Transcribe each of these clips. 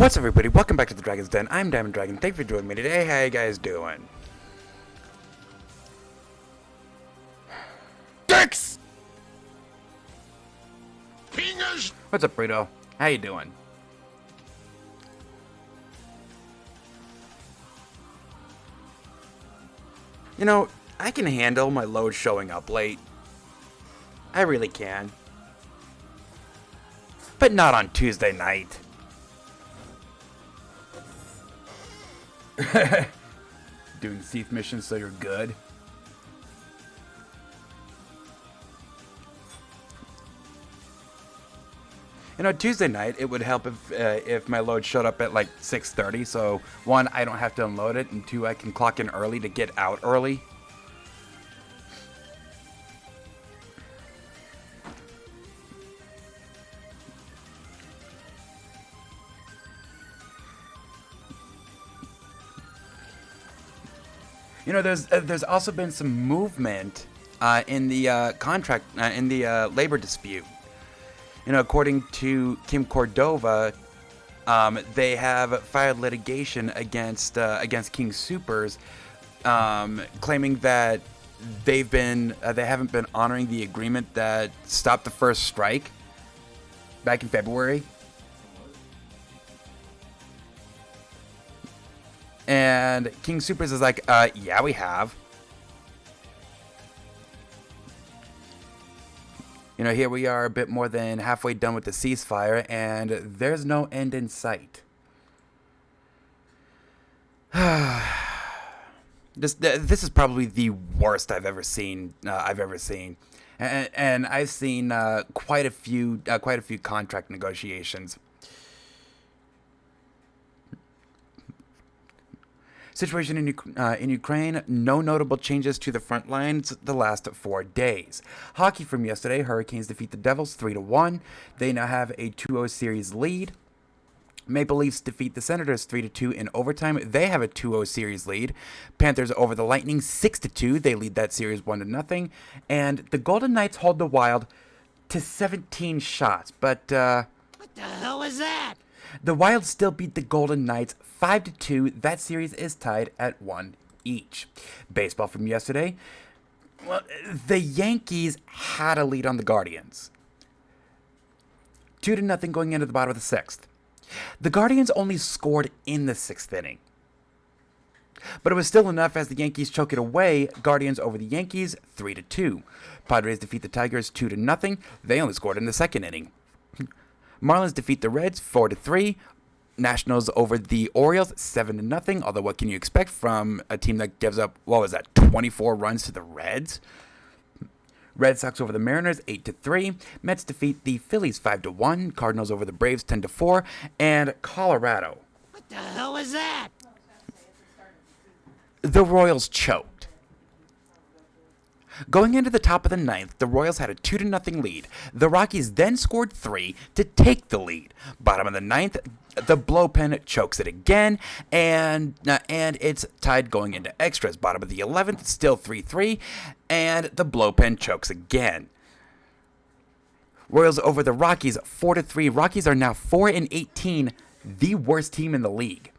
What's up, everybody? Welcome back to the Dragon's Den. I'm Diamond Dragon. Thank you for joining me today. How you guys doing? Dicks! Fingers! What's up, Burrito? How you doing? You know, I can handle my load showing up late. I really can. But not on Tuesday night. Doing Thief missions so you're good. You know, Tuesday night, it would help if my load showed up at like 6:30. So, one, I don't have to unload it, and two, I can clock in early to get out early. You know, there's also been some movement in the contract in the labor dispute. You know, according to Kim Cordova, they have filed litigation against King Supers, claiming that they haven't been honoring the agreement that stopped the first strike back in February. And King Supers is like, yeah, we have. You know, here we are a bit more than halfway done with the ceasefire, and there's no end in sight. This is probably the worst I've ever seen. And I've seen quite a few contract negotiations. Situation in Ukraine, no notable changes to the front lines the last 4 days. Hockey from yesterday, Hurricanes defeat the Devils 3-1. They now have a 2-0 series lead. Maple Leafs defeat the Senators 3-2 in overtime. They have a 2-0 series lead. Panthers over the Lightning 6-2. They lead that series 1-0. And the Golden Knights hold the Wild to 17 shots. But What the hell was that? the Wild still beat the Golden Knights 5-2. That series is tied at 1 each. Baseball from yesterday. Well, the Yankees had a lead on the Guardians. 2-0 going into the bottom of the 6th. The Guardians only scored in the 6th inning. But it was still enough as the Yankees choke it away. Guardians over the Yankees 3-2. Padres defeat the Tigers 2-0. They only scored in the 2nd inning. Marlins defeat the Reds 4-3. Nationals over the Orioles 7-0. Although, what can you expect from a team that gives up, 24 runs to the Reds? Red Sox over the Mariners 8-3. Mets defeat the Phillies 5-1. Cardinals over the Braves 10-4. And Colorado. What the hell was that? The Royals choked. Going into the top of the 9th, the Royals had a 2-0 lead. The Rockies then scored 3 to take the lead. Bottom of the 9th, the Blowpen chokes it again, and it's tied going into extras. Bottom of the 11th, still 3-3, and the Blowpen chokes again. Royals over the Rockies 4-3. Rockies are now 4-18, the worst team in the league.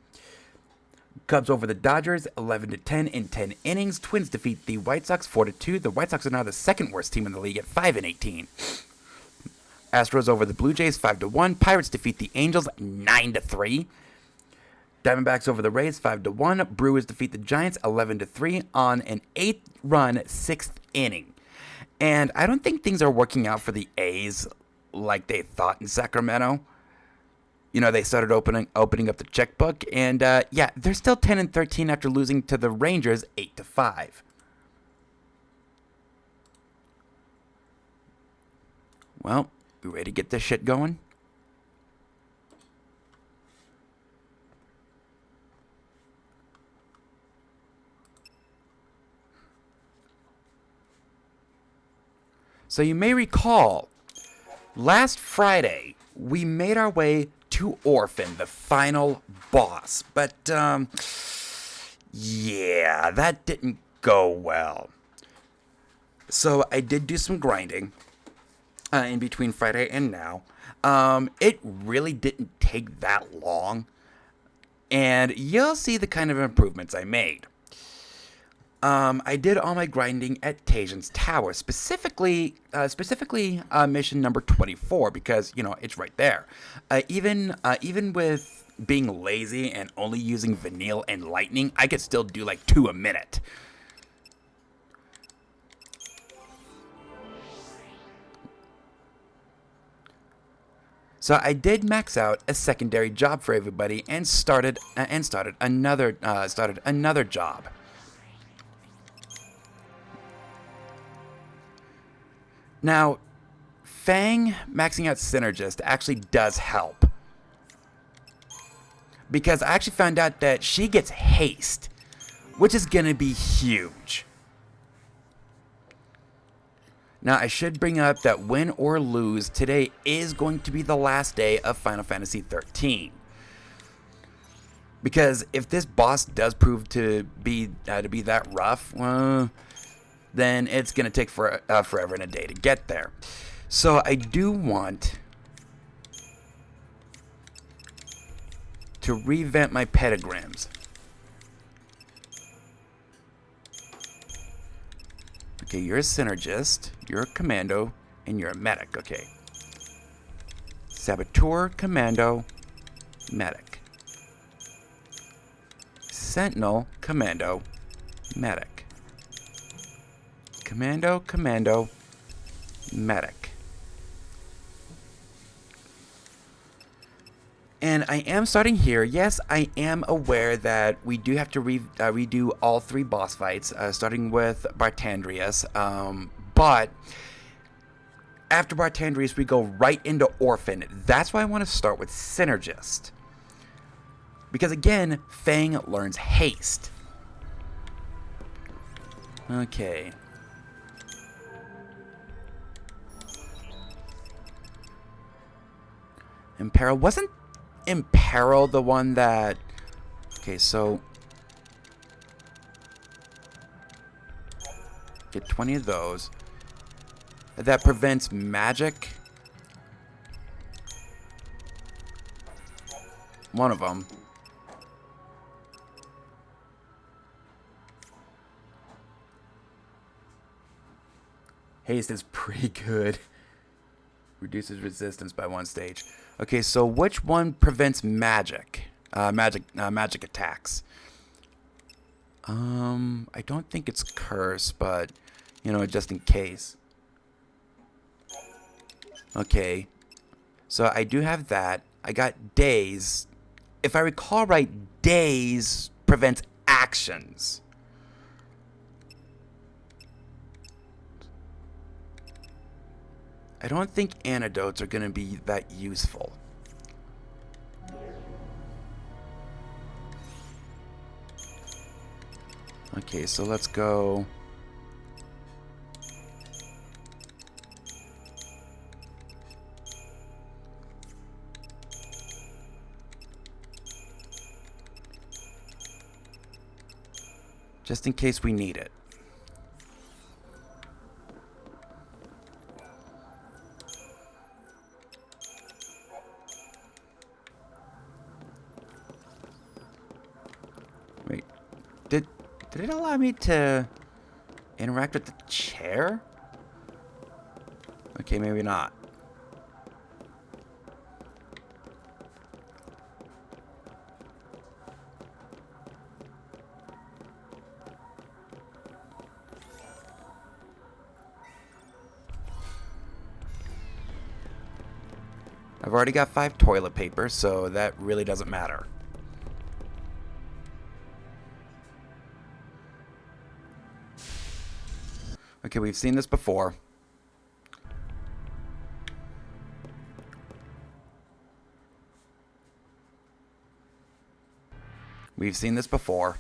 Cubs over the Dodgers 11-10 in 10 innings. Twins defeat the White Sox 4-2. The White Sox are now the 2nd worst team in the league at 5-18. Astros over the Blue Jays 5-1. Pirates defeat the Angels 9-3. Diamondbacks over the Rays 5-1. Brewers defeat the Giants 11-3 on an 8-run 6th inning. And I don't think things are working out for the A's like they thought in Sacramento. You know, they started opening up the checkbook, and they're still 10-13 after losing to the Rangers 8-5. Well, you ready to get this shit going? So you may recall, last Friday we made our way to Orphan, the final boss. But, yeah, that didn't go well. So I did do some grinding. in between Friday and now. It really didn't take that long, and you'll see the kind of improvements I made. I did all my grinding at Tajan's Tower, specifically mission number 24, because it's right there. Even with being lazy and only using Vanille and Lightning, I could still do like 2 a minute. So I did max out a secondary job for everybody and started another job. Now, Fang maxing out Synergist actually does help, because I actually found out that she gets haste, which is gonna be huge. Now, I should bring up that win or lose, today is going to be the last day of Final Fantasy XIII. Because if this boss does prove to be that rough, well, then it's going to take forever and a day to get there. So I do want to revamp my pentagrams. Okay, you're a synergist, you're a commando, and you're a medic. Okay. Saboteur, commando, medic. Sentinel, commando, medic. Commando, medic. And I am starting here. Yes, I am aware that we do have to redo all 3 boss fights, starting with Bartandrius. But after Bartandrius, we go right into Orphan. That's why I want to start with Synergist. Because again, Fang learns haste. Okay. Imperil wasn't Imperil the one that... Okay, so... Get 20 of those. That prevents magic. One of them. Haste is pretty good. Reduces resistance by 1 stage. Okay, so which one prevents magic? Magic attacks. I don't think it's curse, but just in case. Okay, so I do have that. I got daze. If I recall right, daze prevents actions. I don't think antidotes are going to be that useful. Okay, so let's go. Just in case we need it. Wait, did it allow me to interact with the chair? Okay, maybe not. I've already got 5 toilet paper, so that really doesn't matter. Okay, we've seen this before. We've seen this before.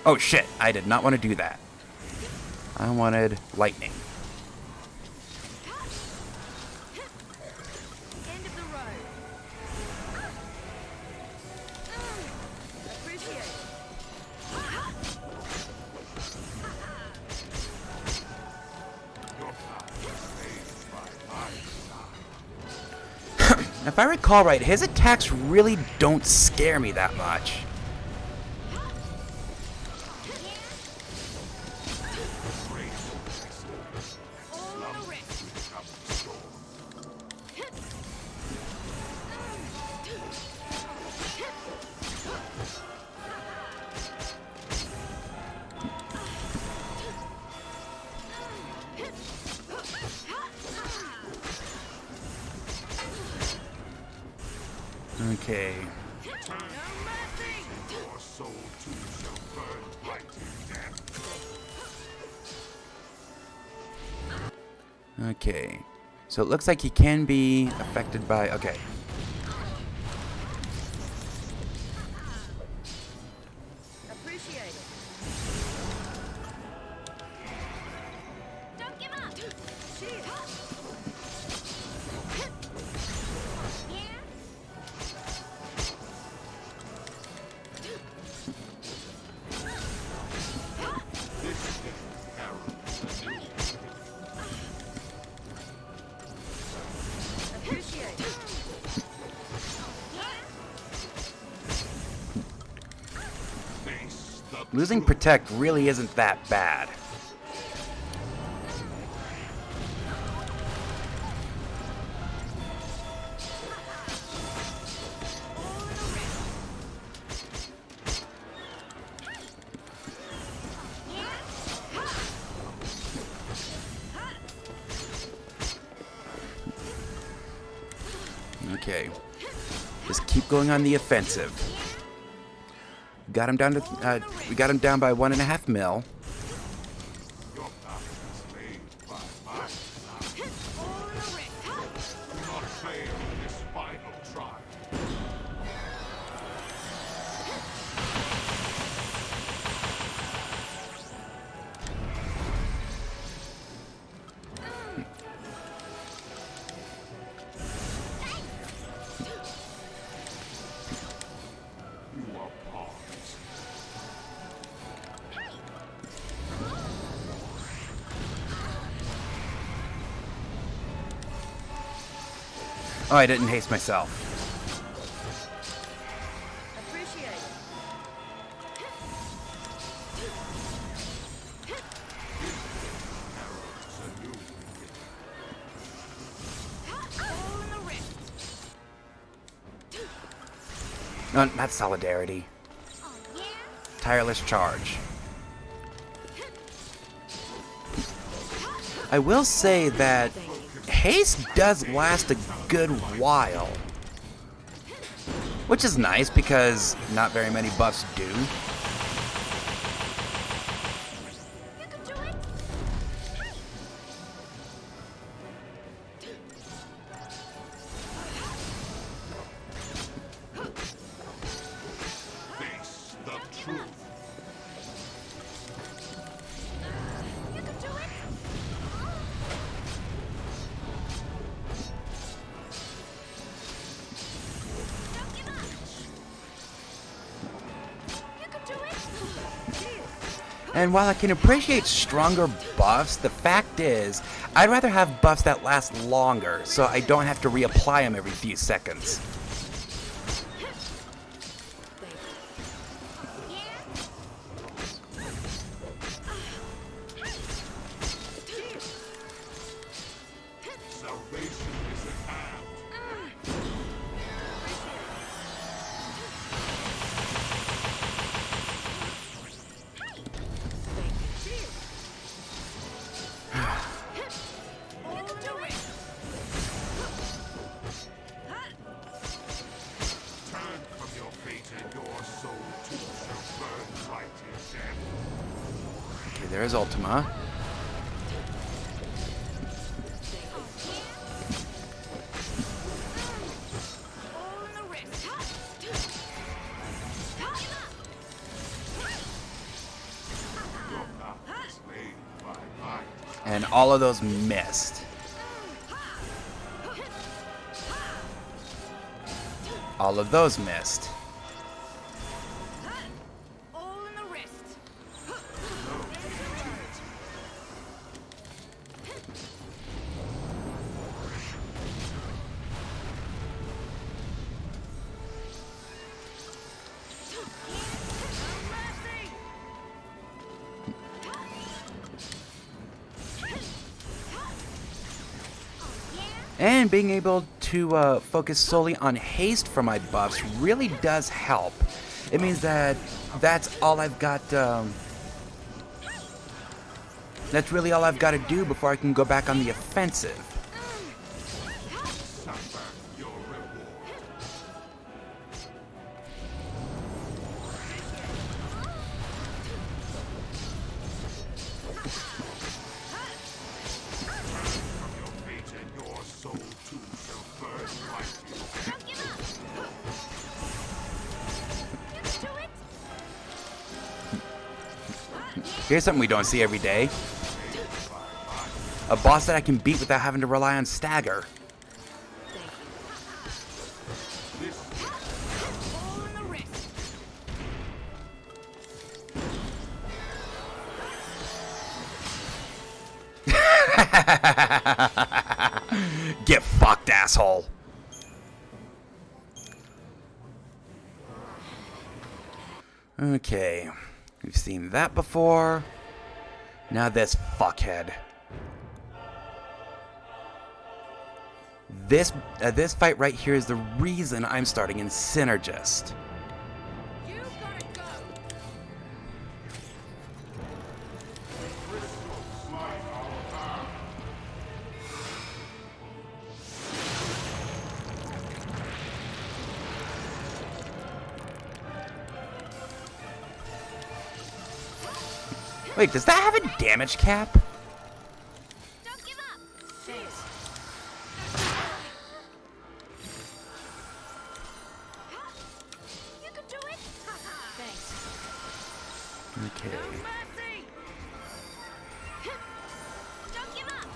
Oh shit, I did not want to do that. I wanted lightning. If I recall right, his attacks really don't scare me that much. Okay. Okay. So it looks like he can be affected by... Okay. Appreciate it. Don't give up. Shield. Yeah. Appreciate it. Losing Protect really isn't that bad. Okay. Just keep going on the offensive. Got him down to we got him down by 1.5 mil. Oh, I didn't haste myself. Appreciate it. Hole in the wrist. No, not solidarity. Oh, yeah? Tireless charge. I will say that haste does last a good while. Which is nice because not very many buffs do. You can do it. Face the truth. You can do it. Don't give up. You can do it. Shield. And while I can appreciate stronger buffs, the fact is, I'd rather have buffs that last longer so I don't have to reapply them every few seconds. Salvation is at hand. Turn from your fate and your soul too shall burn bright in death. Okay, there's Ultima. Your path is laid by mine. And all of those missed. All of those missed. All in the wrist. And being able to focus solely on haste for my buffs really does help. It means that that's all I've got. That's really all I've got to do before I can go back on the offensive. Suffer your reward. From your fate and your soul too shall burn brightly. Don't give up. You can do it. Here's something we don't see every day. A boss that I can beat without having to rely on stagger. All in the wrist. Get fucked, asshole. Okay. We've seen that before. Now this fuckhead. This fight right here is the reason I'm starting in Synergist. You gotta go. Wait, does that have a damage cap? Don't give up. Thanks. You can do it. Thanks. Okay. Mercy. Don't give up.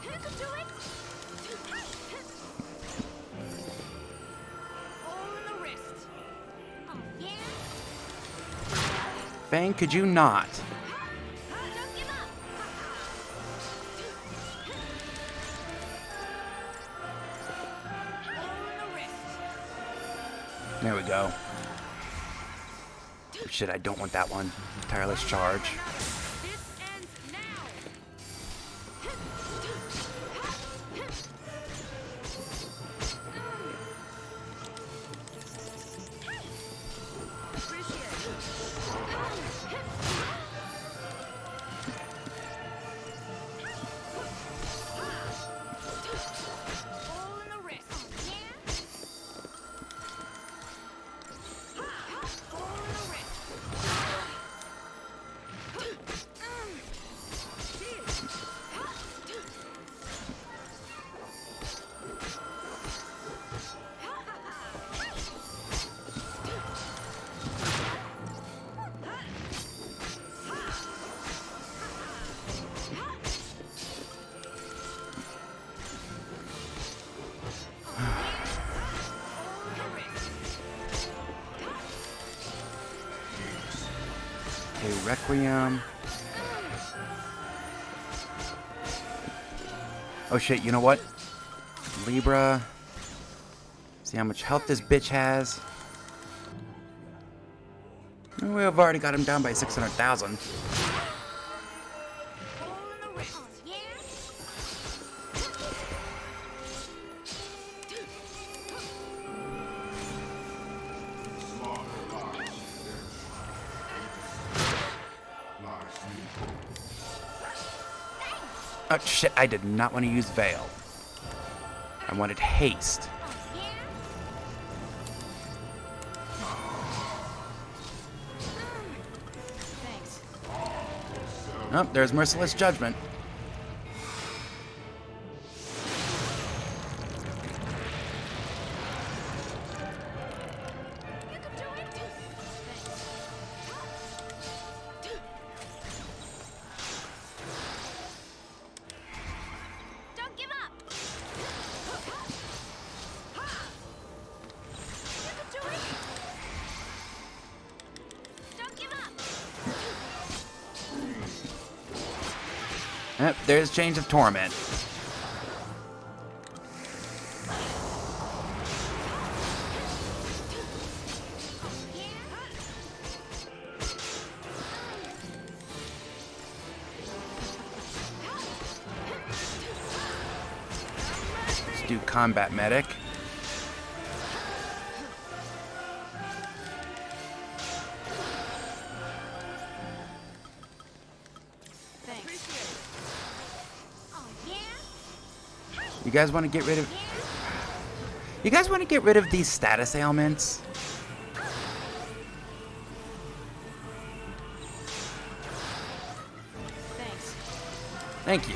You can do it. All in the wrist. Oh yeah. Fang, could you not? Don't give up. All in the wrist. There we go. Shit, I don't want that one. Tireless charge. This ends now. Appreciate it. All in the wrist. Yeah. All in the wrist. Okay, Requiem. Oh shit, you know what? Libra. See how much health this bitch has. We've already got him down by 600,000. All in the wrist. Yeah. Oh shit, I did not want to use Veil. I wanted haste. Thanks. Oh, there's Merciless Judgment. You can do it. Thanks. Don't give up. You can do it. Don't give up. Yep, there's Chains of Torment. do combat medic. Thanks. Oh, yeah? You guys want to get rid of... You guys want to get rid of these status ailments? Thanks. Thank you.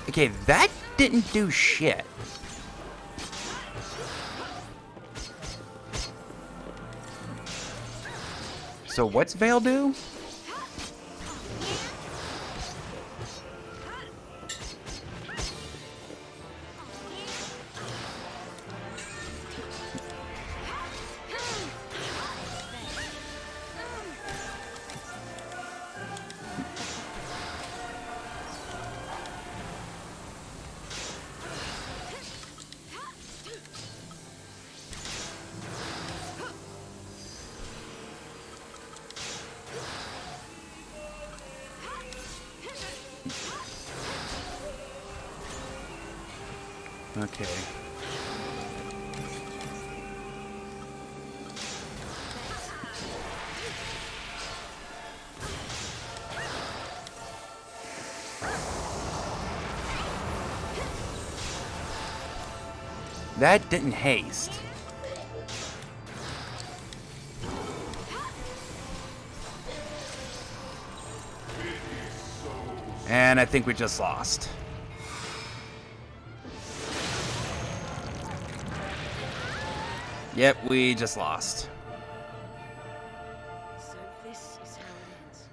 Okay, that didn't do shit. So what's Veil do? Okay. That didn't haste. And I think we just lost. Yep, we just lost. So this is how it ends.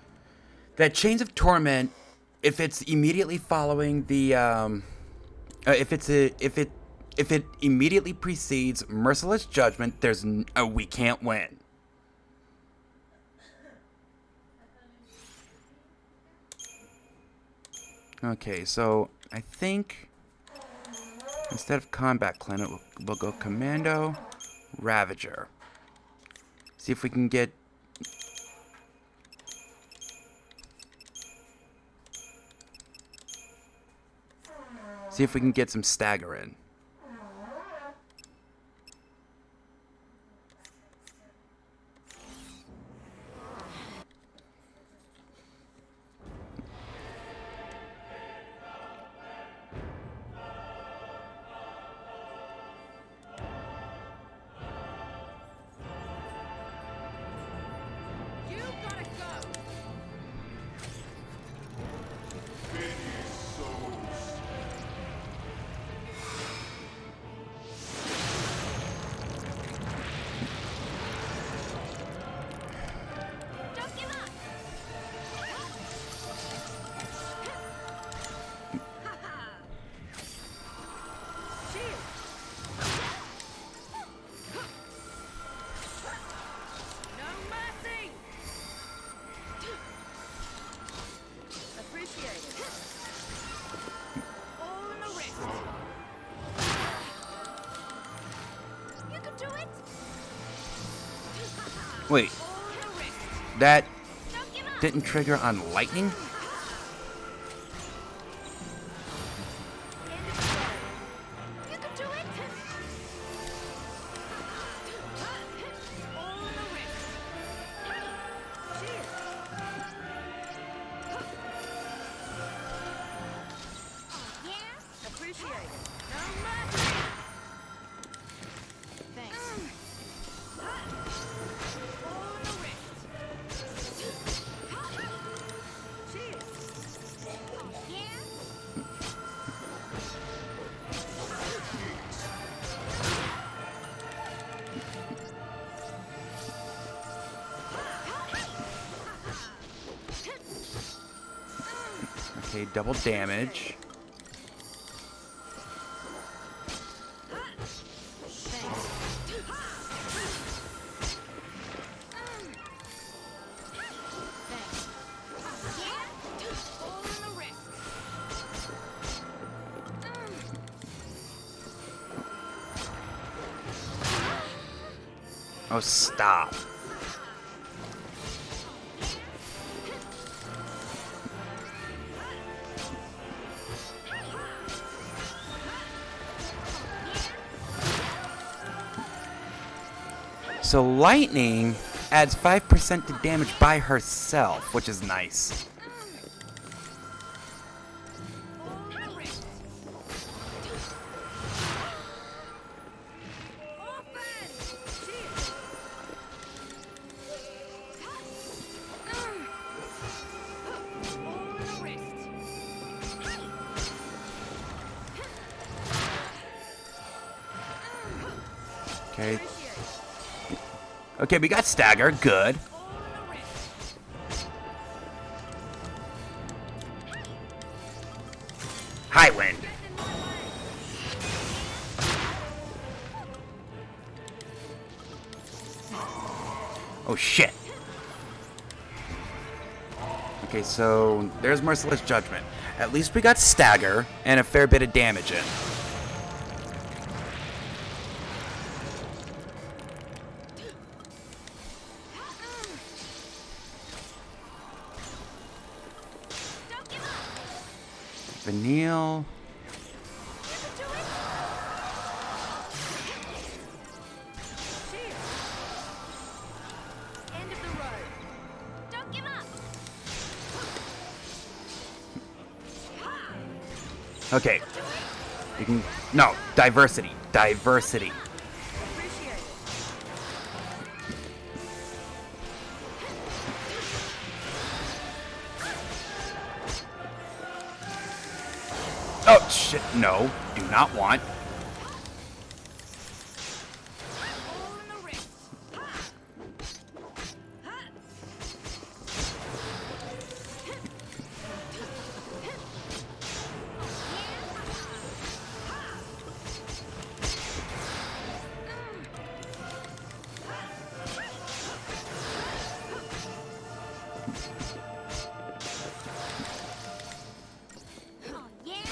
That Chains of Torment, if it's immediately following the, if it immediately precedes Merciless Judgment, we can't win. Okay, so I think instead of Combat Clinic, we'll go Commando, Ravager. See if we can get... See if we can get some stagger in. You gotta go. Don't give up. Shield. No mercy. Appreciate it. All in the wrist. You can do it. Wait, All in the wrist. that Don't give up. didn't trigger on lightning? You can do it. All in the wrist. Shield. Yeah? Appreciate it. No mercy. Thanks. All in the wrist. Shield. Yeah? Okay, double damage. Thanks. Yeah? All Oh, stop. So lightning adds 5% to damage by herself, which is nice. On the wrist. Open. Shield. On the wrist. Okay. Appreciate. Okay, we got stagger. Good. On the wrist. High wind. In my way. Oh, shit. Okay, so there's Merciless Judgment. At least we got stagger and a fair bit of damage in. Don't give up. Vanille. Give it to it. Shield. End of the road. Don't give up. Okay. You can... No. Diversity. Diversity. Appreciate it. Oh, shit. No. Do not want. On the wrist. Oh, yeah?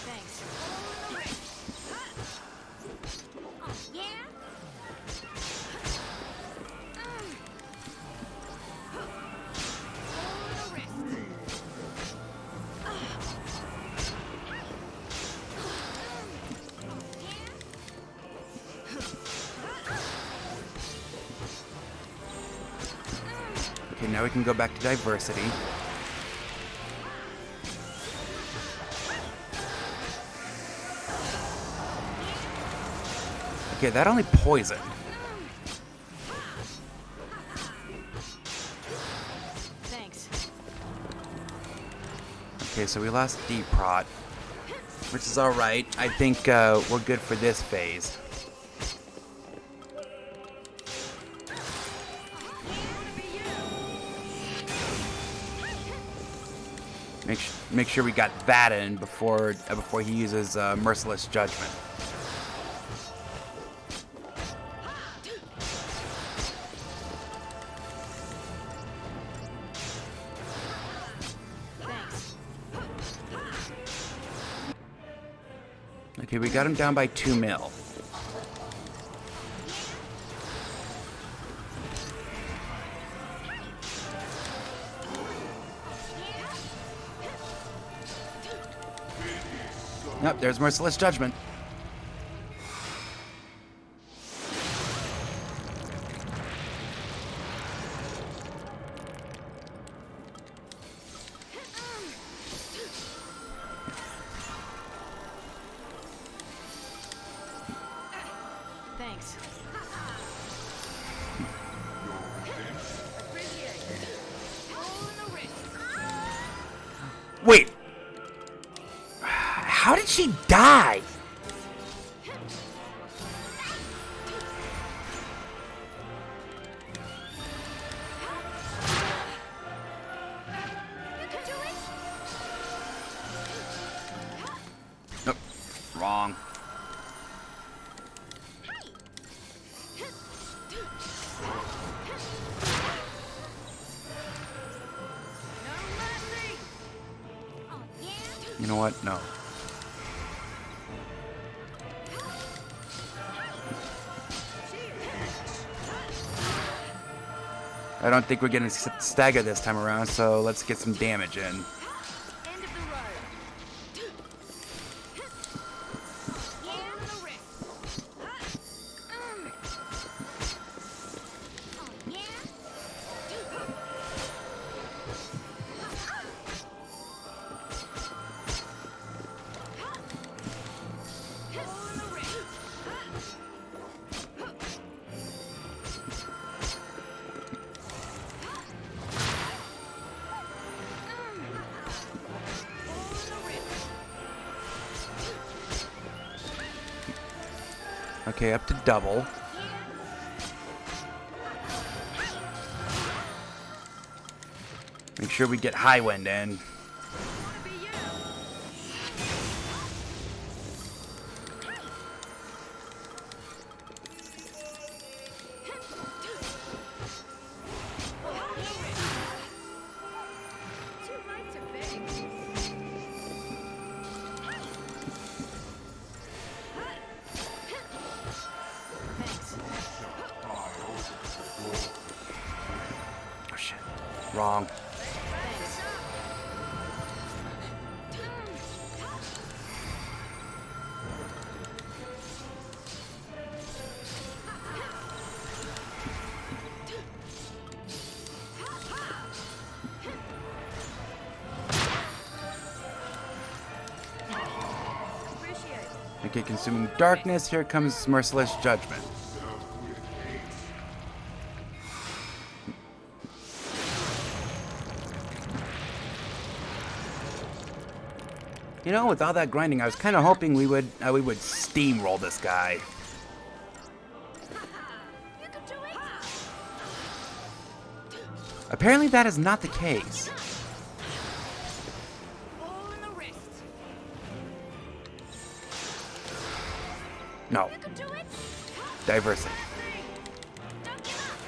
Thanks. On the wrist. Oh, yeah? On the wrist. Okay, now we can go back to diversity. Okay, that only poison. Thanks. Okay, so we lost D-Prot, which is alright. I think we're good for this phase. Make sure we got that in before he uses Merciless Judgment. Thanks. Okay, we got him down by 2 mil. Yep, there's Merciless Judgment. Thanks. Appreciate it. On the wrist. Wait! How did she die? You can do it. Nope. Wrong. No mercy. Oh, yeah? You know what? No. I don't think we're getting stagger this time around, so let's get some damage in. End of the road. On the wrist. Oh, yeah? On the wrist. Okay, up to double. Make sure we get high wind in. Oh shit. Wrong. Okay, consuming darkness. Here comes merciless judgment. You know, with all that grinding, I was kind of hoping we would steamroll this guy. Apparently, that is not the case. On the wrist. No, You can do it. diversity. Don't give up.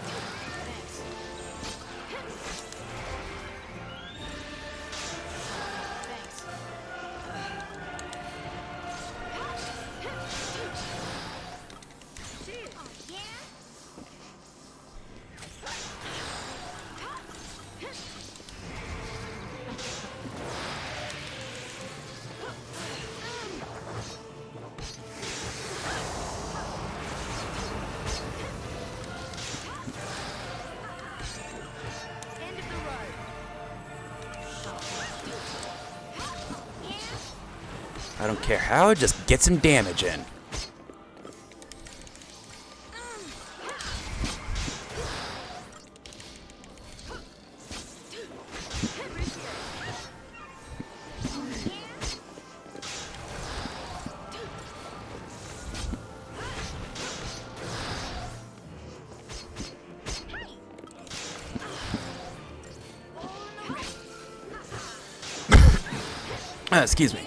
Thanks. Thanks. Oh, yeah? End of the road. I don't care how, just get some damage in. Excuse me.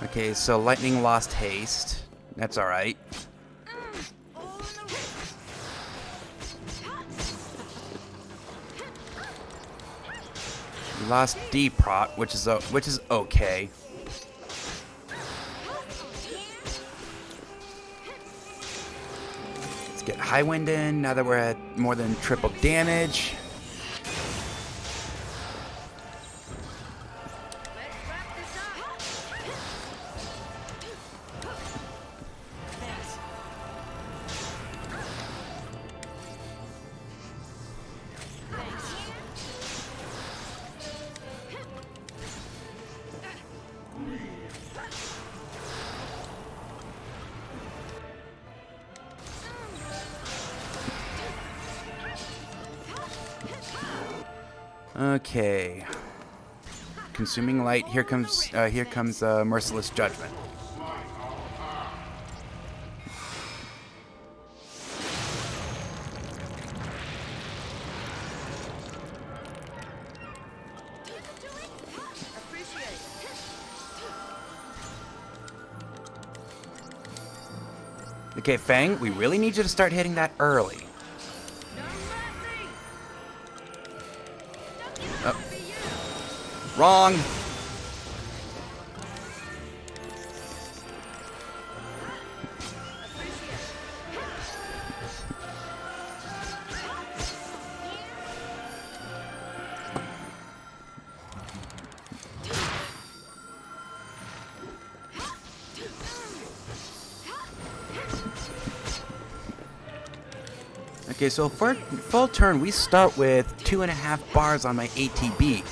Okay, so lightning lost haste. That's alright. We lost D-Prot, which is okay. Let's get high wind in now that we're at more than triple damage. Let's wrap this up. Thanks. Okay. Consuming light. Here comes merciless judgment. Appreciate it. Okay, Fang, we really need you to start hitting that early. No mercy. Don't give Oh. up. Be you. Wrong. Okay, so for full turn, we start with 2.5 bars on my ATB.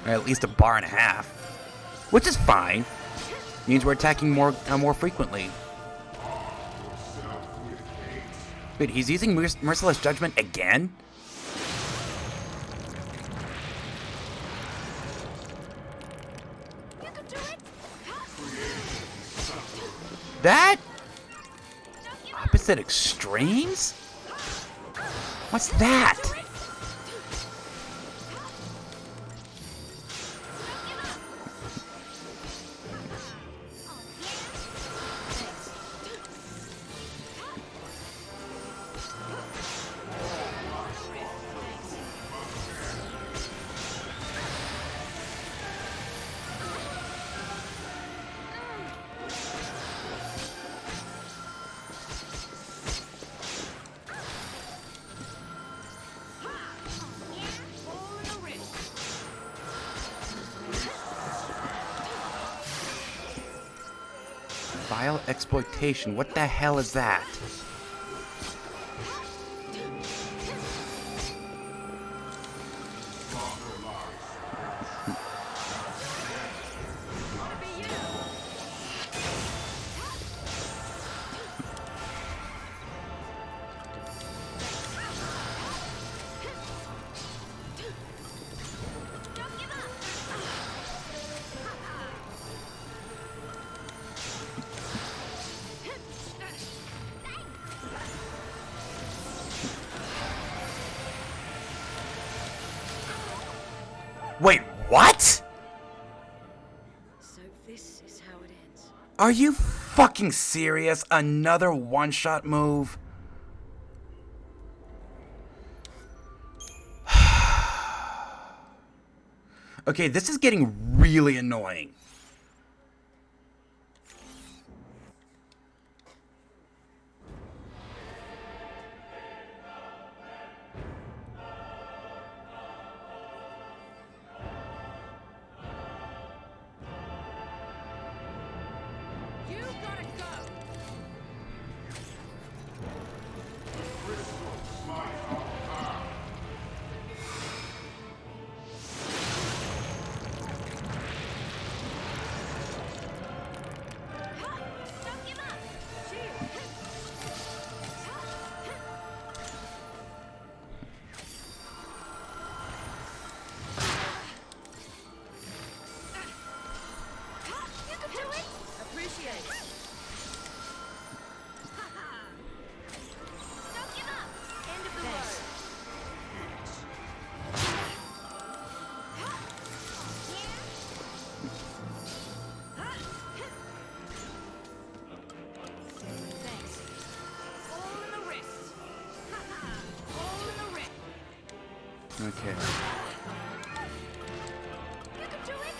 Or at least a bar and a half. Which is fine. Means we're attacking more frequently. Wait, he's using Merciless Judgment again? You can do it. That? Opposite extremes? What's that? Vile exploitation. What the hell is that? Wait, what? So this is how it ends. Are you fucking serious? Another one-shot move? Okay, this is getting really annoying. You gotta go. Don't give up. Shield. You can do it. Appreciate it. Don't give up. End of the road. Thanks. All in the wrist. All in the wrist. Okay. You can do it.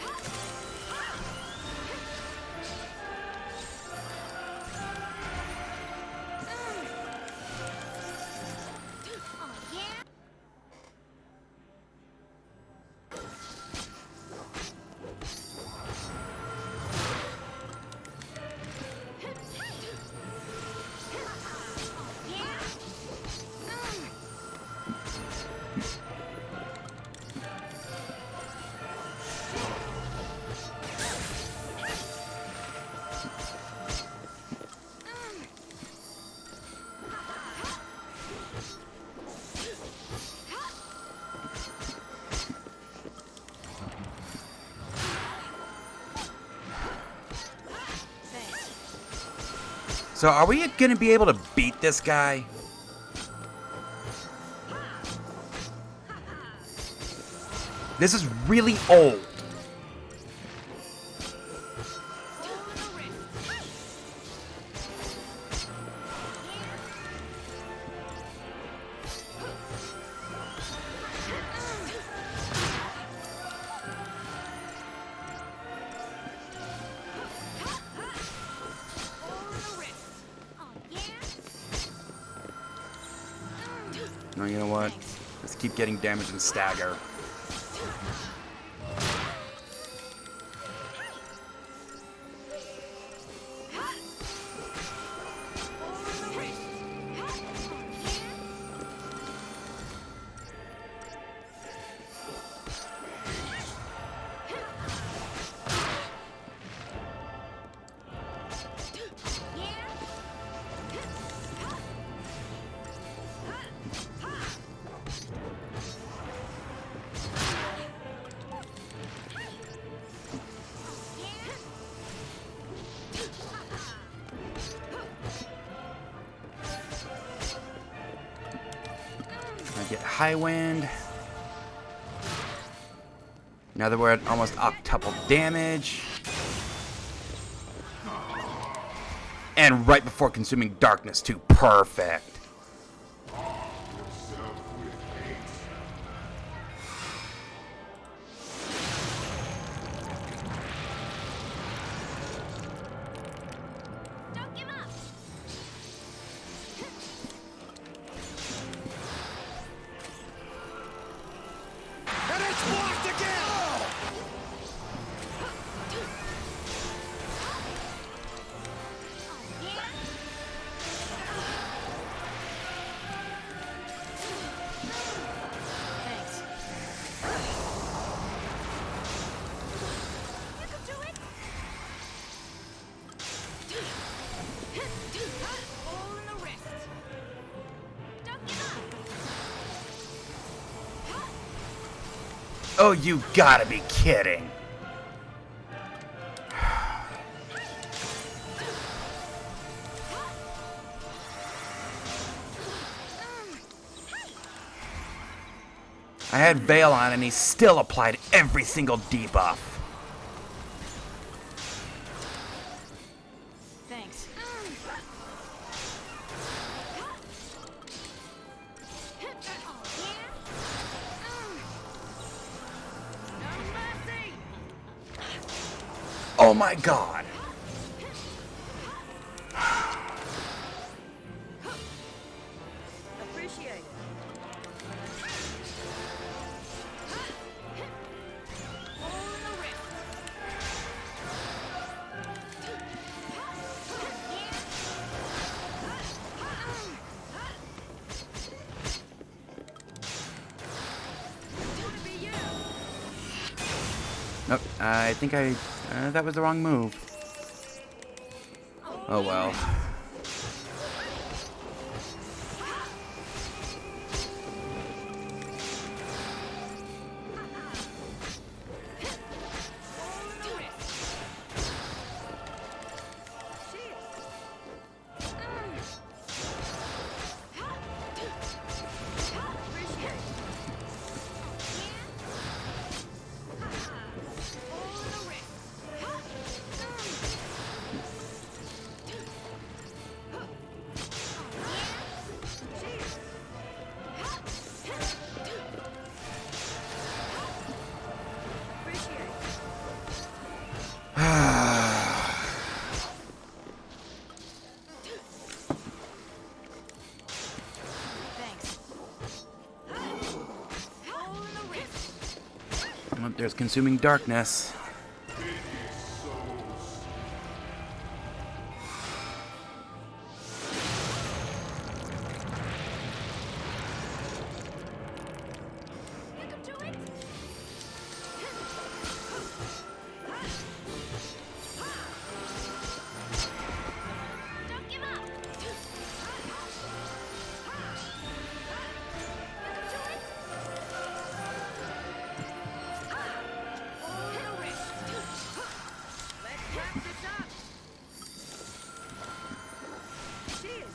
Oh, yeah. So are we gonna be able to beat this guy? This is really old. Oh, you know what? Let's keep getting damage and stagger. I get high wind. Now that we're at almost octuple damage. And right before consuming darkness too. Perfect. Don't give up. And it's blocked again! Thanks. You can do it. All in the wrist. Don't give up. Oh, you gotta be kidding. I had Veil on and he still applied every single debuff. Thanks. Oh my god. Appreciate it. All in the wrist. Gonna be you. Nope, I think that was the wrong move. Oh well. All in the wrist. Appreciate it. All in the wrist. Appreciate it. Thanks. All in the wrist. Oh, there's consuming darkness. You can do it. Don't give up. You can do it. All in the wrist. Let's wrap this up. Cheers.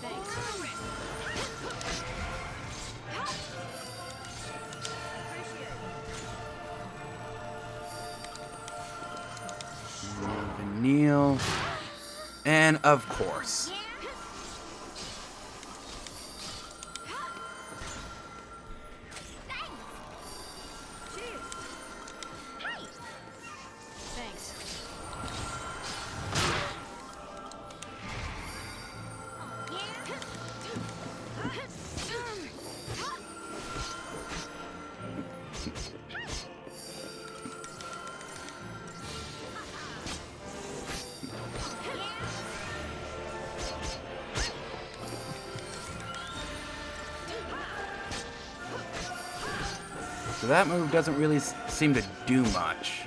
Thanks. Appreciate it. Kneel. And of course. Cheers. Hey. So that move doesn't really seem to do much.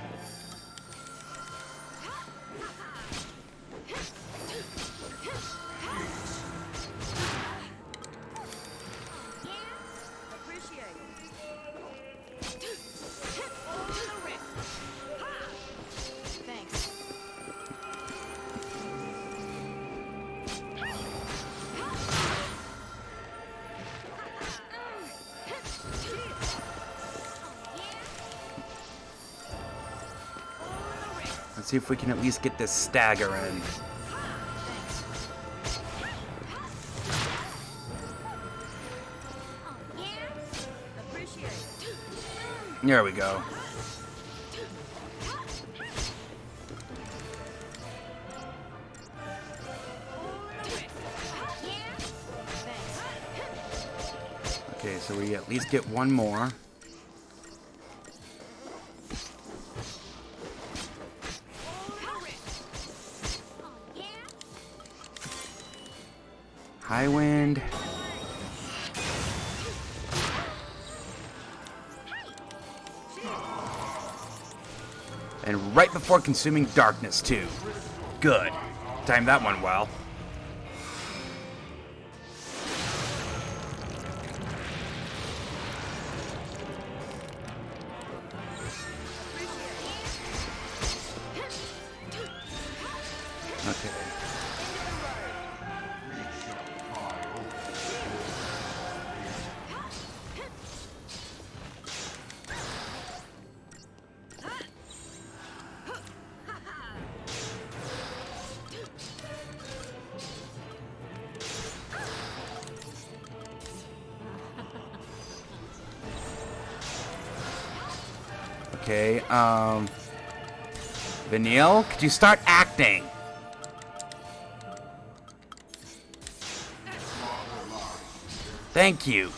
Let's see if we can at least get this stagger in. There we go. Okay, so we at least get one more. High wind. And right before consuming darkness, too. Good. Timed that one well. Okay. Okay, Vanille, could you start acting? Thank you.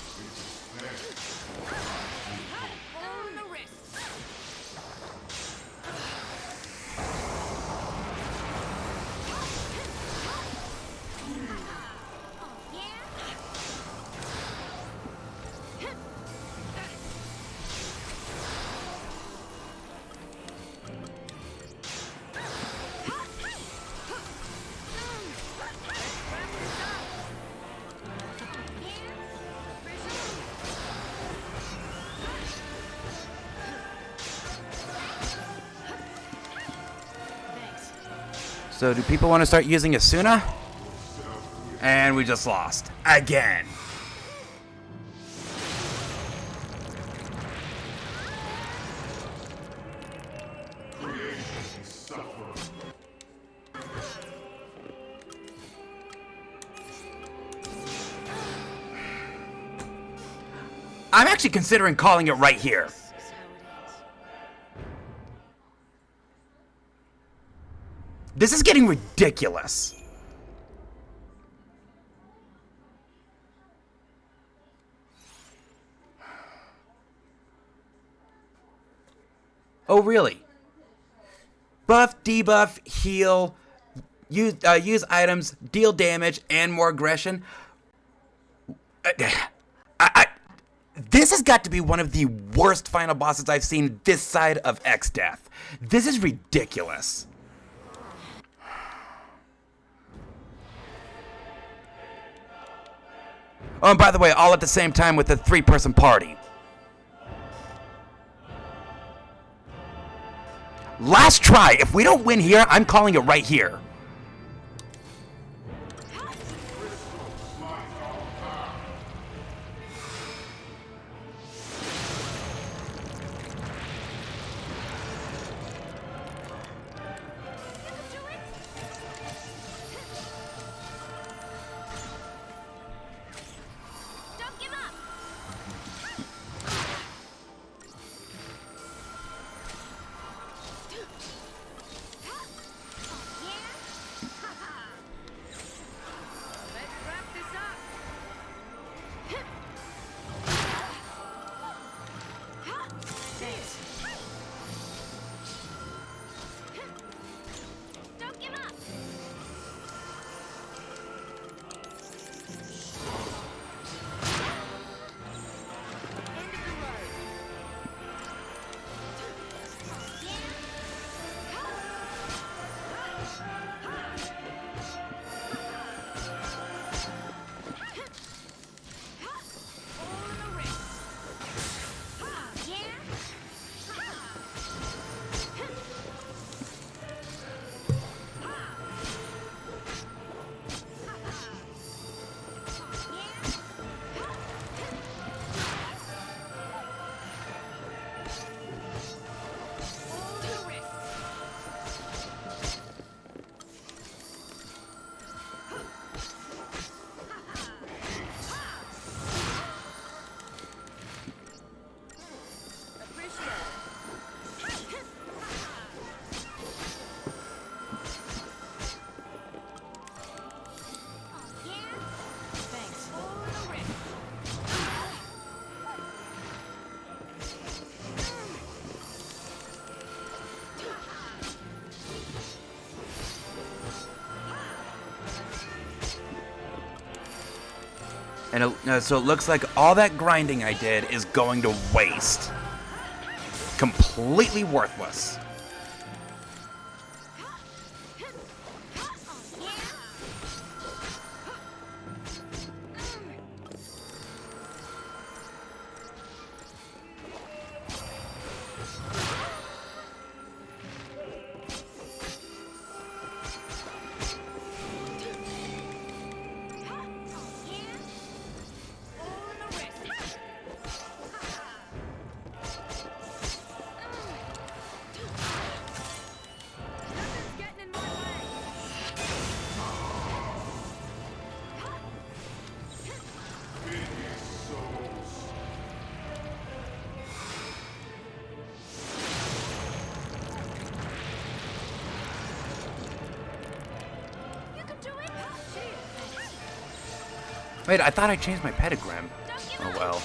So do people want to start using Asuna? And we just lost. Again. I'm actually considering calling it right here. This is getting ridiculous. Oh, really? Buff, debuff, heal, use items, deal damage, and more aggression. This has got to be one of the worst final bosses I've seen this side of X-Death. This is ridiculous. Oh, and by the way, all at the same time with a 3-person party. Last try. If we don't win here, I'm calling it right here. And so it looks like all that grinding I did is going to waste. Completely worthless. Wait, I thought I changed my pentagram. Oh well.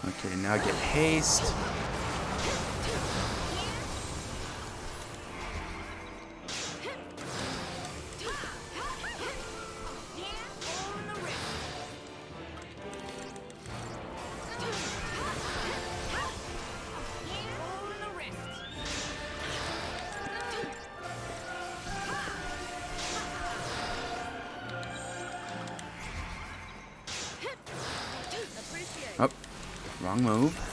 Okay, now get haste. Oh, wrong move.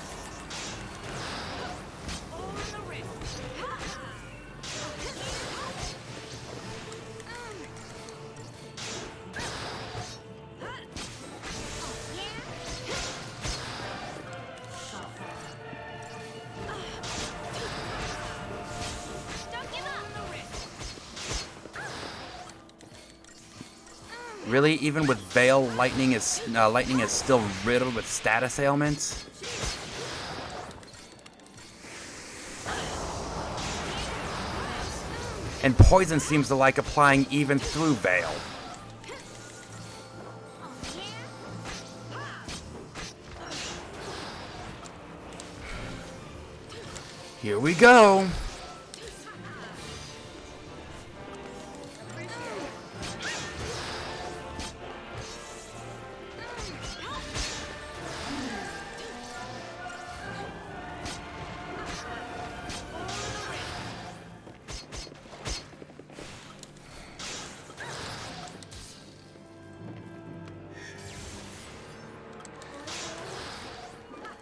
Really, even with Veil, lightning is still riddled with status ailments. And poison seems to like applying even through Veil. Here we go.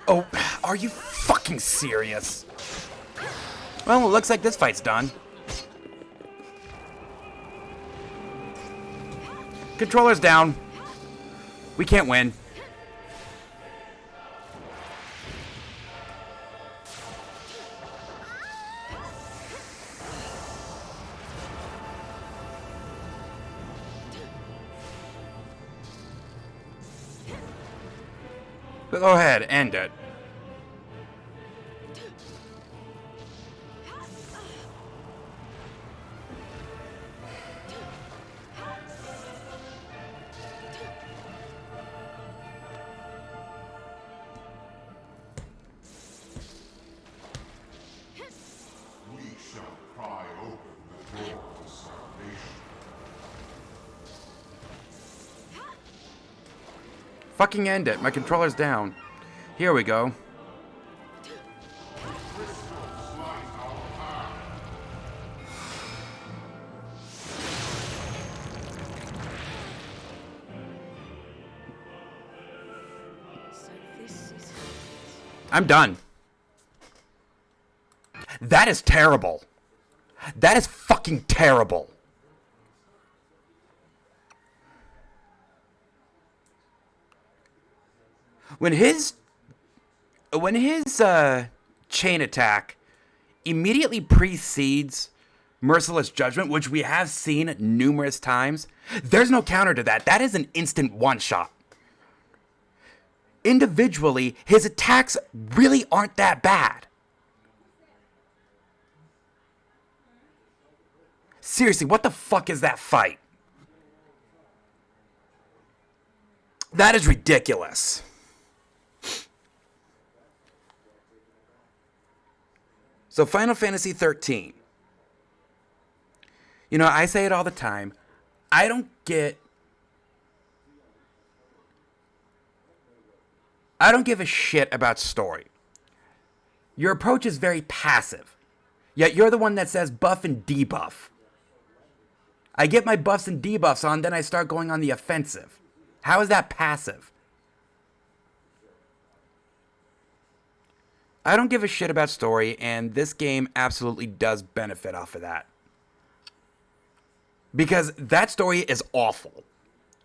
Oh, are you fucking serious? Well, it looks like this fight's done. Controller's down. We can't win. Go ahead, end it. We shall pry open the door to salvation. Fucking end it. My controller's down. Here we go. I'm done. That is terrible. That is fucking terrible. When his chain attack immediately precedes Merciless Judgment, which we have seen numerous times, there's no counter to that. That is an instant one-shot. Individually, his attacks really aren't that bad. Seriously, what the fuck is that fight? That is ridiculous. So Final Fantasy 13. You know, I say it all the time. I don't give a shit about story. Your approach is very passive. Yet you're the one that says buff and debuff. I get my buffs and debuffs on, then I start going on the offensive. How is that passive? I don't give a shit about story, and this game absolutely does benefit off of that. Because that story is awful.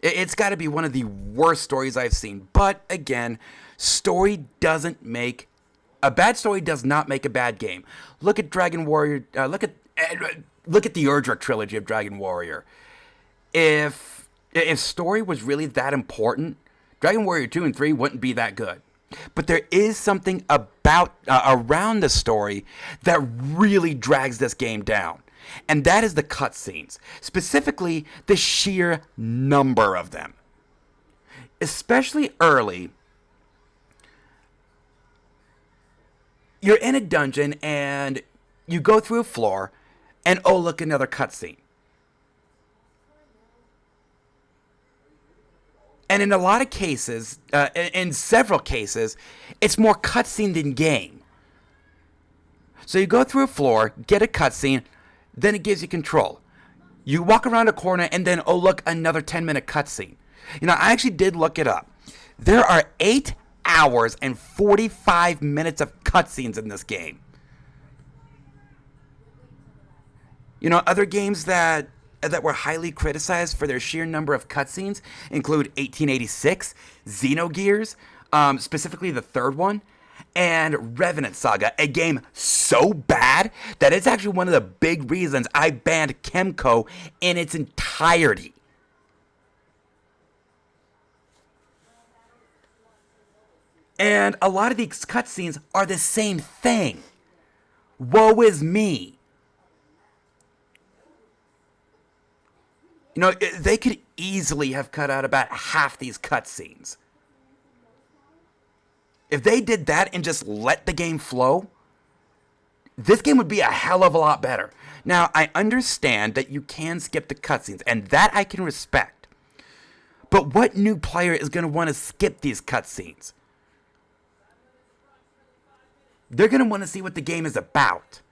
It's got to be one of the worst stories I've seen. But again, a bad story does not make a bad game. Look at Dragon Warrior. Look at the Erdrick trilogy of Dragon Warrior. If story was really that important, Dragon Warrior 2 and 3 wouldn't be that good. But there is something about around the story that really drags this game down. And that is the cutscenes. Specifically, the sheer number of them. Especially early. You're in a dungeon and you go through a floor and oh look, another cutscene. And in a lot of cases, in several cases, it's more cutscene than game. So you go through a floor, get a cutscene, then it gives you control. You walk around a corner and then, oh look, another 10-minute cutscene. You know, I actually did look it up. There are 8 hours and 45 minutes of cutscenes in this game. You know, other games that were highly criticized for their sheer number of cutscenes include 1886, Xenogears, specifically the third one, and Revenant Saga, a game so bad that it's actually one of the big reasons I banned Kemco in its entirety. And a lot of these cutscenes are the same thing. Woe is me. You know, they could easily have cut out about half these cutscenes. If they did that and just let the game flow, this game would be a hell of a lot better. Now, I understand that you can skip the cutscenes, and that I can respect. But what new player is going to want to skip these cutscenes? They're going to want to see what the game is about.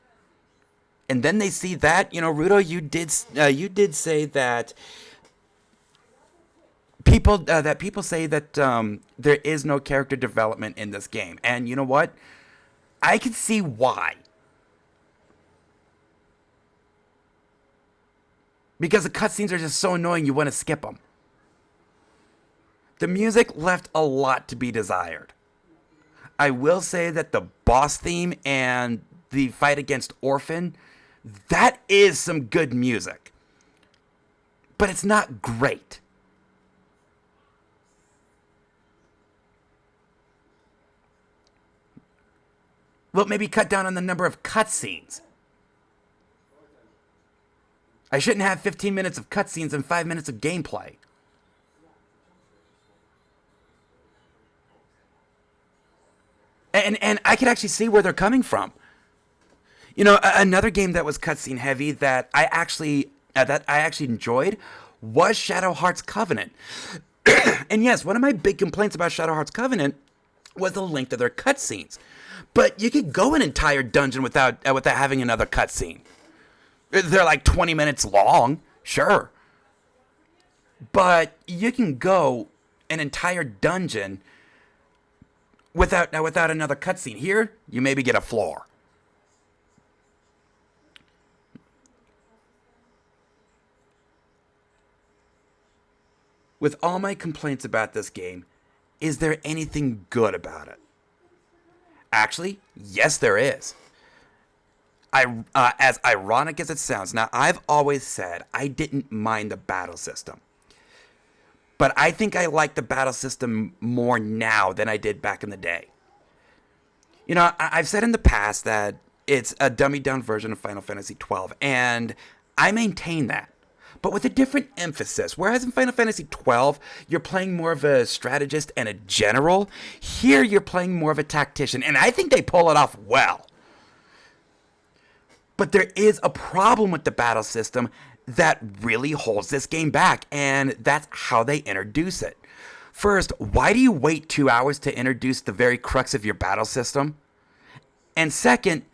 And then they see that, you know, Rudo, you did say that people say that there is no character development in this game. And you know what? I can see why. Because the cutscenes are just so annoying, you want to skip them. The music left a lot to be desired. I will say that the boss theme and the fight against Orphan, that is some good music. But it's not great. Well, maybe cut down on the number of cutscenes. I shouldn't have 15 minutes of cutscenes and 5 minutes of gameplay. And I could actually see where they're coming from. You know, another game that was cutscene heavy that I actually enjoyed was Shadow Hearts Covenant. And yes, one of my big complaints about Shadow Hearts Covenant was the length of their cutscenes. But you could go an entire dungeon without having another cutscene. They're like 20 minutes long, sure. But you can go an entire dungeon without another cutscene. Here, you maybe get a floor. With all my complaints about this game, is there anything good about it? Actually, yes, there is. As ironic as it sounds, now I've always said I didn't mind the battle system. But I think I like the battle system more now than I did back in the day. You know, I've said in the past that it's a dummied down version of Final Fantasy XII, and I maintain that. but with a different emphasis. Whereas in Final Fantasy XII, you're playing more of a strategist and a general, here you're playing more of a tactician, and I think they pull it off well. But there is a problem with the battle system that really holds this game back, and that's how they introduce it. First, why do you wait 2 hours to introduce the very crux of your battle system? And second,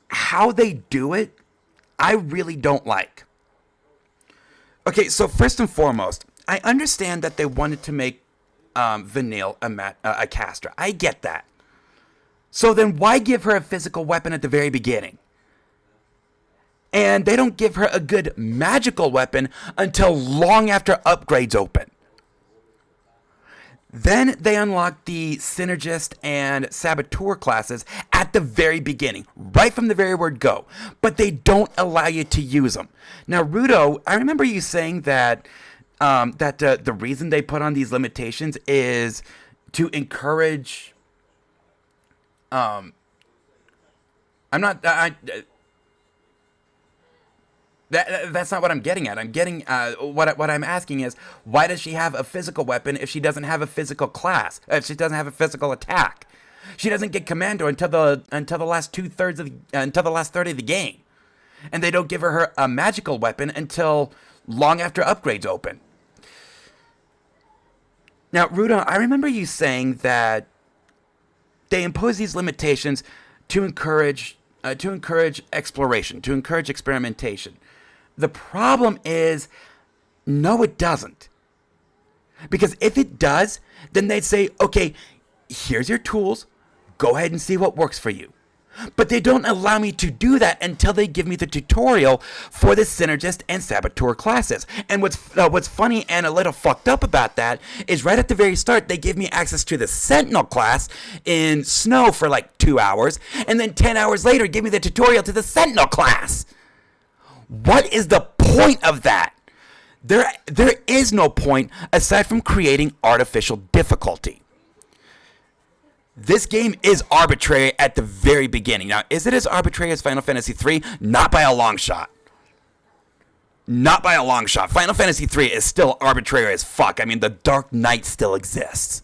how they do it, I really don't like. Okay, so first and foremost, I understand that they wanted to make Vanille a caster. I get that. So then why give her a physical weapon at the very beginning? And they don't give her a good magical weapon until long after upgrades open. Then they unlock the Synergist and Saboteur classes at the very beginning, right from the very word go. But they don't allow you to use them. Now, Rudo, I remember you saying that the reason they put on these limitations is to encourage... That's not what I'm getting at. I'm getting what I'm asking is, why does she have a physical weapon if she doesn't have a physical class? If she doesn't have a physical attack, she doesn't get commando until the last until the last third of the game, and they don't give her a magical weapon until long after upgrades open. Now, Ruda, I remember you saying that they impose these limitations to encourage exploration, to encourage experimentation. The problem is, no, it doesn't. Because if it does, then they'd say, okay, here's your tools. Go ahead and see what works for you. But they don't allow me to do that until they give me the tutorial for the Synergist and Saboteur classes. And what's funny and a little fucked up about that is right at the very start, they give me access to the Sentinel class in Snow for like 2 hours, and then 10 hours later, give me the tutorial to the Sentinel class. What is the point of that? There is no point aside from creating artificial difficulty. This game is arbitrary at the very beginning. Now, is it as arbitrary as Final Fantasy III? Not by a long shot. Not by a long shot. Final Fantasy III is still arbitrary as fuck. I mean, the Dark Knight still exists.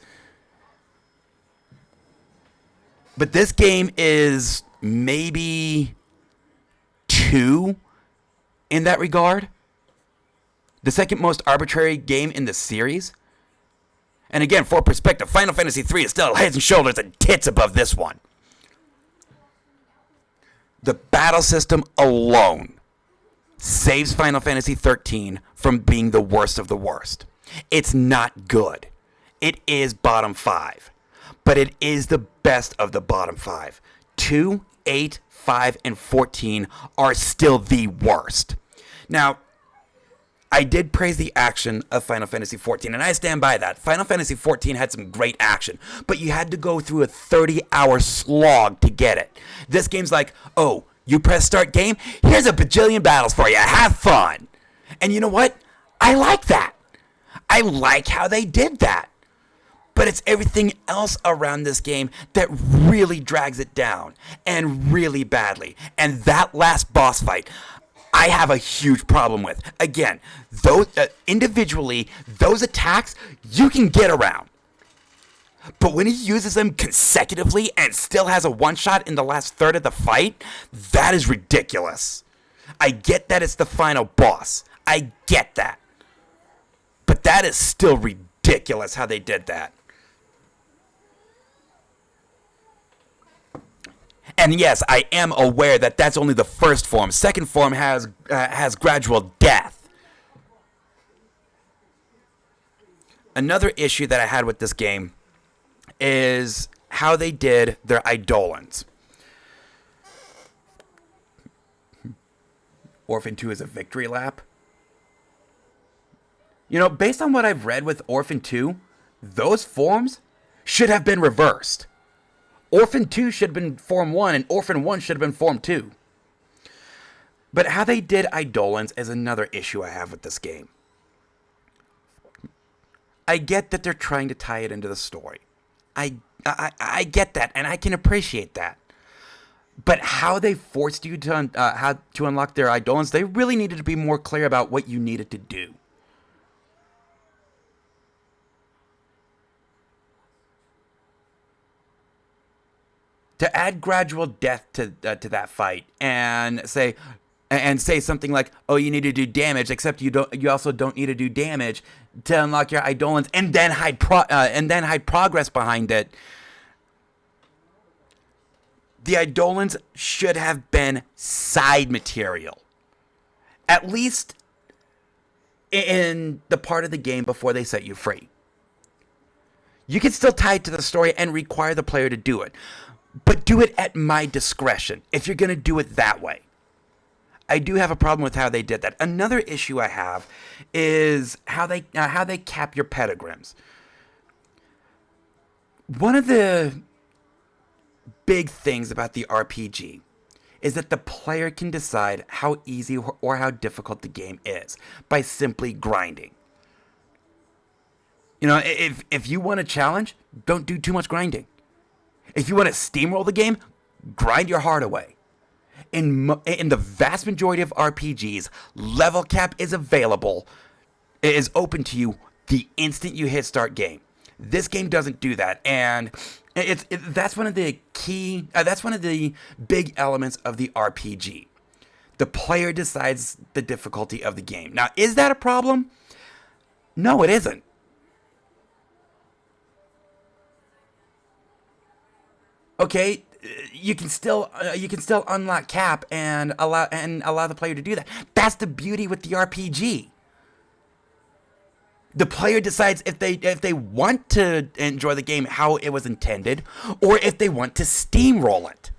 But this game is maybe 2 in that regard. The second most arbitrary game in the series. And again, for perspective, Final Fantasy III is still heads and shoulders and tits above this one. The battle system alone saves Final Fantasy XIII from being the worst of the worst. It's not good. It is bottom 5. But it is the best of the bottom 5. 2, 8, 5, and 14 are still the worst. Now, I did praise the action of Final Fantasy XIV, and I stand by that. Final Fantasy XIV had some great action, but you had to go through a 30-hour slog to get it. This game's like, oh, you press start game? Here's a bajillion battles for you. Have fun. And you know what? I like that. I like how they did that. But it's everything else around this game that really drags it down, and really badly. And that last boss fight, I have a huge problem with. Again, those individually, those attacks you can get around. But when he uses them consecutively and still has a one-shot in the last third of the fight, that is ridiculous. I get that it's the final boss. I get that. But that is still ridiculous how they did that. And yes, I am aware that that's only the first form. Second form has gradual death. Another issue that I had with this game is how they did their Eidolons. Orphan 2 is a victory lap. You know, based on what I've read with Orphan 2, those forms should have been reversed. Orphan 2 should have been Form 1, and Orphan 1 should have been Form 2. But how they did Eidolons is another issue I have with this game. I get that they're trying to tie it into the story. I get that, and I can appreciate that. But how they forced you to how to unlock their Eidolons, they really needed to be more clear about what you needed to do. To add gradual death to that fight and say something like, "Oh, you need to do damage," except you also don't need to do damage to unlock your Eidolons, and then hide progress behind it. The Eidolons should have been side material, at least in the part of the game before they set you free. You can still tie it to the story and require the player to do it, but do it at my discretion if you're going to do it that way. I do have a problem with how they did that. Another issue I have is how they cap your pentagrams. One of the big things about the RPG is that the player can decide how easy or how difficult the game is by simply grinding. You know, if you want a challenge, don't do too much grinding. If you want to steamroll the game, grind your heart away. In the vast majority of RPGs, level cap is available. It is open to you the instant you hit start game. This game doesn't do that, and that's one of the big elements of the RPG. The player decides the difficulty of the game. Now, is that a problem? No, it isn't. Okay, you can still unlock cap and allow the player to do that. That's the beauty with the RPG. The player decides if they want to enjoy the game how it was intended, or if they want to steamroll it.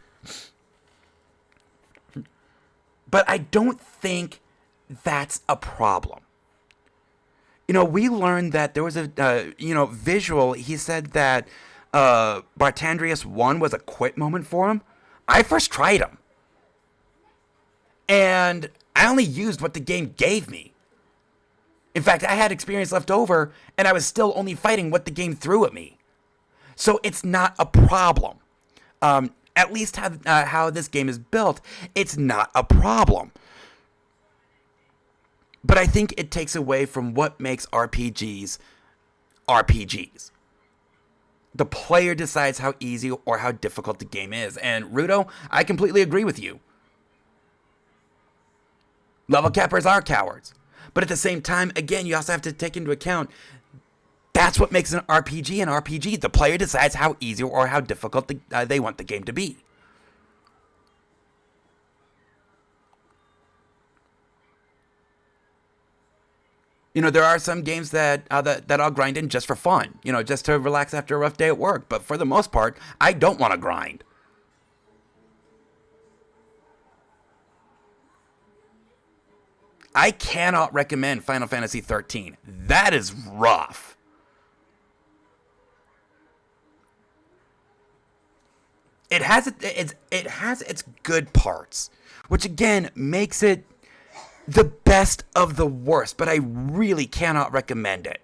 But I don't think that's a problem. You know, we learned that there was a visual. He said that Bartandrius 1 was a quit moment for him. I first tried him, and I only used what the game gave me. In fact, I had experience left over, and I was still only fighting what the game threw at me. So it's not a problem. At least how this game is built, it's not a problem. But I think it takes away from what makes RPGs RPGs. The player decides how easy or how difficult the game is. And Rudo, I completely agree with you. Level cappers are cowards. But at the same time, again, you also have to take into account that's what makes an RPG an RPG. The player decides how easy or how difficult they want the game to be. You know, there are some games that I'll grind in just for fun. You know, just to relax after a rough day at work. But for the most part, I don't want to grind. I cannot recommend Final Fantasy XIII. That is rough. It has its good parts, which again makes it the best of the worst, but I really cannot recommend it.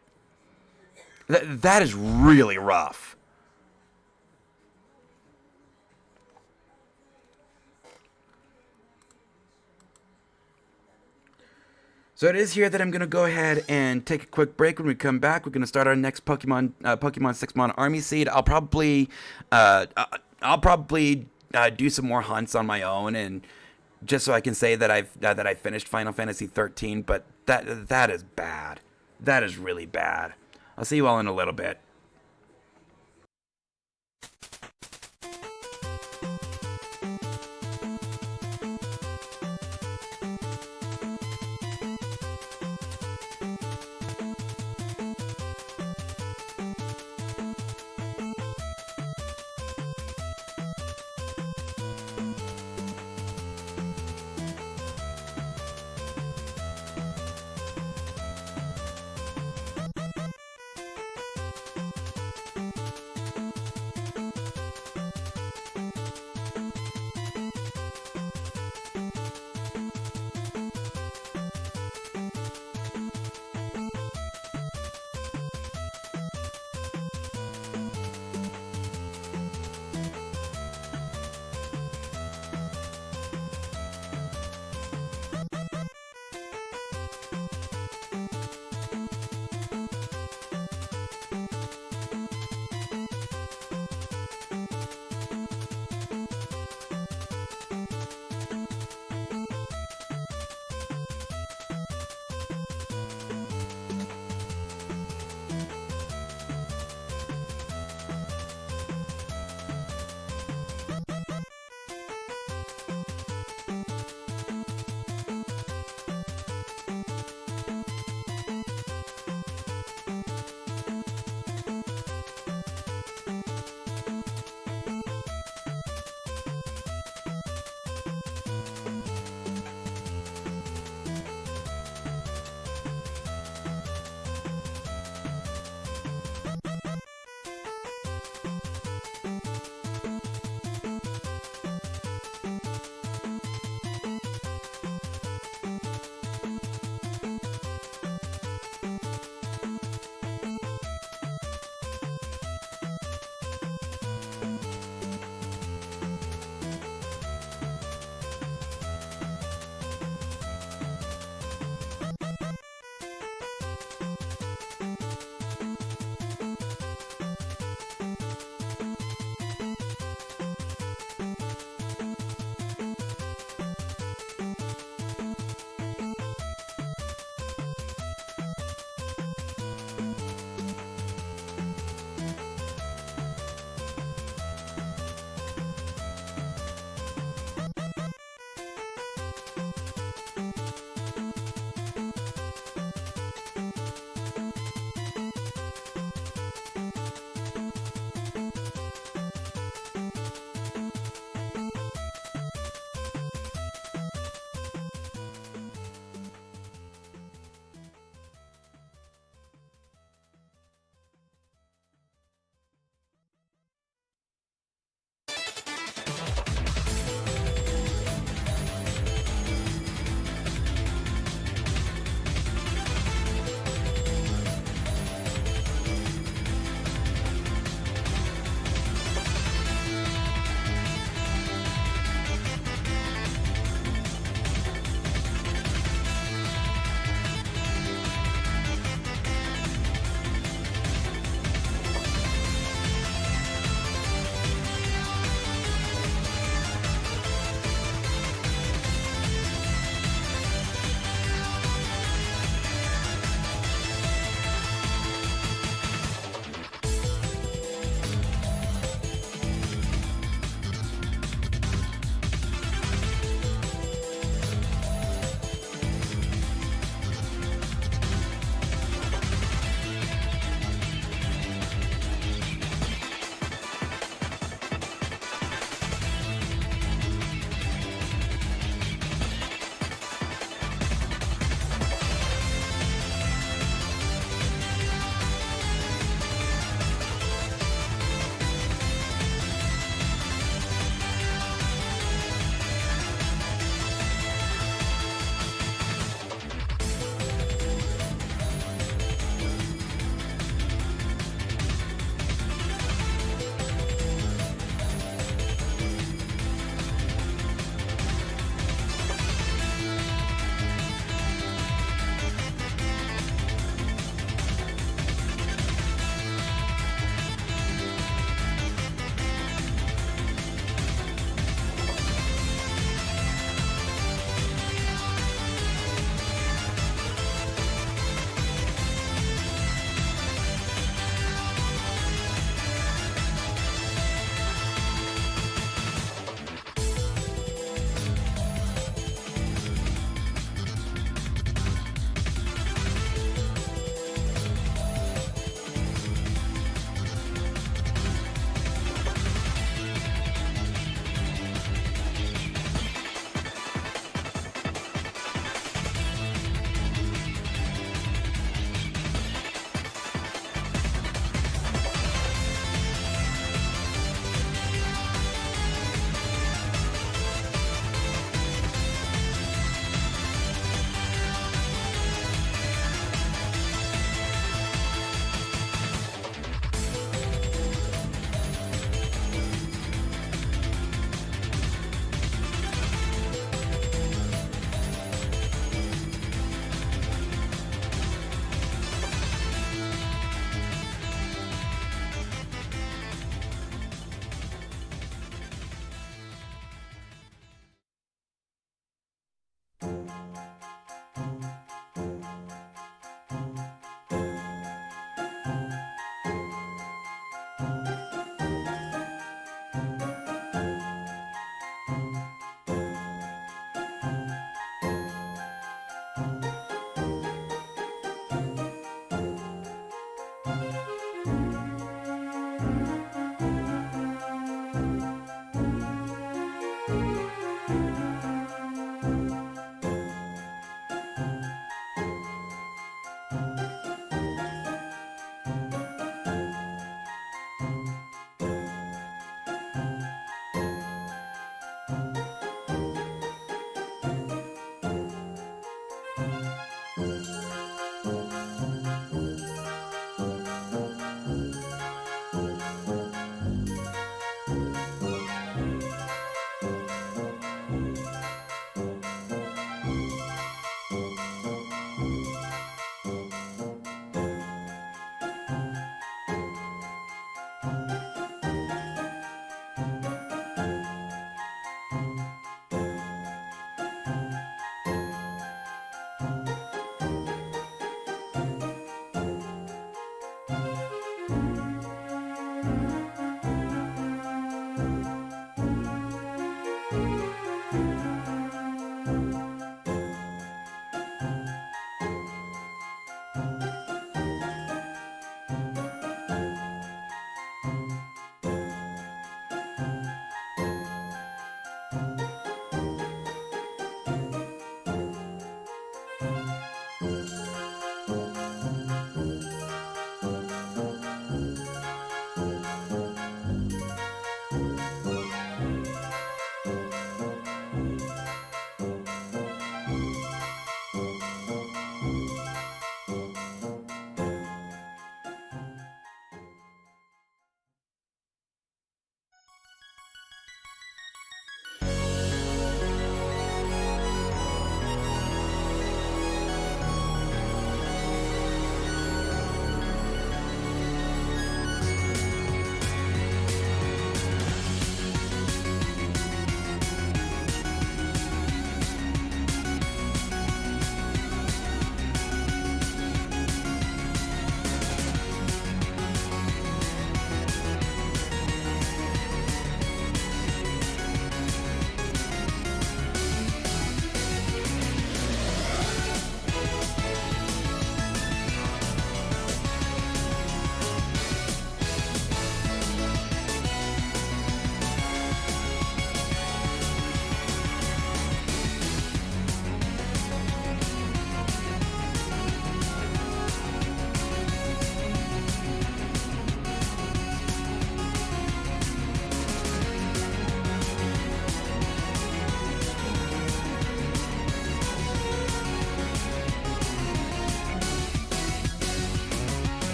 That is really rough. So it is here that I'm going to go ahead and take a quick break. When we come back, we're going to start our next Pokemon 6-mon Army Seed. I'll probably do some more hunts on my own, and just so I can say that I finished Final Fantasy 13. But that is bad. That is really bad. I'll see you all in a little bit.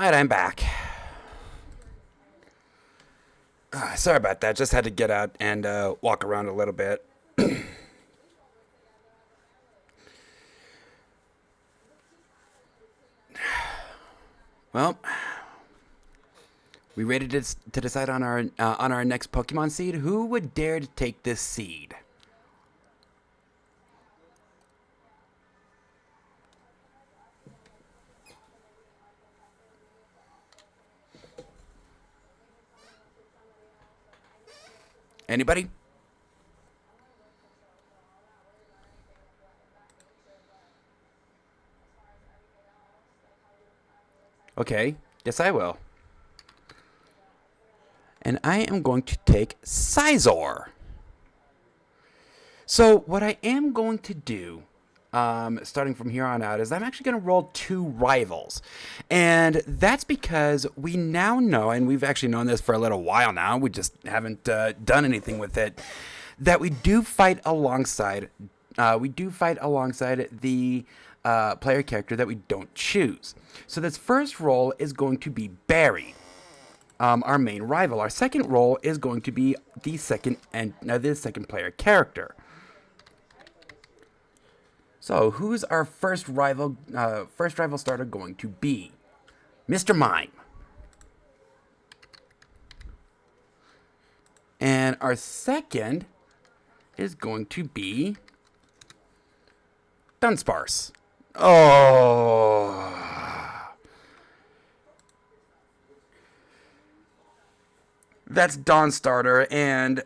Alright, I'm back. Sorry about that. Just had to get out and walk around a little bit. Well, we ready to decide on our next Pokemon seed? Who would dare to take this seed? Anybody? Okay, yes I will. And I am going to take Scizor. So what I am going to do, starting from here on out, is I'm actually going to roll 2 rivals. And that's because we now know, and we've actually known this for a little while now, we just haven't done anything with it, that we do fight alongside the player character that we don't choose. So this first role is going to be Barry, our main rival. Our second role is going to be the second player character. So who's our first rival starter going to be? Mr. Mime. And our second is going to be Dunsparce. Oh. That's Dawn's starter, and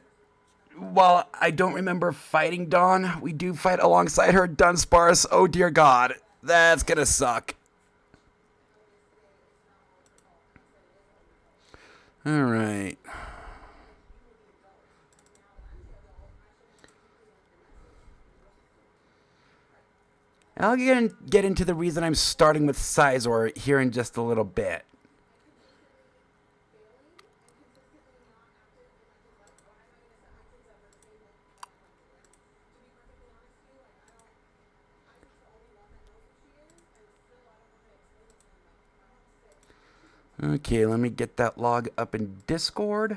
while I don't remember fighting Dawn, we do fight alongside her Dunsparce. Oh dear God, that's gonna suck. Alright. I'll get into the reason I'm starting with Scizor here in just a little bit. Okay, let me get that log up in Discord.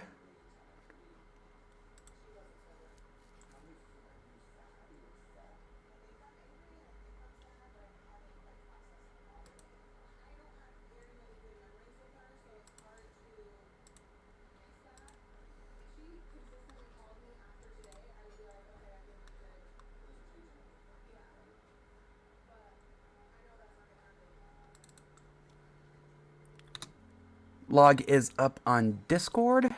Log is up on Discord.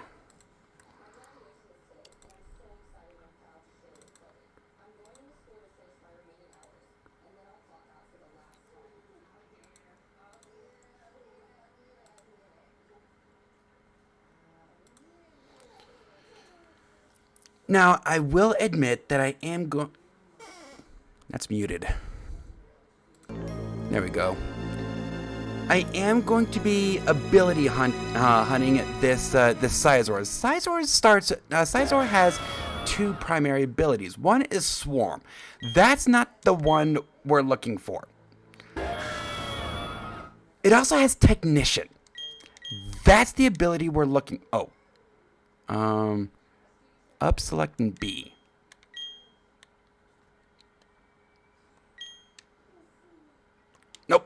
Now, I will admit that I am going... That's muted. There we go. I am going to be ability hunting this Scizor. Scizor has two primary abilities. One is Swarm. That's not the one we're looking for. It also has Technician. That's the ability we're looking... Oh. Up, select, and B. Nope.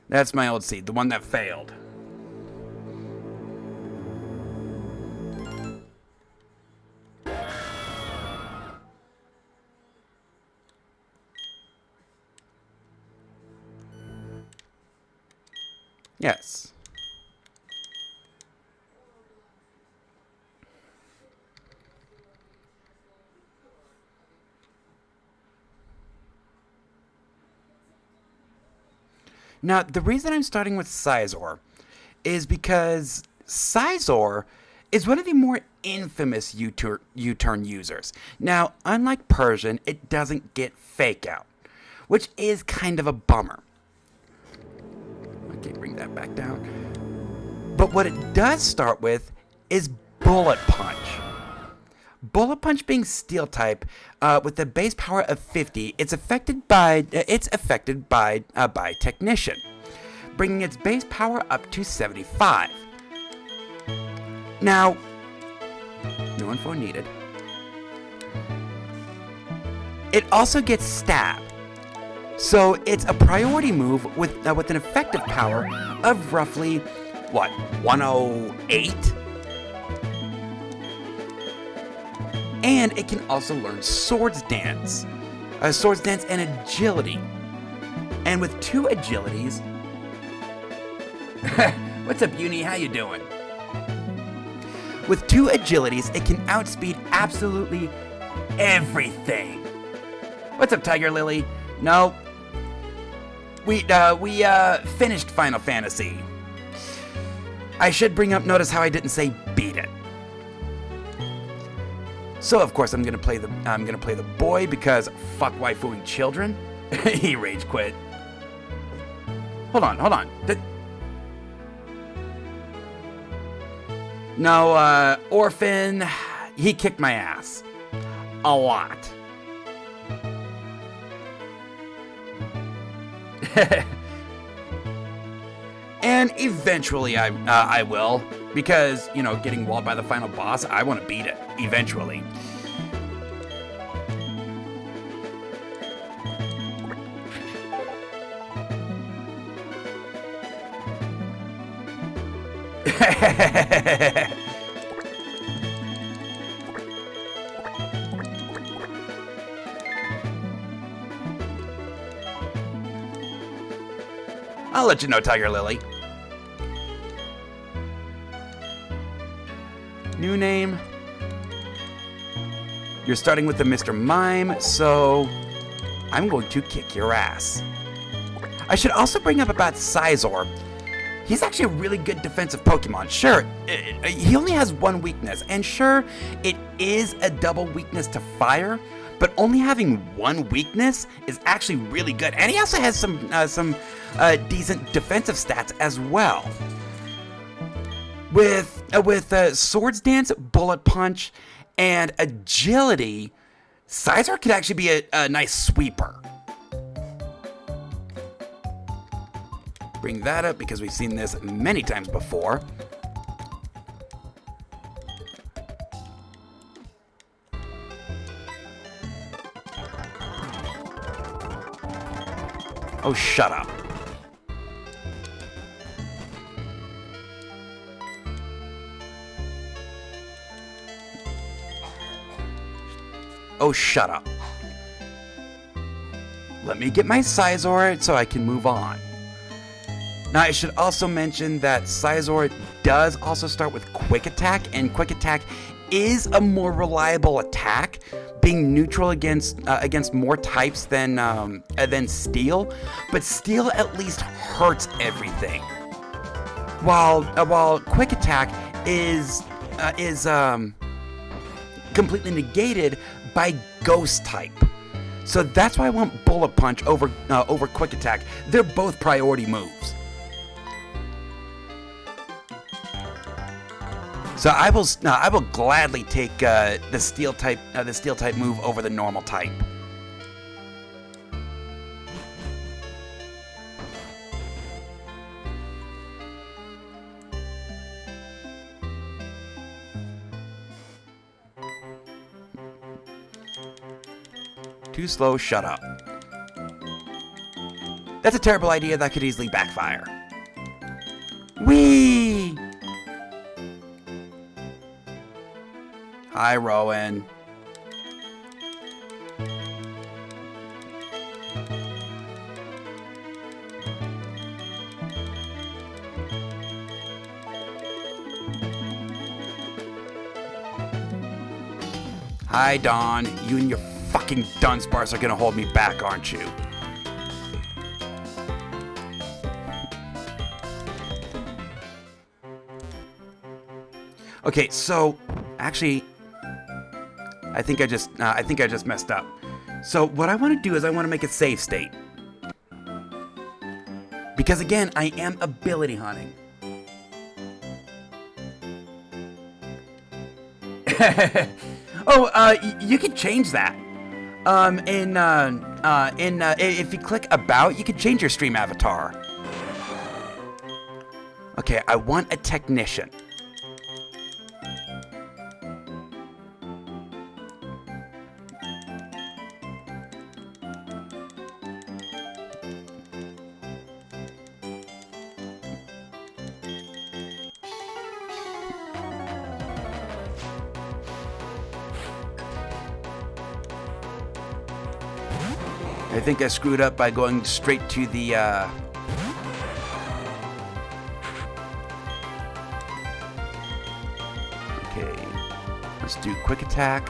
That's my old seed, the one that failed. Yes. Now, the reason I'm starting with Scizor is because Scizor is one of the more infamous U-turn users. Now, unlike Persian, it doesn't get Fake Out, which is kind of a bummer. Okay, bring that back down. But what it does start with is Bullet Punch. Bullet Punch being Steel type, with a base power of 50, it's affected by Technician, bringing its base power up to 75. Now, no info needed. It also gets Stab, so it's a priority move with an effective power of roughly what, 108. And it can also learn Swords Dance and Agility. And with 2 agilities... What's up, Uni? How you doing? With 2 agilities, it can outspeed absolutely everything. What's up, Tiger Lily? No. We finished Final Fantasy. I should notice how I didn't say beat it. So of course I'm gonna play the boy because fuck waifuing children. He rage quit. Hold on. No, Orphan, he kicked my ass. A lot. And eventually I will, because, you know, getting walled by the final boss, I want to beat it, eventually. I'll let you know, Tiger Lily. New name. You're starting with the Mr. Mime, so I'm going to kick your ass. I should also bring up about Scizor. He's actually a really good defensive Pokemon. Sure, he only has 1 weakness, and sure, it is a double weakness to fire, but only having 1 weakness is actually really good. And he also has some decent defensive stats as well. With Swords Dance, Bullet Punch, and Agility, Scizor could actually be a nice sweeper. Bring that up because we've seen this many times before. Oh, shut up. Oh, shut up. Let me get my Scizor so I can move on. Now, I should also mention that Scizor does also start with Quick Attack, and Quick Attack is a more reliable attack, being neutral against more types than Steel, but Steel at least hurts everything. While Quick Attack is completely negated by Ghost type. So that's why I want Bullet Punch over Quick Attack. They're both priority moves. So I will gladly take the steel type move over the normal type. Too slow, shut up. That's a terrible idea that could easily backfire. Whee! Hi, Rowan. Hi, Dawn. You and your fucking Dunsparce are gonna hold me back, aren't you? Okay, so actually, I think I just messed up. So what I want to do is I want to make a save state. Because again, I am ability hunting. You can change that. If you click about, you can change your stream avatar. Okay, I want a technician. I think I screwed up by going straight to the, Okay, let's do quick attack.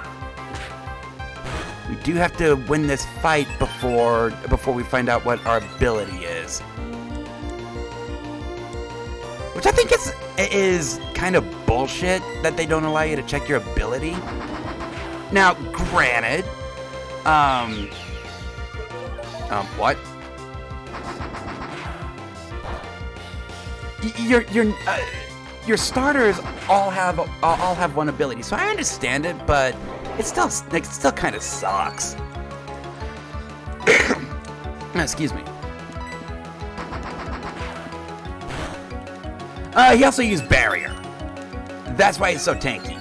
We do have to win this fight before we find out what our ability is. Which I think is kind of bullshit that they don't allow you to check your ability. Now, granted, what? Your starters all have one ability, so I understand it, but it still kind of sucks. Excuse me. He also used barrier. That's why he's so tanky.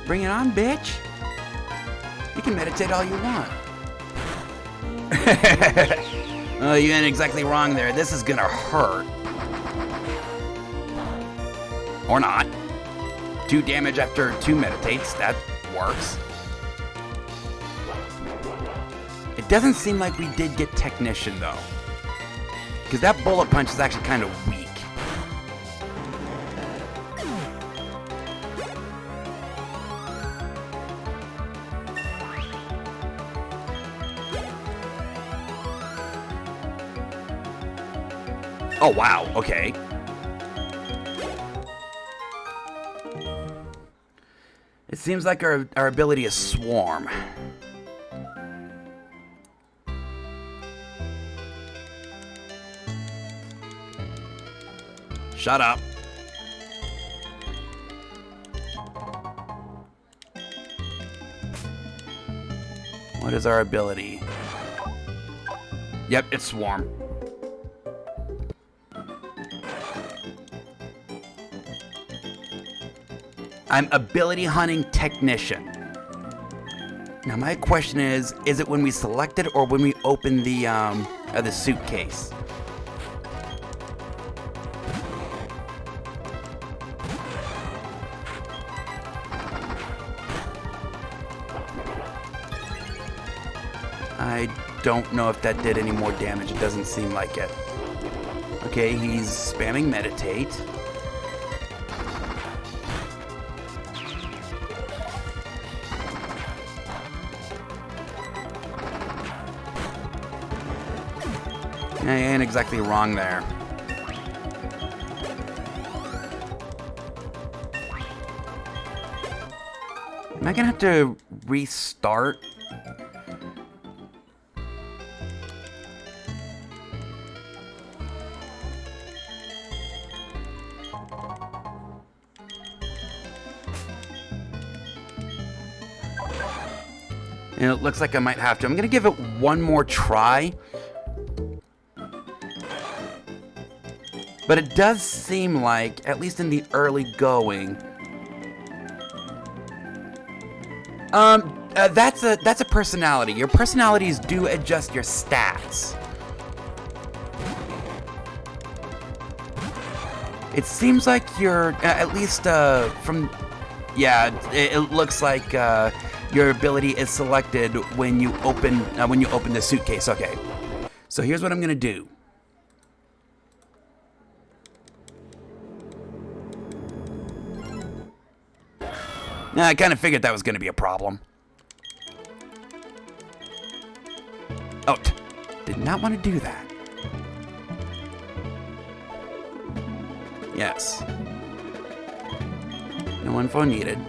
Bring it on, bitch. You can meditate all you want. Oh, you ain't exactly wrong there. This is gonna hurt. Or not. 2 damage after 2 meditates. That works. It doesn't seem like we did get Technician, though. Because that Bullet Punch is actually kind of weak. Oh, wow. Okay. It seems like our ability is Swarm. I Shut up. What is our ability? Yep, it's Swarm. I'm Ability Hunting Technician. Now my question is it when we select it or when we open the suitcase? I don't know if that did any more damage. It doesn't seem like it. Okay, he's spamming meditate. I ain't exactly wrong there. Am I gonna have to restart? And it looks like I might have to. I'm gonna give it one more try. But it does seem like, at least in the early going, that's a personality. Your personalities do adjust your stats. It seems like you're, at least from, yeah, it looks like your ability is selected when you open the suitcase. Okay, so here's what I'm gonna do. Nah, I kind of figured that was going to be a problem. Oh, did not want to do that. Yes. No info needed.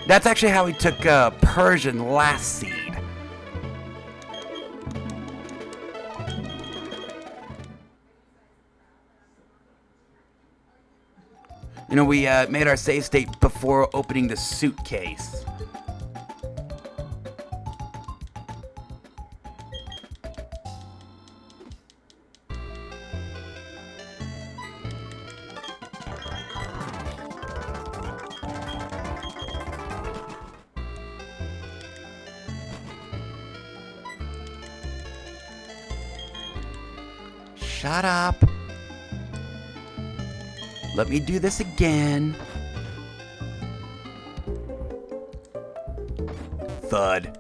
That's actually how he took Persian last seed. You know, we made our save state before opening the suitcase. Shut up. Let me do this again. Thud.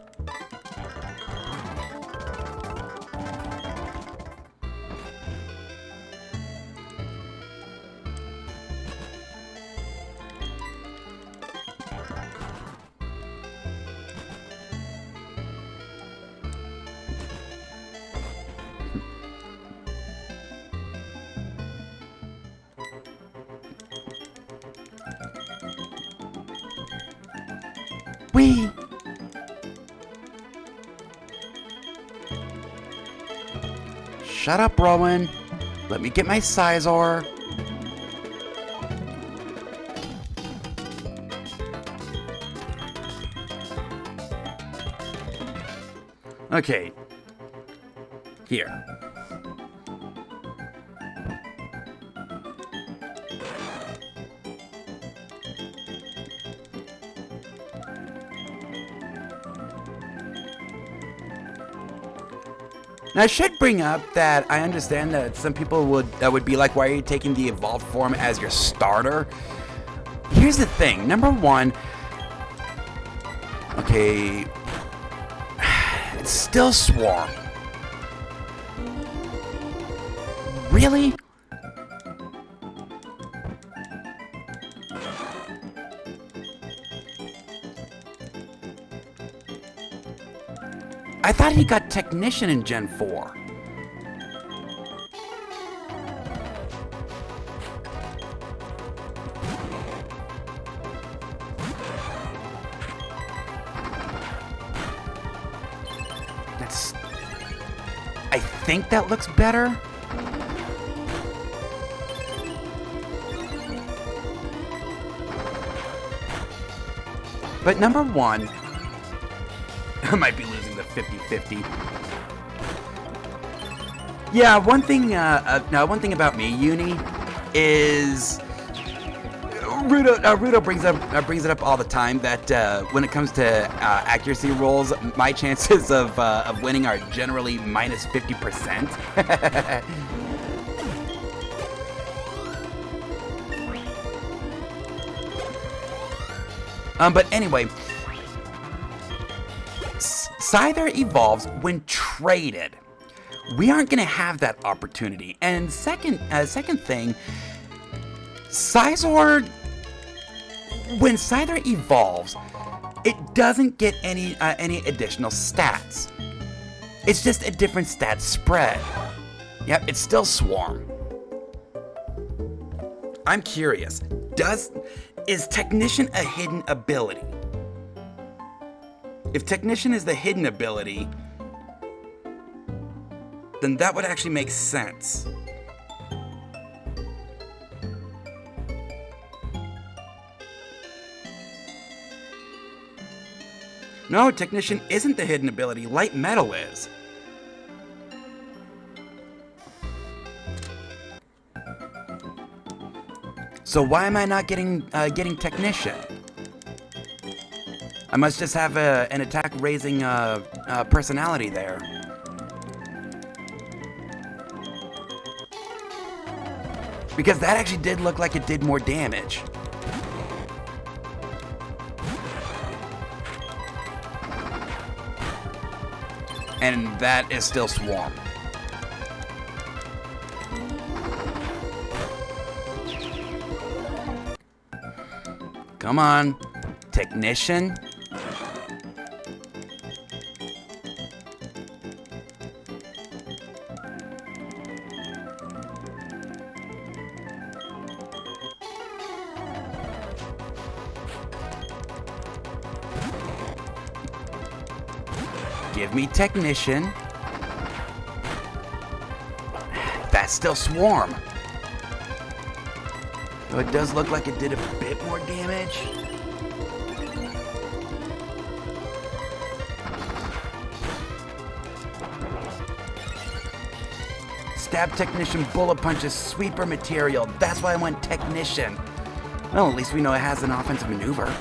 Wee. Shut up, Rowan. Let me get my Sizor. Okay. Here. Now, I should bring up that I understand that some people would be like, why are you taking the evolved form as your starter? Here's the thing. Number one, okay, it's still Swarm. Really? I thought he got Technician in Gen 4. That's... I think that looks better. But number one, I might be losing the 50-50. Yeah, one thing about me, Uni, is Rudo brings it up all the time that when it comes to accuracy rolls, my chances of winning are generally minus 50%. But anyway, Scyther evolves when traded. We aren't going to have that opportunity. And second thing, Scizor, when Scyther evolves, it doesn't get any additional stats. It's just a different stat spread. Yep, it's still Swarm. I'm curious, is Technician a hidden ability? If Technician is the hidden ability, then that would actually make sense. No, Technician isn't the hidden ability. Light Metal is. So why am I not getting Technician? I must just have an attack raising personality there. Because that actually did look like it did more damage. And that is still Swarm. Come on, Technician. Give me Technician. That's still Swarm. Though it does look like it did a bit more damage. Stab Technician, Bullet Punches, Sweeper material. That's why I went Technician. Well, at least we know it has an offensive maneuver.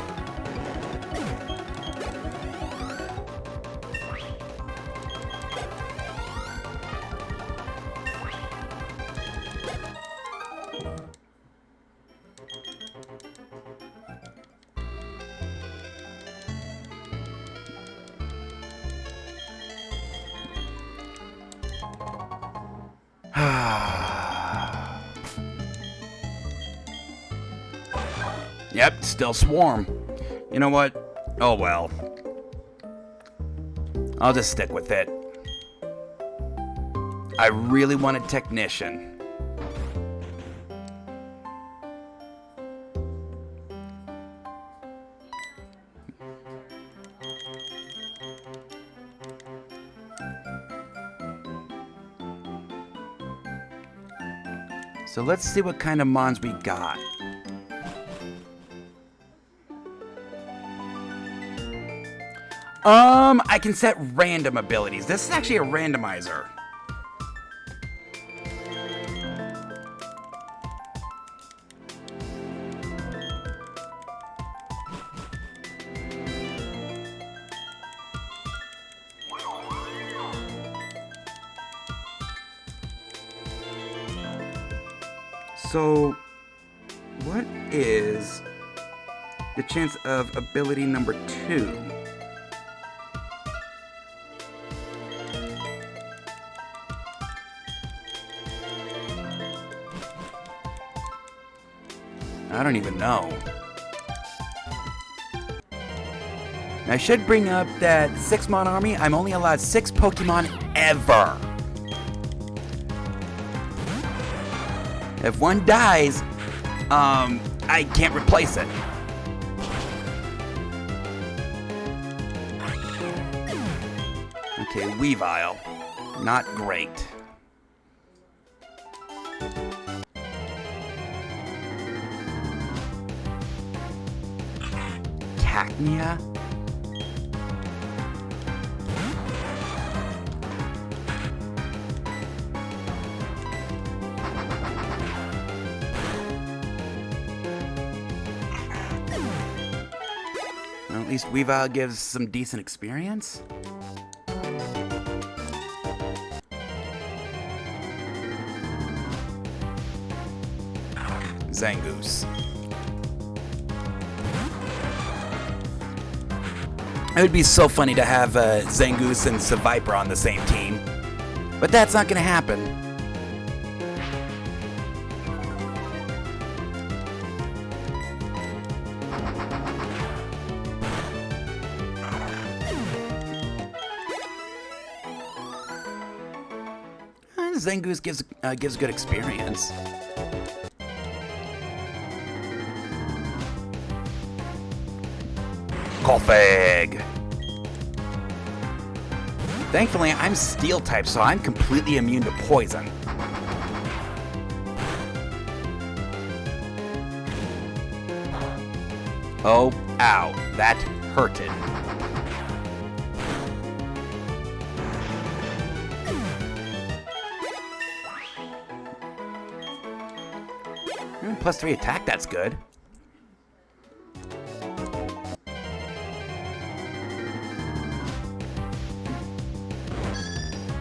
Yep, still Swarm. You know what? Oh well. I'll just stick with it. I really wanted Technician. So let's see what kind of mons we got. I can set random abilities. This is actually a randomizer. So, what is the chance of ability number 2? I don't even know. I should bring up that 6-mon army, I'm only allowed 6 Pokemon ever. If one dies, I can't replace it. Okay, Weavile. Not great. Cacnea? Well, at least Weavile gives some decent experience. Zangoose. It would be so funny to have Zangoose and Seviper on the same team, but that's not gonna happen. Zangoose gives good experience. Colfag. Thankfully, I'm Steel type, so I'm completely immune to poison. Oh, ow, that hurted. +3 attack, that's good.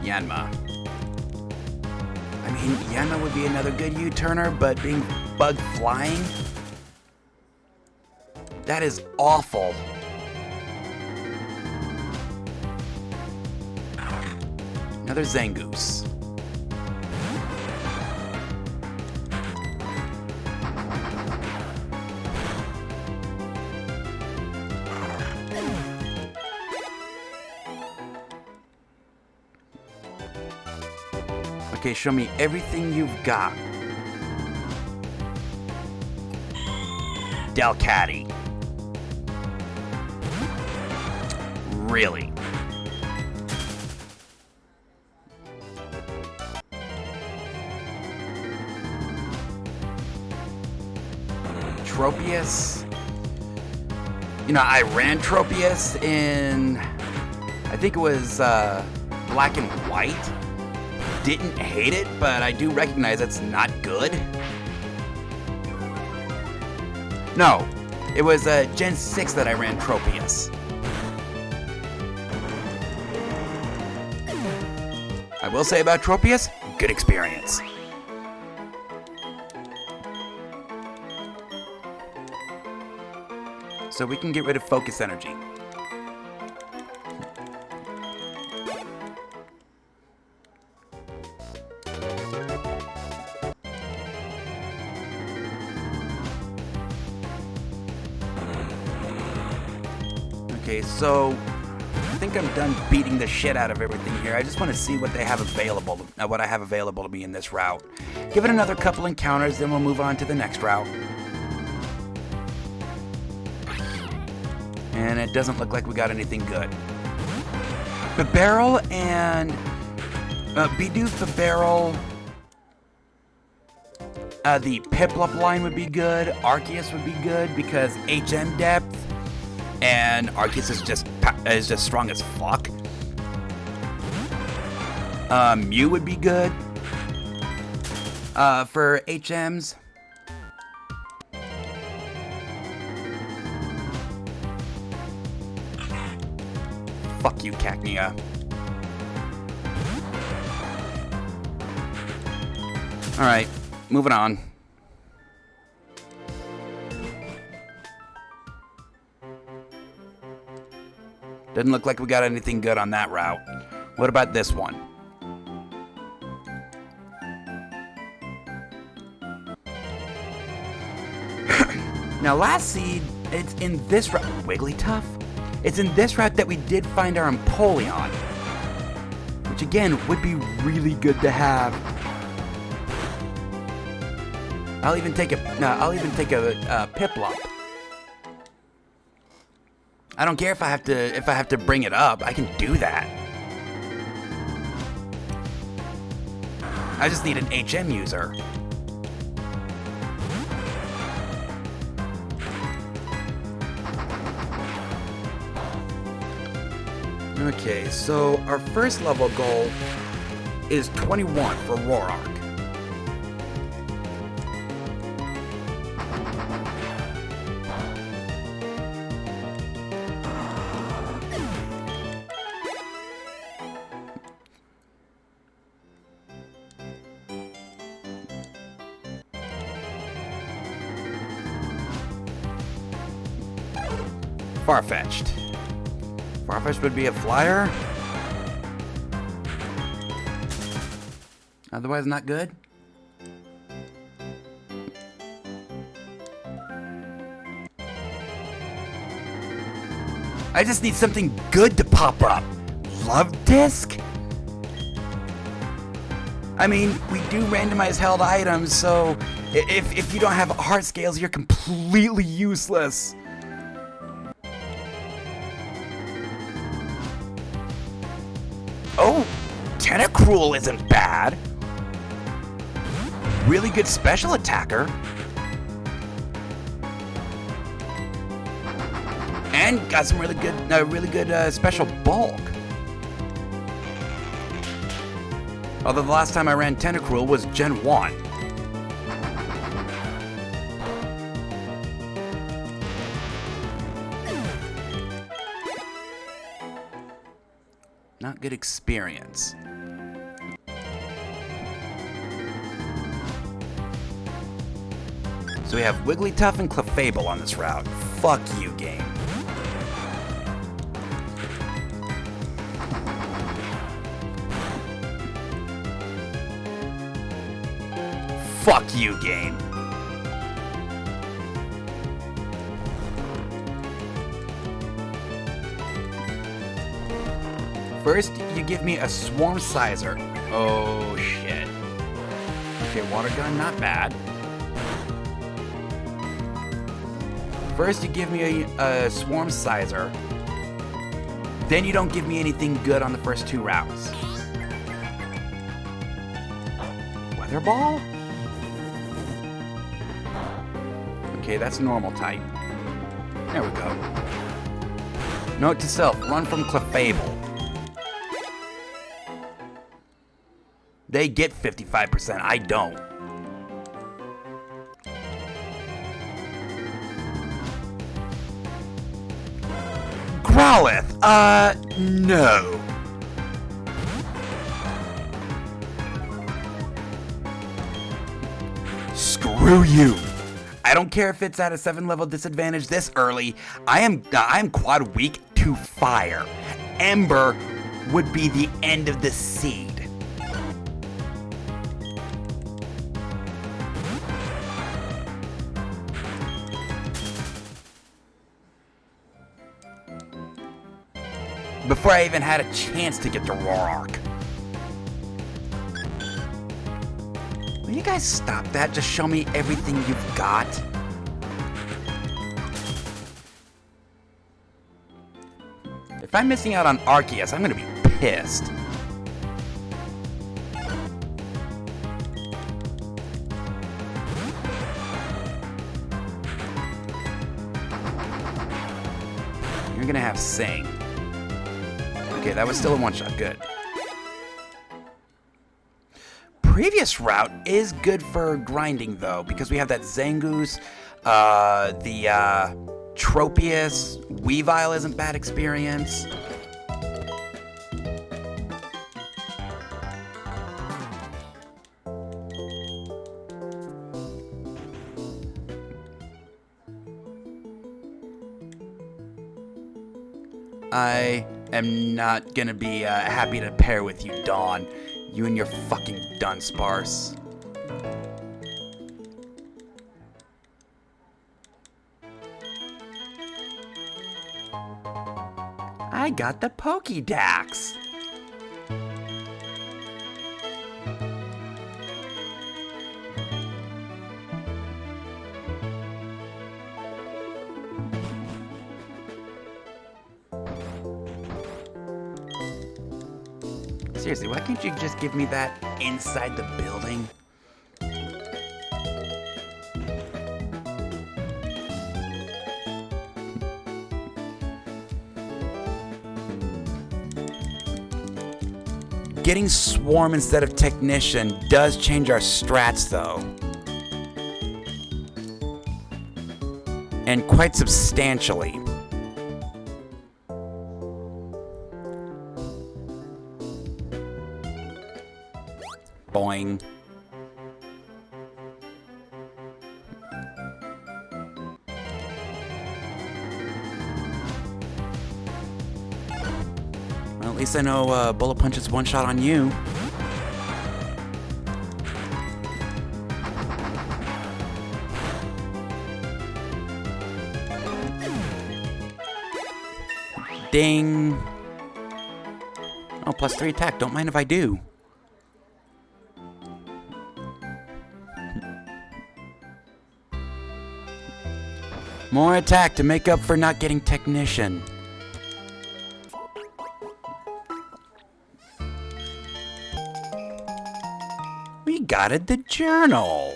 Yanma. I mean, Yanma would be another good U-turner, but being bug flying? That is awful. Another Zangoose. Okay, show me everything you've got. Delcatty. Really? Tropius? You know, I ran Tropius in, I think it was Black and White. Didn't hate it, but I do recognize it's not good. No, it was Gen 6 that I ran Tropius. I will say about Tropius, good experience. So we can get rid of Focus Energy. Okay, so I think I'm done beating the shit out of everything here. I just want to see what they have available, what I have available to me in this route. Give it another couple encounters, then we'll move on to the next route. And it doesn't look like we got anything good. Bibarel and Bidoof, Bibarel. The Piplup line would be good. Arceus would be good because HM depth. And Arceus is just strong as fuck. Mew would be good for HMs. Fuck you, Cacnea. Alright, moving on. Doesn't look like we got anything good on that route. What about this one? Now, last seed, it's in this route. Wigglytuff? It's in this route that we did find our Empoleon, which again would be really good to have. I'll even take a Piplup. I don't care if I have to bring it up. I can do that. I just need an HM user. Okay, so our first level goal is 21 for Roark. Farfetch'd. Farfetch'd would be a flyer. Otherwise not good. I just need something good to pop up. Love Disc? I mean, we do randomize held items, so if you don't have heart scales, you're completely useless. Oh, Tentacruel isn't bad. Really good special attacker. And got some really good special bulk. Although the last time I ran Tentacruel was Gen 1. Not good experience. So we have Wigglytuff and Clefable on this route. Fuck you, game. Fuck you, game. First, you give me a Swarm Sizer. Oh, shit. Okay, Water Gun, not bad. First, you give me a Swarm Sizer. Then you don't give me anything good on the first two routes. Weather Ball? Okay, that's normal type. There we go. Note to self, run from Clefable. They get 55%, I don't. Growlithe, no. Screw you. I don't care if it's at a 7-level disadvantage this early. I am quad weak to fire. Ember would be the end of the seed. Before I even had a chance to get to Roark. Will you guys stop that? Just show me everything you've got. If I'm missing out on Arceus, I'm gonna be pissed. You're gonna have Sing. Okay, that was still a one-shot. Good. Previous route is good for grinding, though, because we have that Zangoose, the Tropius, Weavile isn't bad experience. I am not gonna be happy to pair with you, Dawn. You and your fucking Dunsparce. I got the Pokédex. Seriously, why can't you just give me that inside the building? Getting Swarm instead of Technician does change our strats, though. And quite substantially. Boing. Well, at least I know Bullet Punch is one shot on you. Ding. Oh, +3 attack. Don't mind if I do. More attack to make up for not getting Technician. We got it, the journal.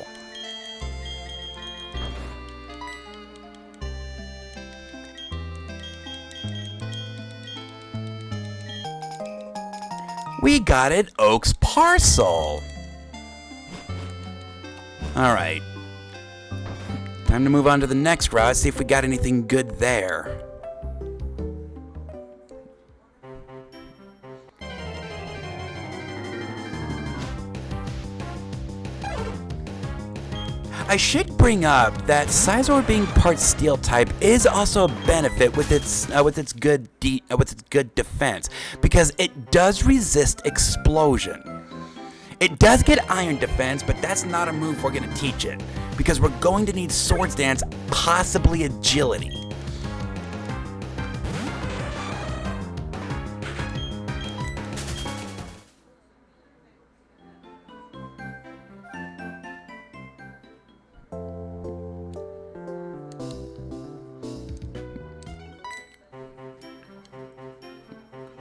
We got it, Oak's parcel. All right. Time to move on to the next route, see if we got anything good there. I should bring up that Scizor being part Steel type is also a benefit with its good defense, because it does resist explosion. It does get Iron Defense, but that's not a move we're going to teach it, because we're going to need Swords Dance, possibly Agility.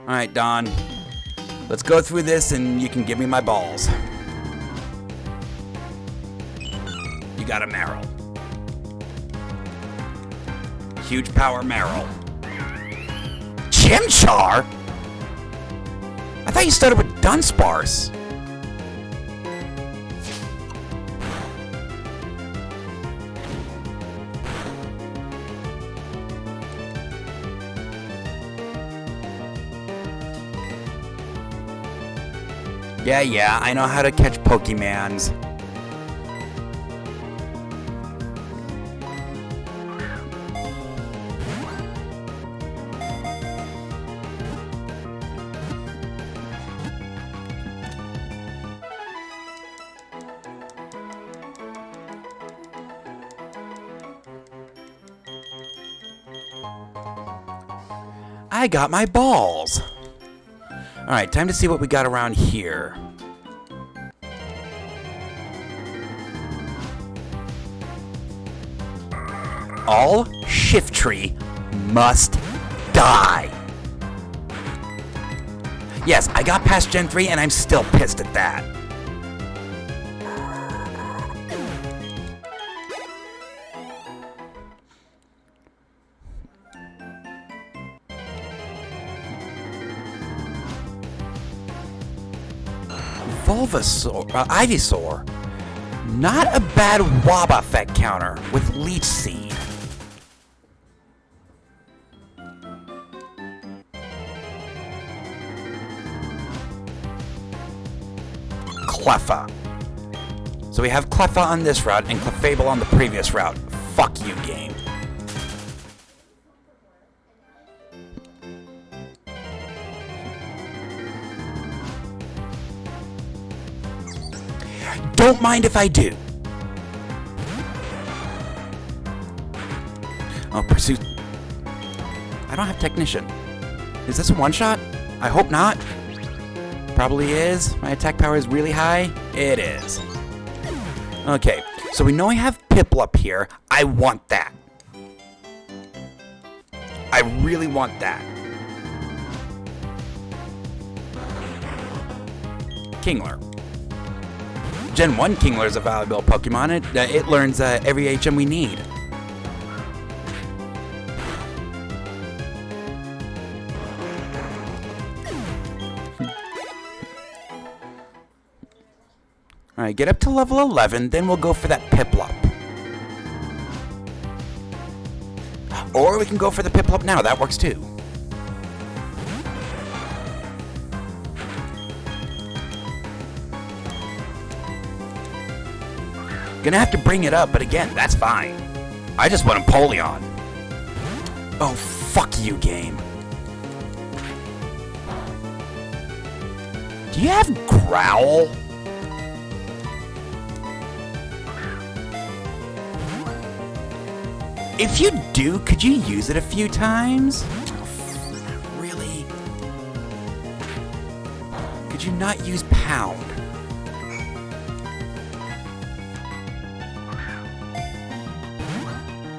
Alright, Don. Let's go through this and you can give me my balls. You got a Meryl. Huge power Meryl. Chimchar? I thought you started with Dunsparce. Yeah, I know how to catch Pokemons. I got my balls. Alright, time to see what we got around here. All Shiftry must die. Yes, I got past Gen 3 and I'm still pissed at that. Ivysaur. Not a bad Wob effect counter with Leech Seed. Cleffa. So we have Cleffa on this route and Clefable on the previous route. Fuck you, game. Don't mind if I do. Oh, Pursuit. I don't have Technician. Is this a one-shot? I hope not. Probably is. My attack power is really high. It is. Okay, so we know I have Piplup here. I want that. I really want that. Kingler. Gen 1 Kingler is a valuable Pokemon. It learns every HM we need. Alright, get up to level 11, then we'll go for that Piplup. Or we can go for the Piplup now, that works too. Gonna have to bring it up, but again, that's fine. I just want Empoleon. Oh, fuck you, game. Do you have Growl? If you do, could you use it a few times? Really? Could you not use Pound?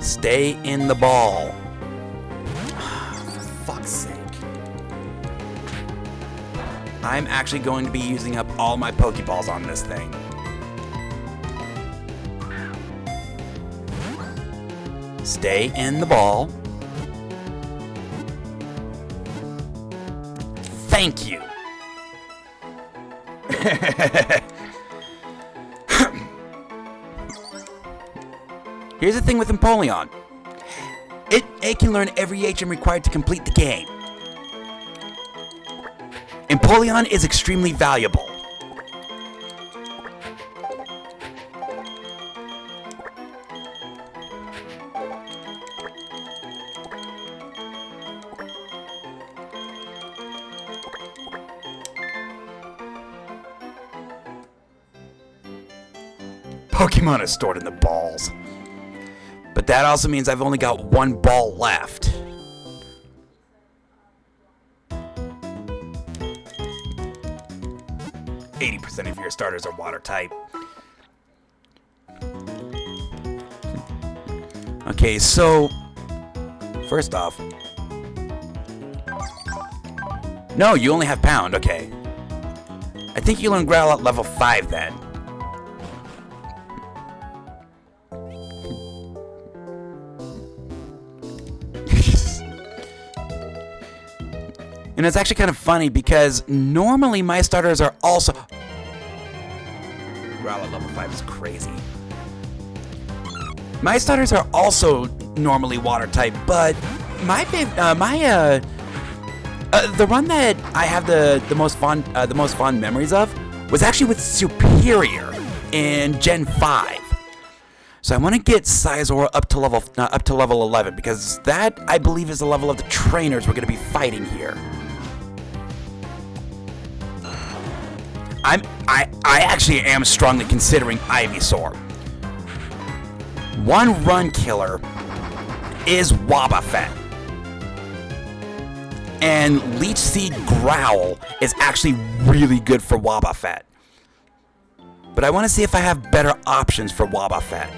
Stay in the ball. For fuck's sake. I'm actually going to be using up all my Pokeballs on this thing. Stay in the ball. Thank you. Here's the thing with Empoleon. It can learn every HM required to complete the game. Empoleon is extremely valuable. Pokemon is stored in the balls. But that also means I've only got one ball left. %, of your starters are water type. Okay, so first off, no, you only have Pound. Okay, I think you learn Growl at level 5 then. And it's actually kind of funny because normally my starters are also... Growl at level 5 is crazy. My starters are also normally water type, but my the run that I have the most fond memories of was actually with Superior in Gen 5. So I want to get Sizor up to level 11 because that I believe is the level of the trainers we're going to be fighting here. I actually am strongly considering Ivysaur. One run killer is Wobbuffet. And Leech Seed Growl is actually really good for Wobbuffet. But I want to see if I have better options for Wobbuffet.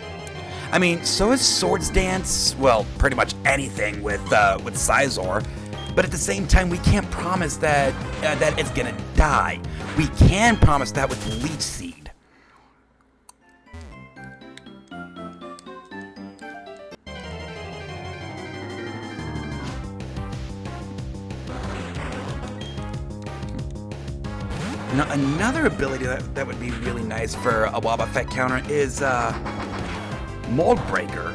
I mean, so is Swords Dance, well, pretty much anything with Sizor. But at the same time, we can't promise that that it's gonna die. We can promise that with Leech Seed. Now, another ability that would be really nice for a Wobbuffet counter is Mold Breaker.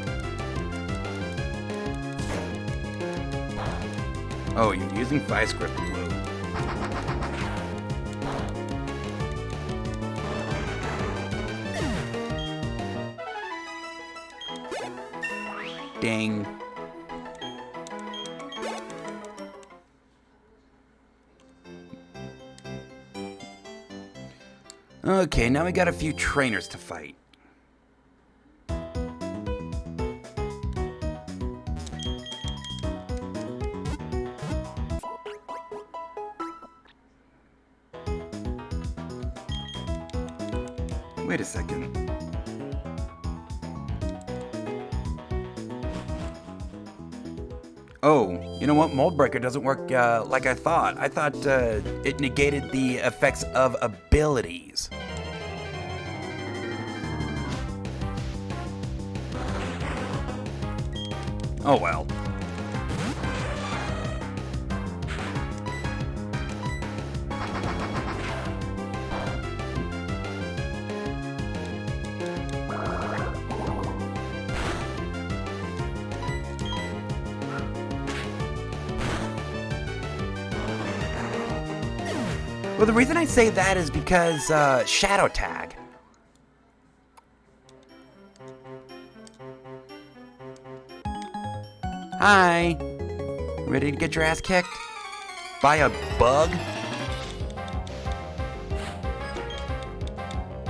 Oh, you're using Vice Grip Blue. Dang. Okay, now we got a few trainers to fight. Wait a second. Oh, you know what? Mold Breaker doesn't work like I thought. I thought it negated the effects of abilities. Oh well. Well, the reason I say that is because Shadow Tag. Hi. Ready to get your ass kicked? By a bug?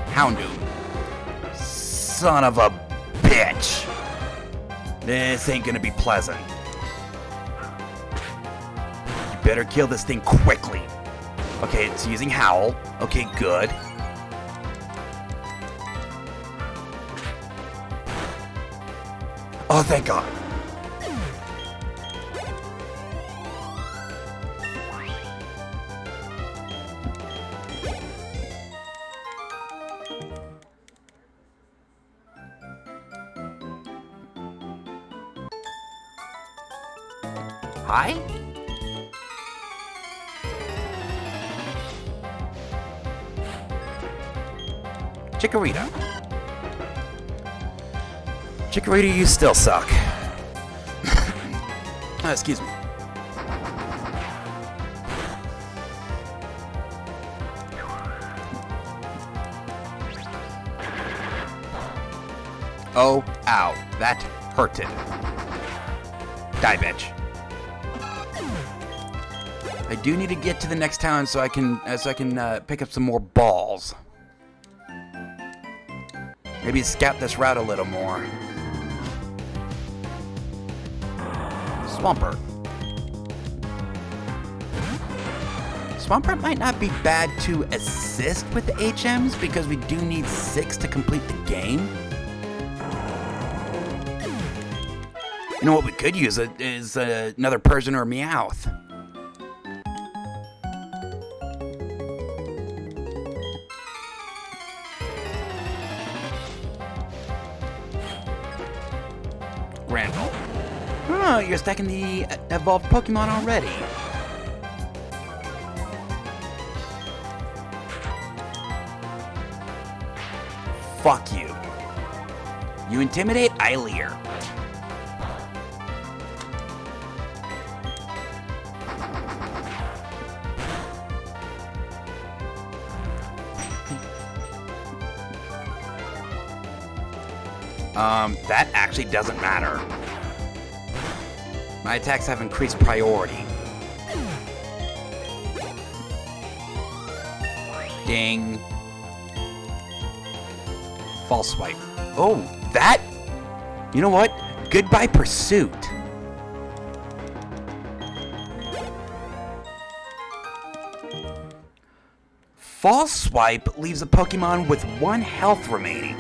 Houndoom. Son of a bitch. This ain't gonna be pleasant. You better kill this thing quickly. Okay, it's using Howl. Okay, good. Oh, thank God. Hi? Chikorita. Chikorita, you still suck. Oh, excuse me. Oh, ow. That hurted. Die, bitch. I do need to get to the next town so I can pick up some more balls. Maybe scout this route a little more. Swampert. Swampert might not be bad to assist with the HMs because we do need 6 to complete the game. You know what we could use is another Persian or Meowth. Granville. Oh, you're stacking the evolved Pokemon already. Fuck you. You intimidate, I leer. That actually doesn't matter. My attacks have increased priority. Ding. False swipe. Oh, that? You know what? Goodbye Pursuit. False swipe leaves a Pokemon with 1 health remaining.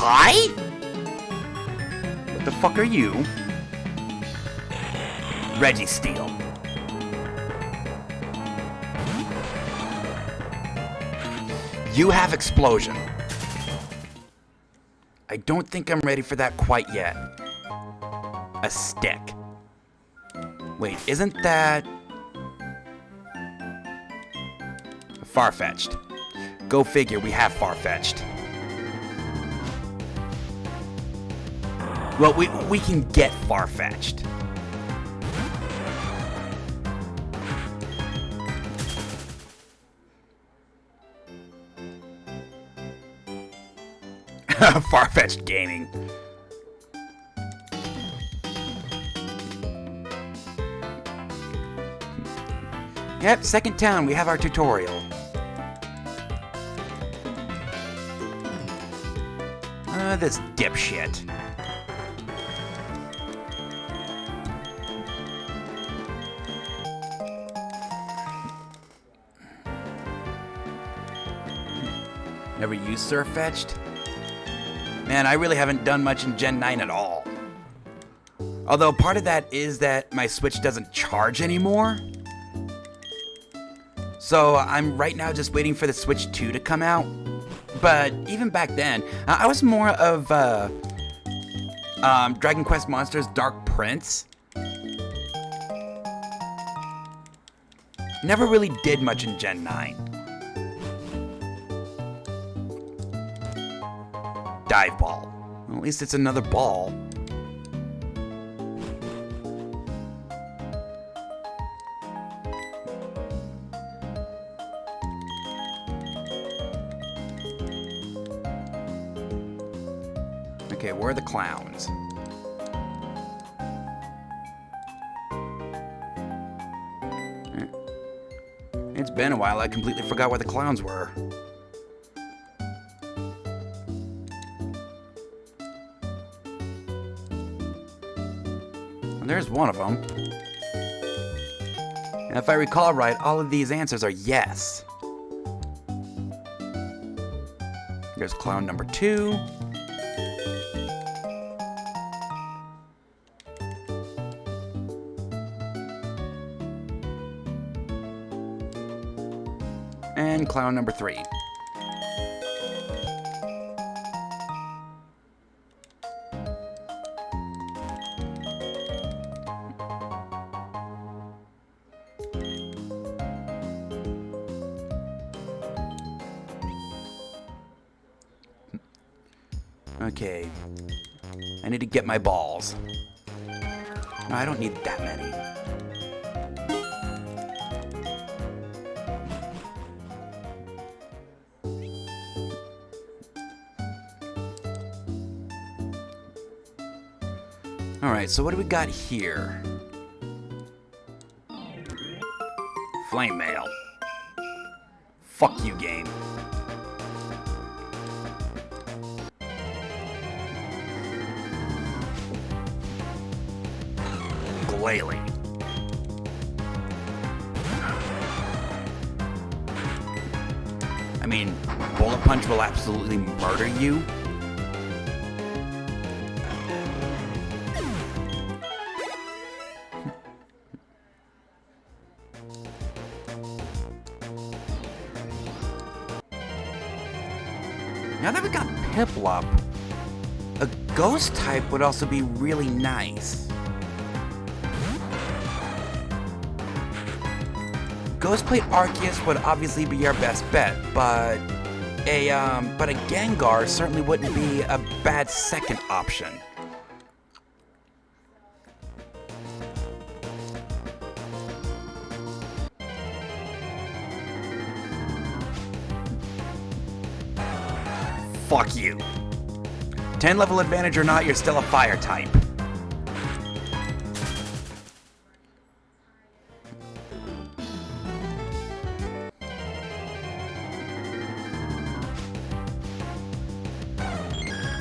Hi? What the fuck are you? Registeel. You have Explosion. I don't think I'm ready for that quite yet. A stick. Wait, isn't that... Farfetch'd? Go figure, we have Farfetch'd. Well, we can get Farfetch'd. Farfetch'd gaming. Yep, second town, we have our tutorial. This dipshit. Never used Surfetched? Man, I really haven't done much in Gen 9 at all. Although part of that is that my Switch doesn't charge anymore. So I'm right now just waiting for the Switch 2 to come out. But even back then, I was more of Dragon Quest Monsters Dark Prince. Never really did much in Gen 9. Dive ball. Well, at least it's another ball. Okay, where are the clowns? It's been a while. I completely forgot where the clowns were. There's one of them. And if I recall right, all of these answers are yes. There's clown number 2. And clown number 3. Okay, I need to get my balls. No, I don't need that many. Alright, so what do we got here? Flame mail. Fuck you, game. Glalie. I mean, Bullet Punch will absolutely murder you. Now that we got Piplup, a ghost type would also be really nice. Ghostplate Arceus would obviously be our best bet, but a Gengar certainly wouldn't be a bad second option. Fuck you. 10 level advantage or not, you're still a fire type.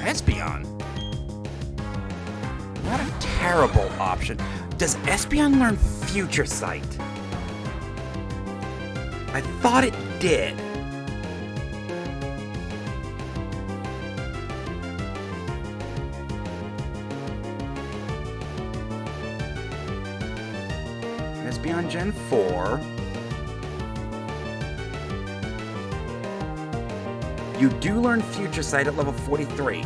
Espeon. Not a terrible option. Does Espeon learn Future Sight? I thought it did. Espeon Gen 4. You do learn Future Sight at level 43.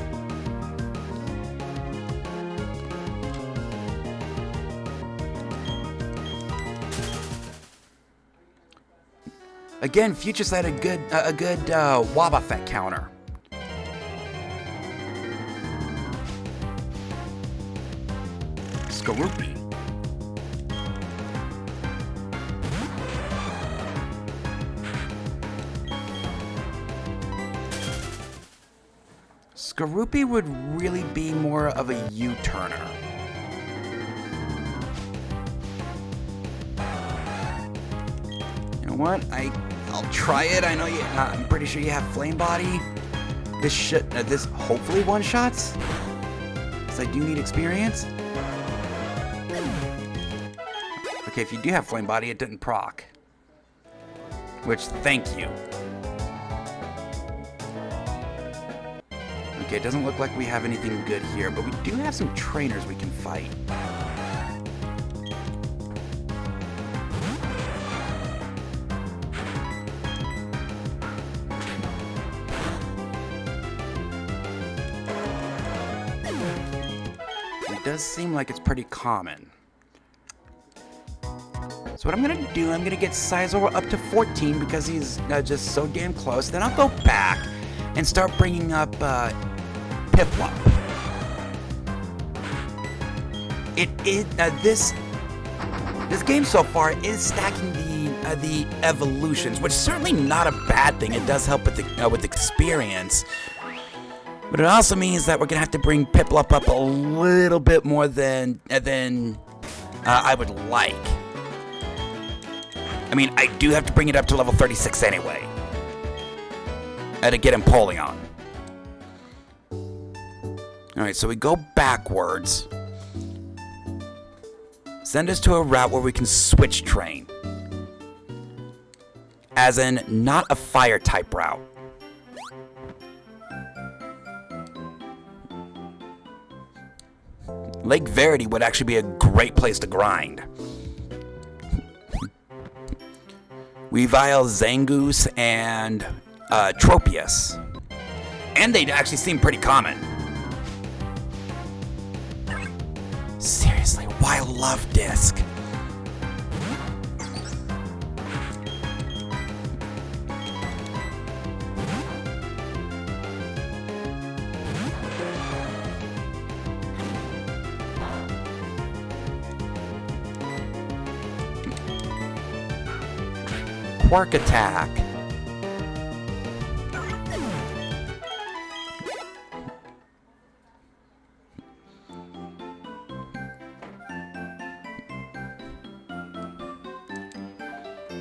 Again, Future Sight a good Wobbuffet counter. Skorupi. Skorupi would really be more of a U-turner. You know what? I'll try it. I know you. I'm pretty sure you have Flame Body. this hopefully one-shots. Because I do need experience. Okay, if you do have Flame Body, it didn't proc. Which, thank you. Okay, it doesn't look like we have anything good here, but we do have some trainers we can fight. It does seem like it's pretty common. So what I'm going to do, I'm going to get Sizor up to 14 because he's just so damn close. Then I'll go back and start bringing up Piplup. This game so far is stacking the evolutions, which is certainly not a bad thing. It does help with experience. But it also means that we're going to have to bring Piplup up a little bit more than I would like. I mean, I do have to bring it up to level 36 anyway. To get Empoleon. Alright, so we go backwards. Send us to a route where we can switch train. As in, not a fire type route. Lake Verity would actually be a great place to grind. Weavile, Zangoose, and Tropius. And they actually seem pretty common. Seriously, why Love Disc? Quark Attack.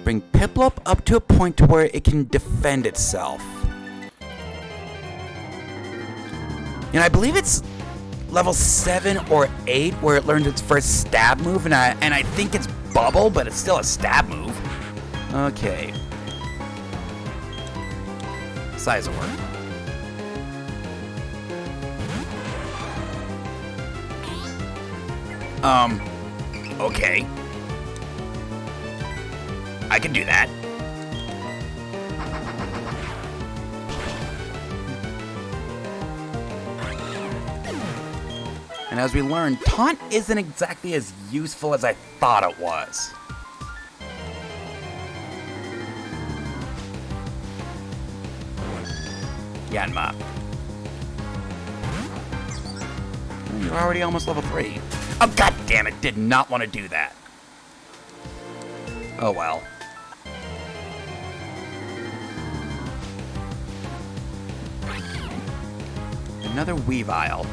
Bring Piplup up to a point to where it can defend itself. And I believe it's level 7 or 8 where it learns its first stab move, and I think it's Bubble, but it's still a stab move. Okay. Sizor. Okay. I can do that. And as we learned, Taunt isn't exactly as useful as I thought it was. Yanma. You're already almost level 3. Oh, god damn it, did not want to do that. Oh well. Another Weavile.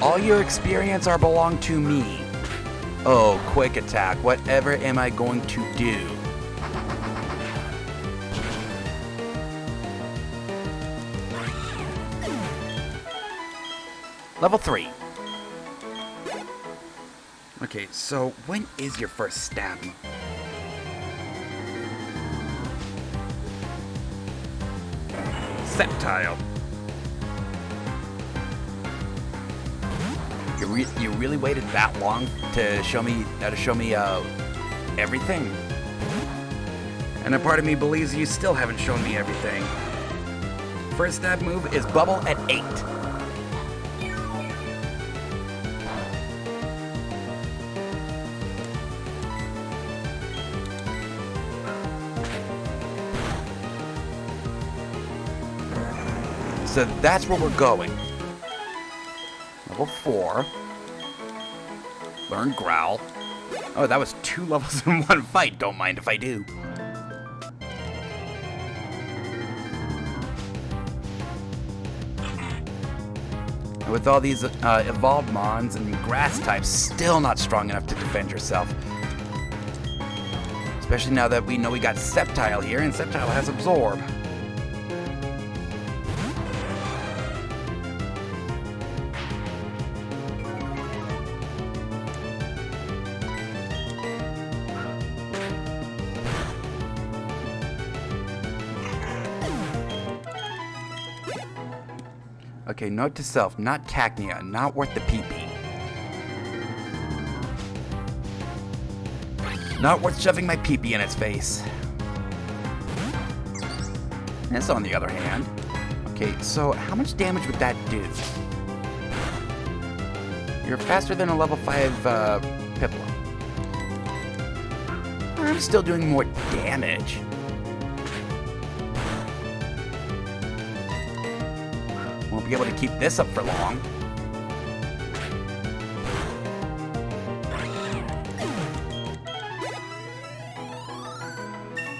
All your experience are belong to me. Oh, quick attack. Whatever am I going to do? Level 3. Okay, so when is your first stab? Sceptile. You really waited that long to show me everything? And a part of me believes you still haven't shown me everything. First stab move is Bubble at 8. So that's where we're going. Level 4. Learn Growl. Oh, that was 2 levels in one fight. Don't mind if I do. With all these evolved mons and grass types, still not strong enough to defend yourself. Especially now that we know we got Sceptile here, and Sceptile has Absorb. Okay, note to self, not Cacnea, not worth the PP. Not worth shoving my PP in its face. This, on the other hand. Okay, so how much damage would that do? You're faster than a level 5 Piplup. I'm still doing more damage. Won't be able to keep this up for long.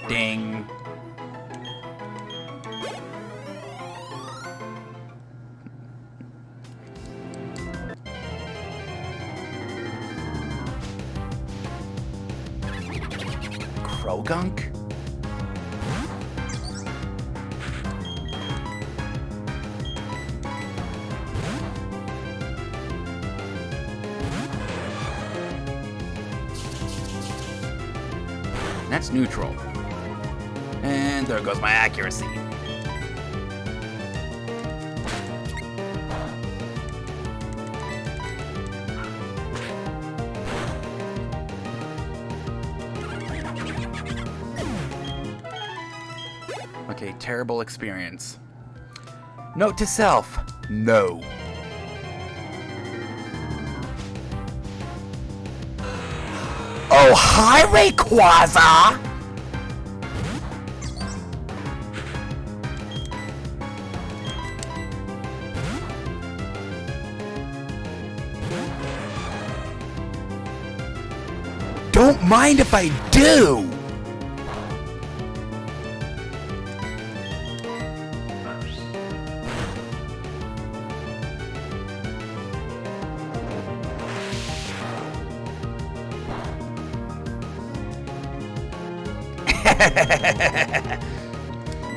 Ding. Krogunk? That's neutral. And there goes my accuracy. Okay, terrible experience. Note to self, no. Oh, hi, Rayquaza! Don't mind if I do!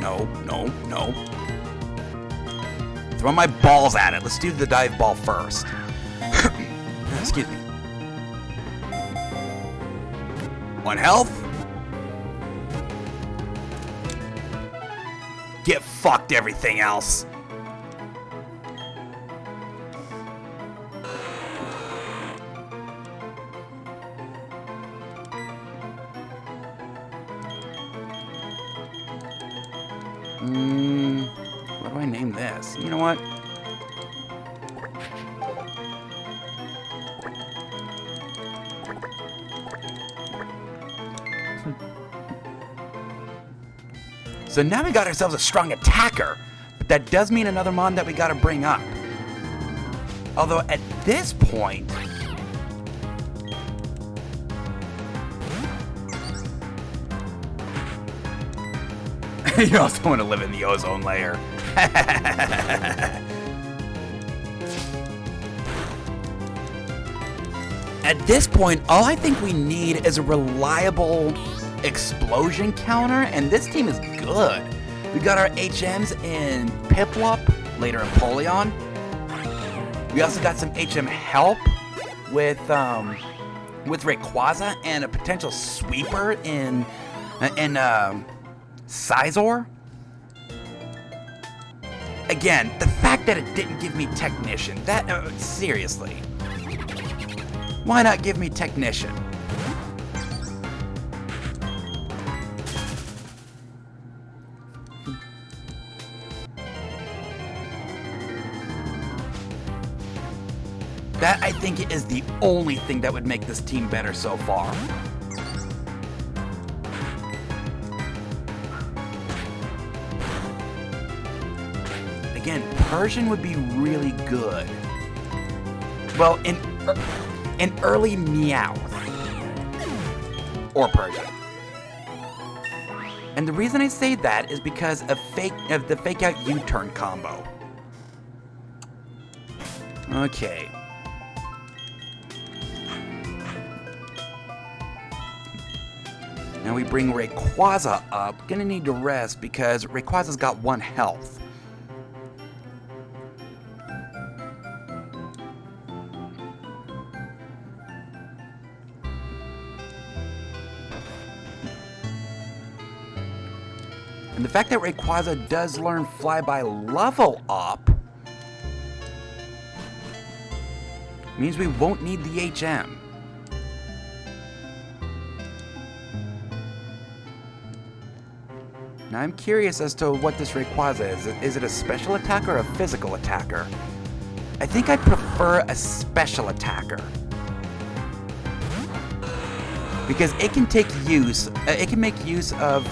No, no, no. Throw my balls at it. Let's do the dive ball first. Excuse me. 1 health. Get fucked, everything else. What do I name this? You know what? So now we got ourselves a strong attacker, but that does mean another mon that we gotta bring up. Although at this point, you also want to live in the ozone layer. At this point, all I think we need is a reliable explosion counter, and this team is good. We got our HMs in Piplup, later in Polion. We also got some HM help with Rayquaza and a potential sweeper in Scizor. Again, the fact that it didn't give me Technician, that seriously. Why not give me Technician? That, I think, is the only thing that would make this team better so far. Again, Persian would be really good. Well, in early Meowth. Or Persian. And the reason I say that is because of the fake out U-turn combo. Okay. Now we bring Rayquaza up. Gonna need to rest because Rayquaza's got 1 health. And the fact that Rayquaza does learn Flyby level up means we won't need the HM. Now I'm curious as to what this Rayquaza is. Is it a special attacker or a physical attacker? I think I prefer a special attacker. Because it can take use, it can make use of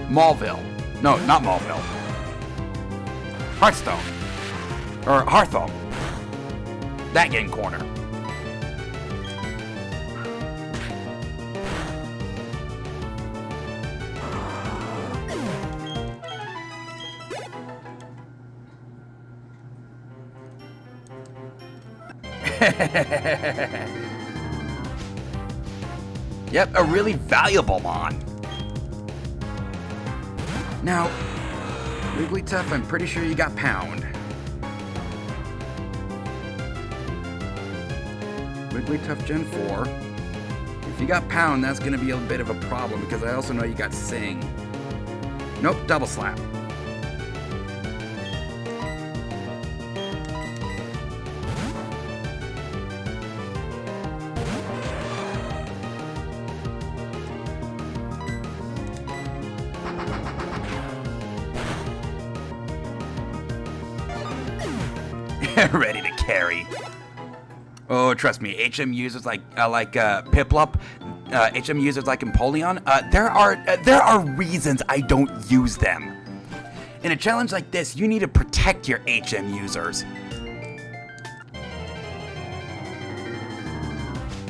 Maulville. No, not Maulville. Hearthstone. Or Hearthome. That game corner. Yep, a really valuable mon. Now, Wigglytuff, I'm pretty sure you got Pound. Wigglytuff Gen 4. If you got Pound, that's going to be a bit of a problem because I also know you got Sing. Nope, Double Slap. Ready to carry. Oh, trust me, HM users like Piplup, HM users like Empoleon, there are reasons I don't use them. In a challenge like this, you need to protect your HM users.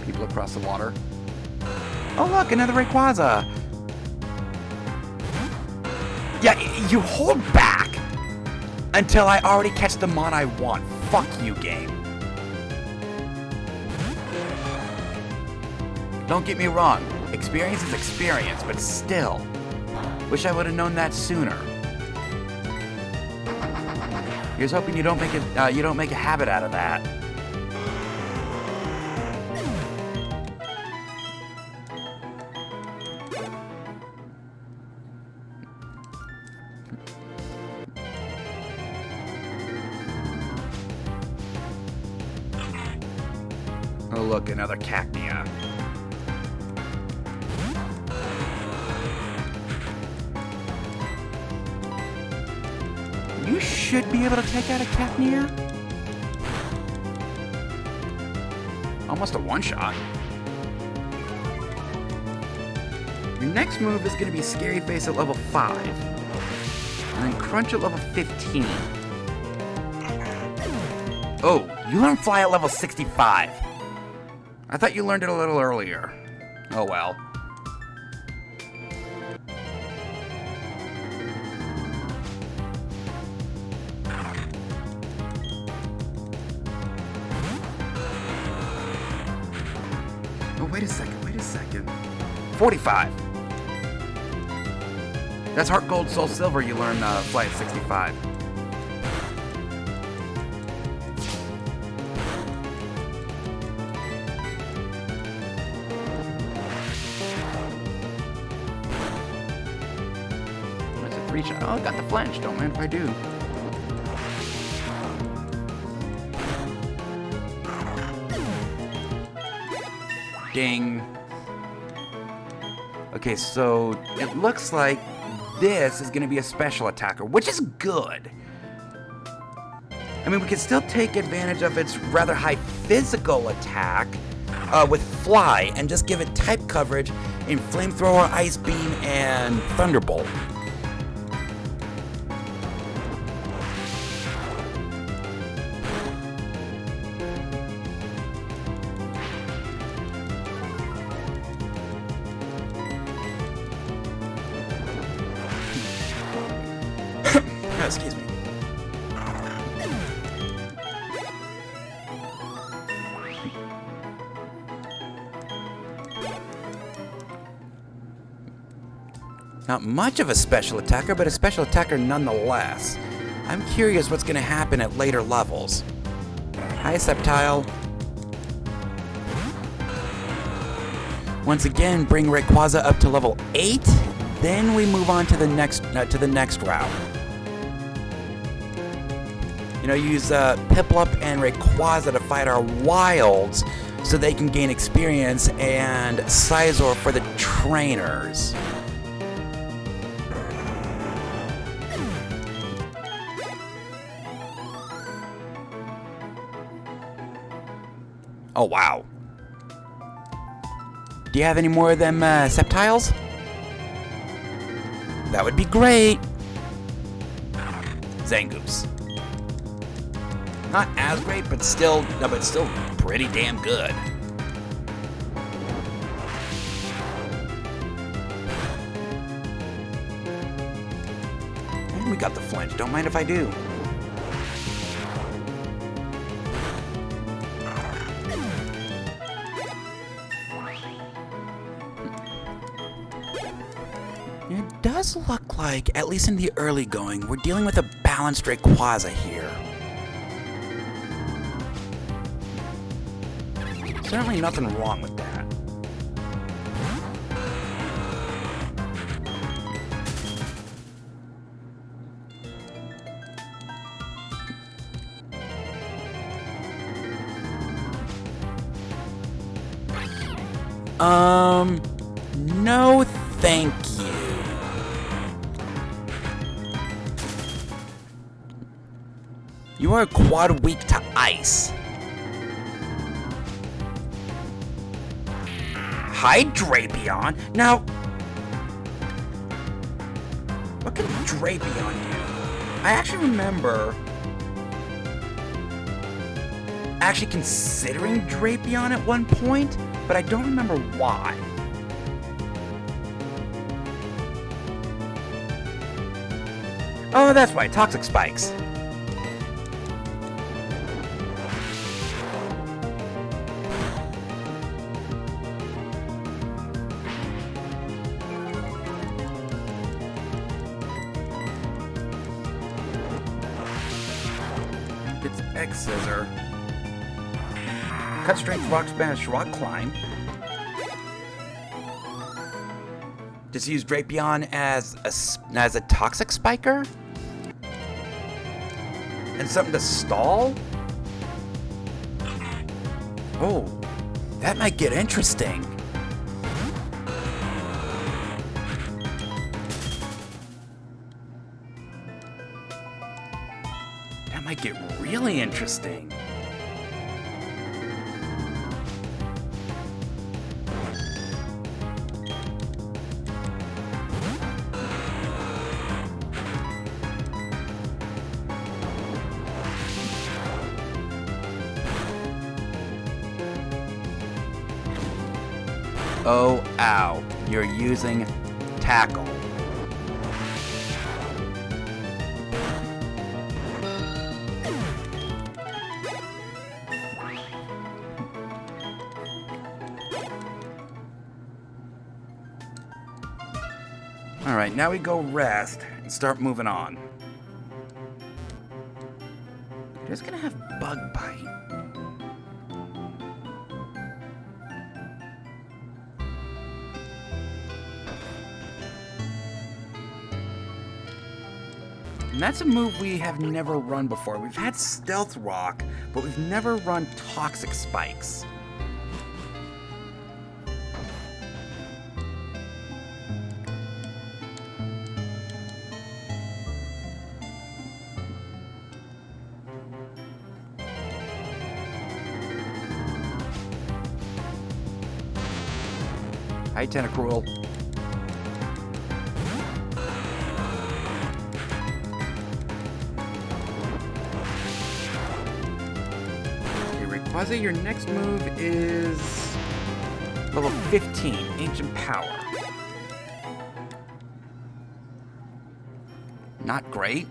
People across the water. Oh look, another Rayquaza. Yeah, you hold back until I already catch the mon I want. Fuck you, game. Don't get me wrong, experience is experience, but still, wish I would have known that sooner. Here's hoping you don't make a habit out of that. Oh look, another Cacnea. You should be able to take out a Cacnea. Almost a one-shot. Your next move is going to be Scary Face at level 5. And then Crunch at level 15. Oh, you learn Fly at level 65. I thought you learned it a little earlier. Oh well. Oh, wait a second. 45. That's Heart Gold, Soul Silver, you learn Fly at 65. Oh, I got the flinch. Don't mind if I do. Ding. Okay, so it looks like this is going to be a special attacker, which is good. I mean, we can still take advantage of its rather high physical attack with Fly and just give it type coverage in Flamethrower, Ice Beam, and Thunderbolt. Excuse me. Not much of a special attacker, but a special attacker nonetheless. I'm curious what's going to happen at later levels. Hi, Sceptile. Once again, bring Rayquaza up to level 8. Then we move on to the next route. You know, use Piplup and Rayquaza to fight our wilds so they can gain experience, and Scizor for the trainers. Oh, wow. Do you have any more of them Sceptiles? That would be great. Zangoose. Not as great, but still pretty damn good. And we got the flinch. Don't mind if I do. It does look like, at least in the early going, we're dealing with a balanced Rayquaza here. Certainly nothing wrong with that. No thank you. You are quad weak to ice. Hi, Drapion. Now, what can Drapion do? I actually remember actually considering Drapion at one point, but I don't remember why. Oh, that's right, Toxic Spikes. It's XIII. Cut Strength, Rock Smash, Rock Climb. Just use Drapion as a Toxic Spiker? And something to stall? Oh, that might get interesting. That might get really interesting. Oh, ow. You're using Tackle. Alright, now we go rest and start moving on. You're just gonna have Bug Bite. And that's a move we have never run before. We've had Stealth Rock, but we've never run Toxic Spikes. Hi, Tentacruel. Rayquaza, your next move is level 15, Ancient Power. Not great.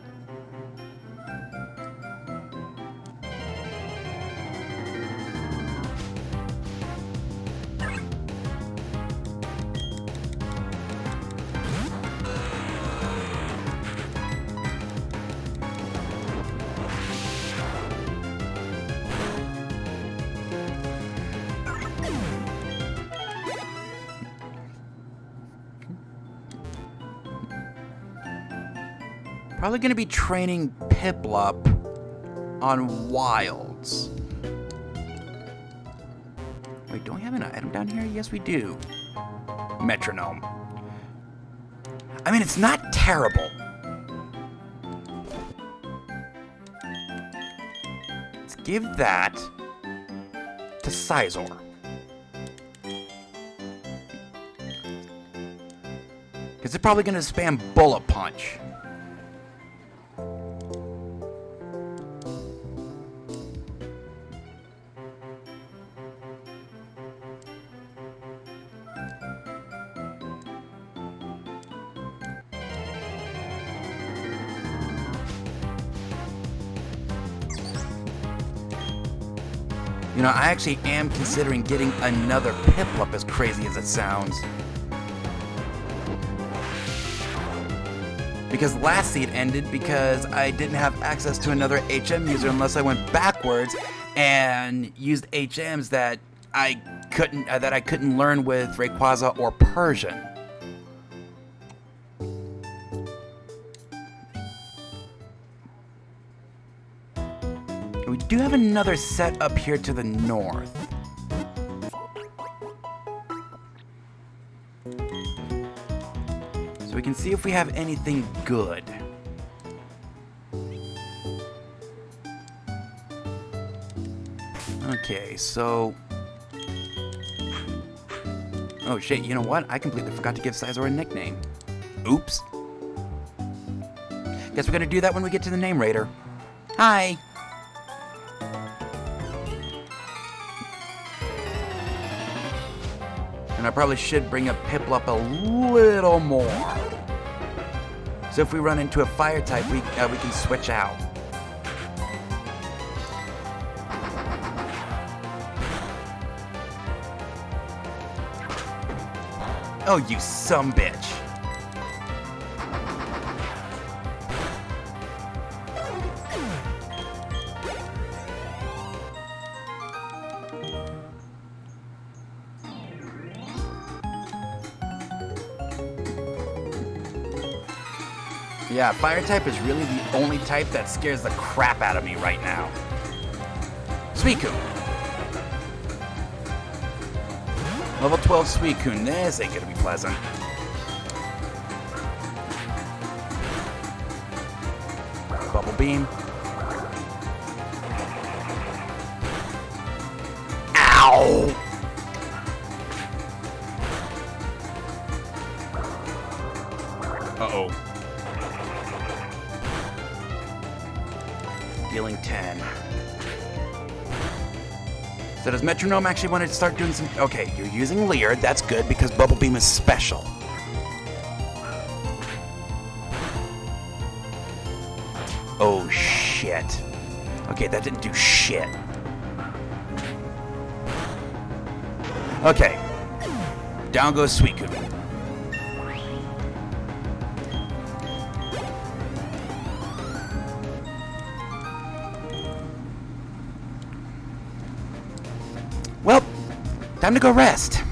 Probably going to be training Piplup on Wilds. Wait, don't we have an item down here? Yes, we do. Metronome. I mean, it's not terrible. Let's give that to Sizor. Because it's probably going to spam Bullet Punch. You know, I actually am considering getting another Piplup, as crazy as it sounds. Because last seed ended because I didn't have access to another HM user unless I went backwards and used HMs that I couldn't learn with Rayquaza or Persian. We do have another set up here to the north. So we can see if we have anything good. Okay, so... Oh shit, you know what? I completely forgot to give Sizor a nickname. Oops. Guess we're gonna do that when we get to the name raider. Hi! And I probably should bring up Piplup a little more. So if we run into a fire type, we can switch out. Oh, you sumbitch. Yeah, fire type is really the only type that scares the crap out of me right now. Suicune. Level 12 Suicune. This ain't gonna be pleasant. Bubble Beam. Ow! Uh-oh. Dealing 10. So does Metronome actually want to start doing some... Okay, you're using Leer. That's good because Bubble Beam is special. Oh, shit. Okay, that didn't do shit. Okay. Down goes Suicune. Well, time to go rest.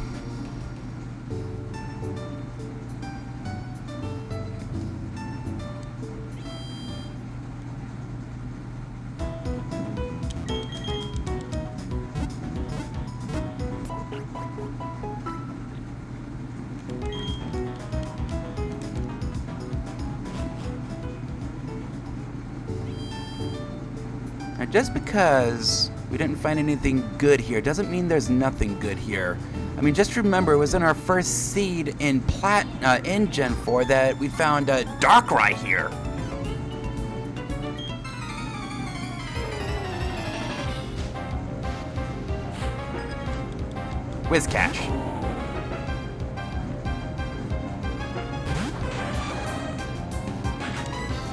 Now, just because we didn't find anything good here doesn't mean there's nothing good here. I mean, just remember, it was in our first seed in in Gen 4 that we found Darkrai here. Whiscash.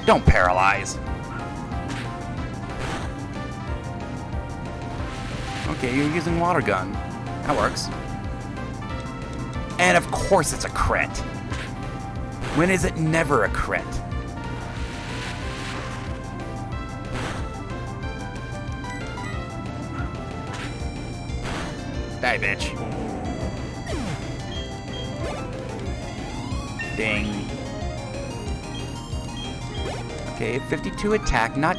Don't paralyze. Okay, you're using Water Gun. That works. And of course it's a crit. When is it never a crit? Die, bitch. Ding. Okay, 52 attack, not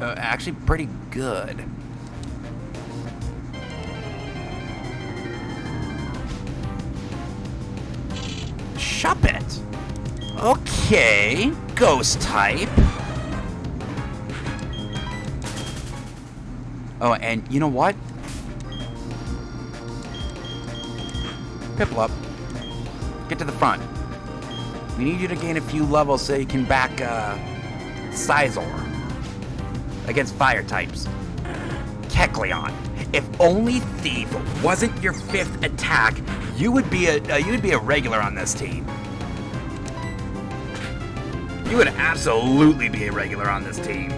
actually pretty good. Shuppet. Okay, ghost type. Oh, and you know what? Piplup, get to the front. We need you to gain a few levels so you can back Sizor against fire types. Kecleon, if only Thief wasn't your 5th attack, you would be a regular on this team. You would absolutely be a regular on this team.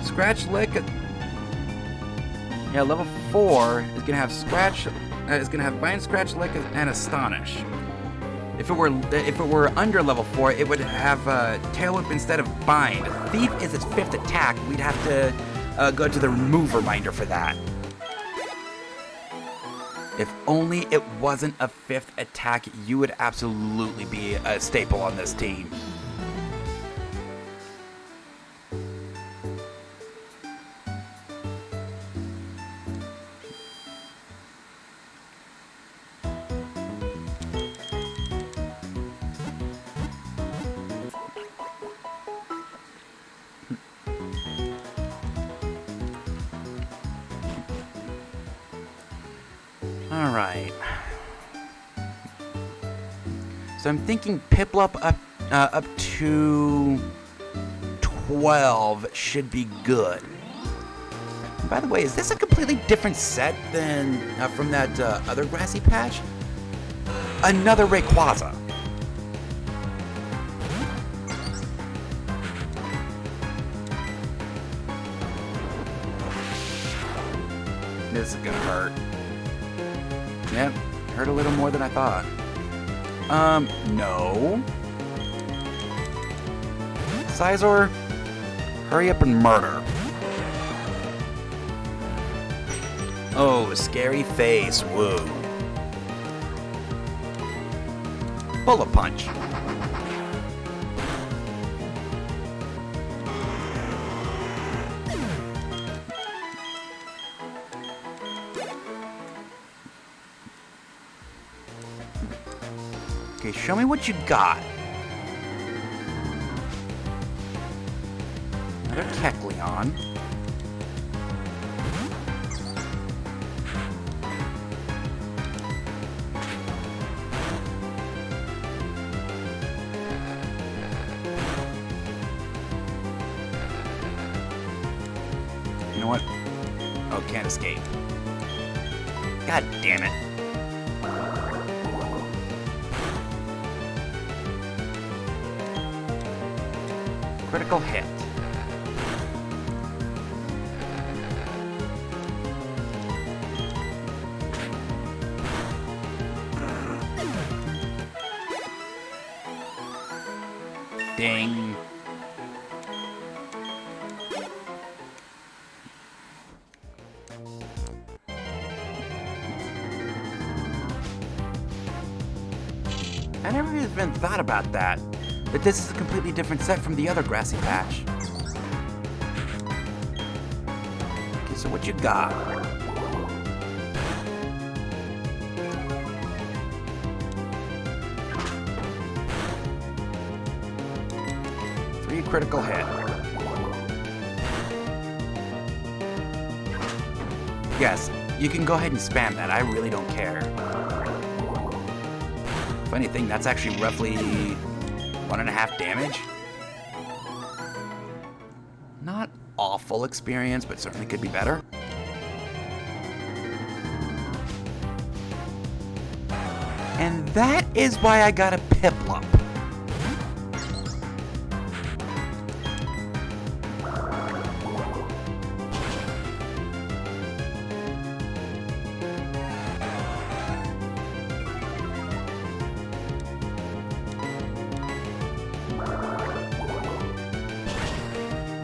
Scratch Lick. Yeah, level 4 is gonna have Scratch. Is gonna have Bind, Scratch Lick, and Astonish. If it were under level 4, it would have Tail Whip instead of Bind. Thief is its 5th attack. We'd have to go to the remove reminder for that. If only it wasn't a 5th attack, you would absolutely be a staple on this team. Alright. So I'm thinking Piplup up to 12 should be good. And by the way, is this a completely different set than from that other grassy patch? Another Rayquaza. This is gonna hurt. Yep, hurt a little more than I thought. No. Sizor, hurry up and murder. Oh, scary face, woo. Bullet Punch. Okay, show me what you got. Another Kecleon. You know what? Oh, can't escape. God damn it. Critical hit. Ding. I never even thought about that. That this is a completely different set from the other grassy patch. Okay, so what you got? Three critical hit. Yes, you can go ahead and spam that. I really don't care. Funny thing, that's actually roughly 1.5 damage. Not awful experience, but certainly could be better. And that is why I got a Piplup.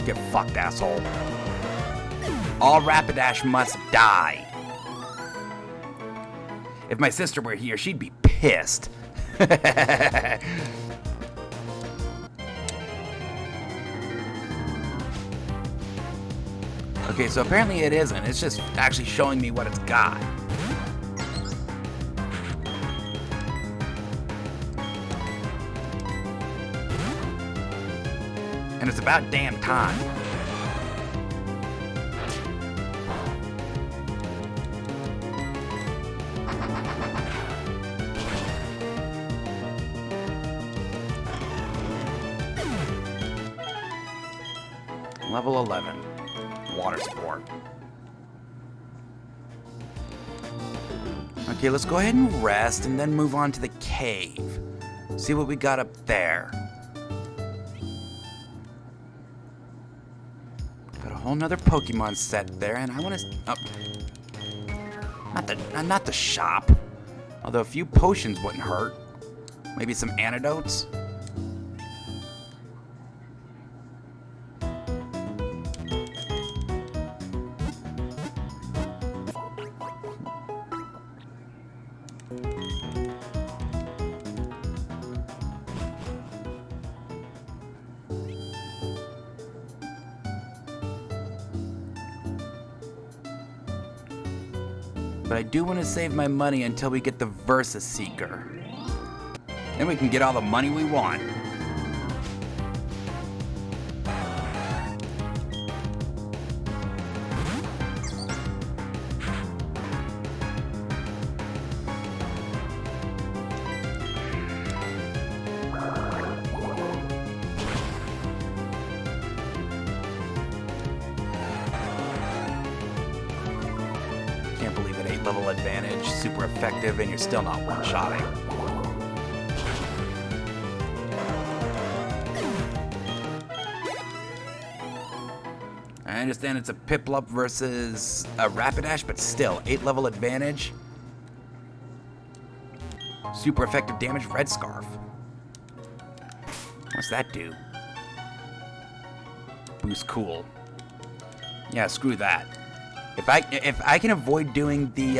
Get fucked, asshole. All Rapidash must die. If my sister were here, she'd be pissed. Okay, so apparently it isn't. It's just actually showing me what it's got. And it's about damn time. Level 11. Water sport. Okay, let's go ahead and rest and then move on to the cave. See what we got up there. Got a whole nother Pokemon set there, and I want to... Oh. Not the shop. Although a few potions wouldn't hurt. Maybe some antidotes. But I do want to save my money until we get the Versus Seeker. Then we can get all the money we want. Can't believe it, 8-level advantage, super effective, and you're still not one-shotting. I understand it's a Piplup versus a Rapidash, but still, 8-level advantage. Super effective damage, Red Scarf. What's that do? Boost cool. Yeah, screw that. If I can avoid doing the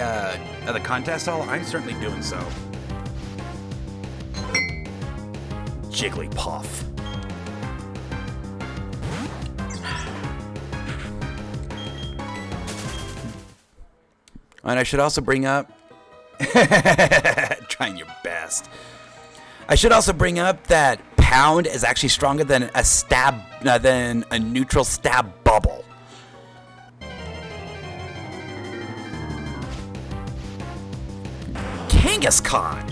contest hall, I'm certainly doing so. Jigglypuff. And I should also bring up trying your best. I should also bring up that Pound is actually stronger than a neutral stab bubble. Kangaskhan.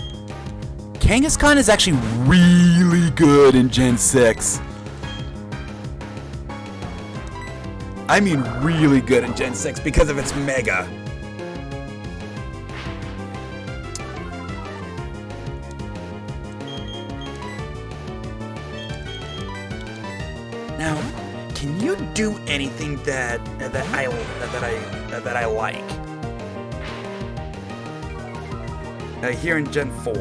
Kangaskhan is actually really good in Gen 6. I mean really good in Gen 6 because of its Mega. Now, can you do anything that I like? Here in Gen 4.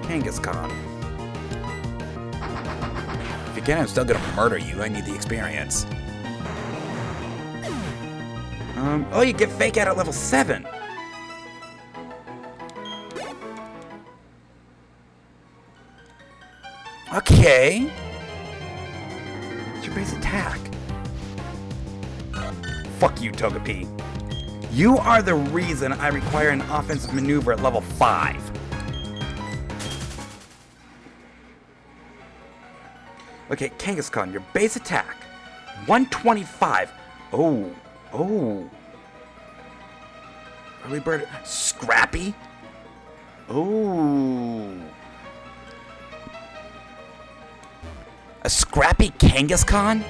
Kangaskhan. If you can, I'm still gonna murder you. I need the experience. Oh, you get Fake Out at level 7. Okay. What's your base attack? Fuck you, Togepi. You are the reason I require an offensive maneuver at level 5. Okay, Kangaskhan, your base attack. 125. Oh. Early bird. Scrappy. Oh. A scrappy Kangaskhan?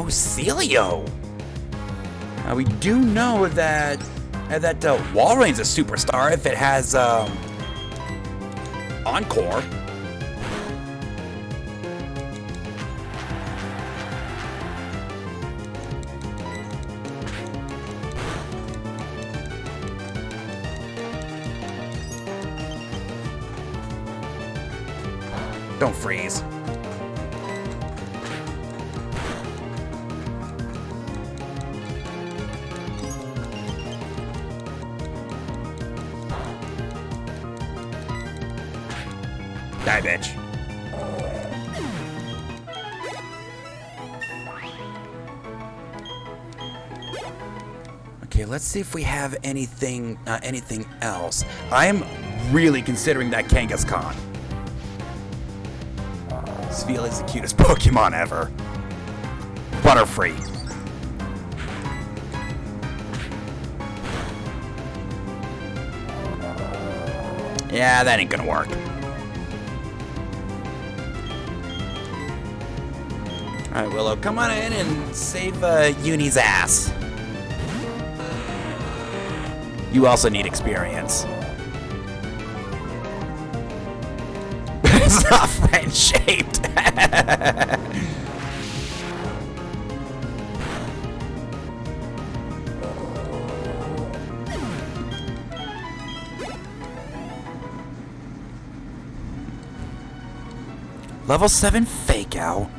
Oh, Celio! We do know that Walreign's a superstar if it has Encore. don't freeze. Die, bitch. Okay, let's see if we have anything else. I'm really considering that Kangaskhan. Spheal is the cutest Pokemon ever. Butterfree. Yeah, that ain't gonna work. Alright, Willow, come on in and save Uni's ass. You also need experience. It's not friend-shaped. Level 7 Fake Out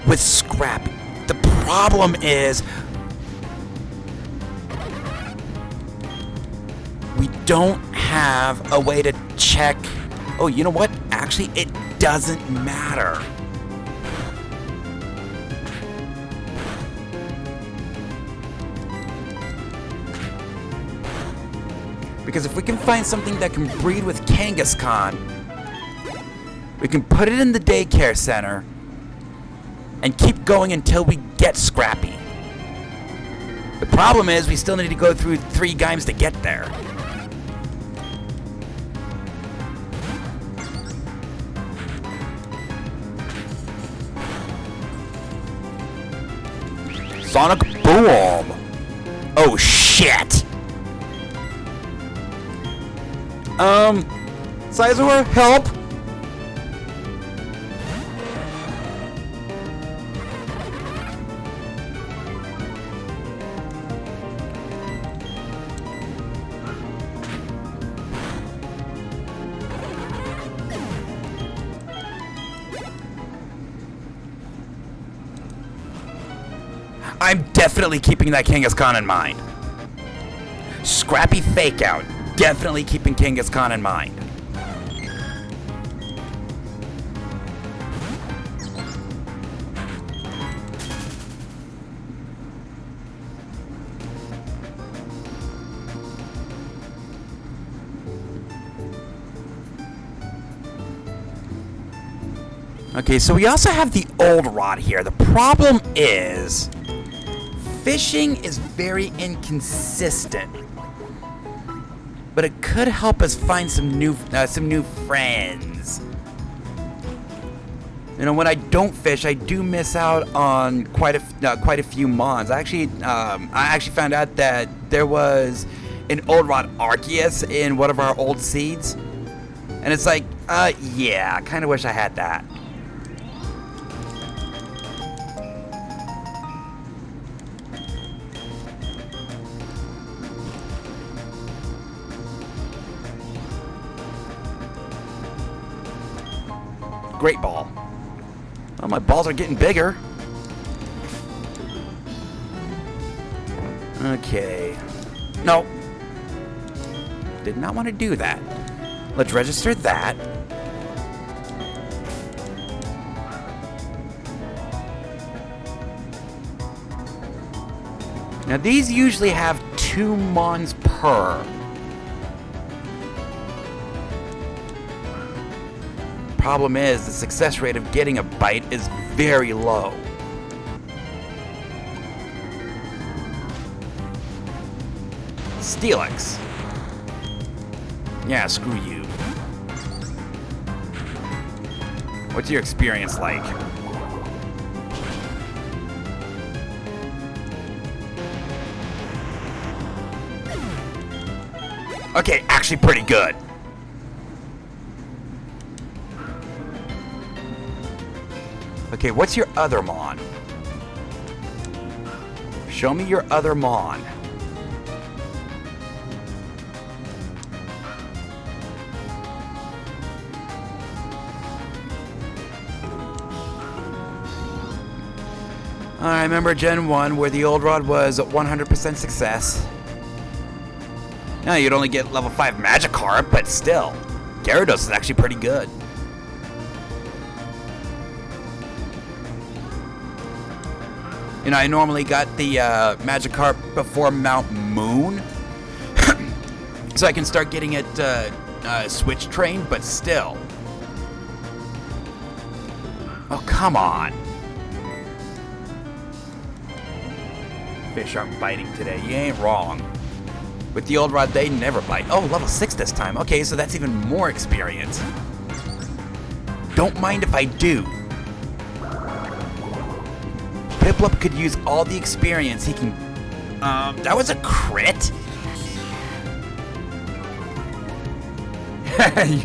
with Scrappy. The problem is we don't have a way to check. Oh, you know what? Actually, it doesn't matter. Because if we can find something that can breed with Kangaskhan, we can put it in the daycare center and keep going until we get Scrappy. The problem is we still need to go through 3 games to get there. Sonic Boom! Oh shit! Sizor, help! I'm definitely keeping that Kangaskhan in mind. Scrappy Fake Out. Definitely keeping Kangaskhan in mind. Okay, so we also have the old rod here. The problem is fishing is very inconsistent, but it could help us find some new friends. You know, when I don't fish, I do miss out on quite a few mons. I actually found out that there was an old rod Arceus in one of our old seeds, and it's like, yeah, I kind of wish I had that. Great ball. Oh, my balls are getting bigger. Okay. No. Did not want to do that. Let's register that. Now these usually have 2 mons per. Problem is, the success rate of getting a bite is very low. Steelix. Yeah, screw you. What's your experience like? Okay, actually pretty good. Okay, what's your other mon? Show me your other mon. I remember Gen 1 where the old rod was 100% success. Now you'd only get level 5 Magikarp, but still, Gyarados is actually pretty good. You know, I normally got the Magikarp before Mount Moon, so I can start getting it switch trained, but still. Oh, come on. Fish aren't biting today. You ain't wrong. With the old rod, they never bite. Oh, level 6 this time. Okay, so that's even more experience. Don't mind if I do. Piplup could use all the experience he can... that was a crit?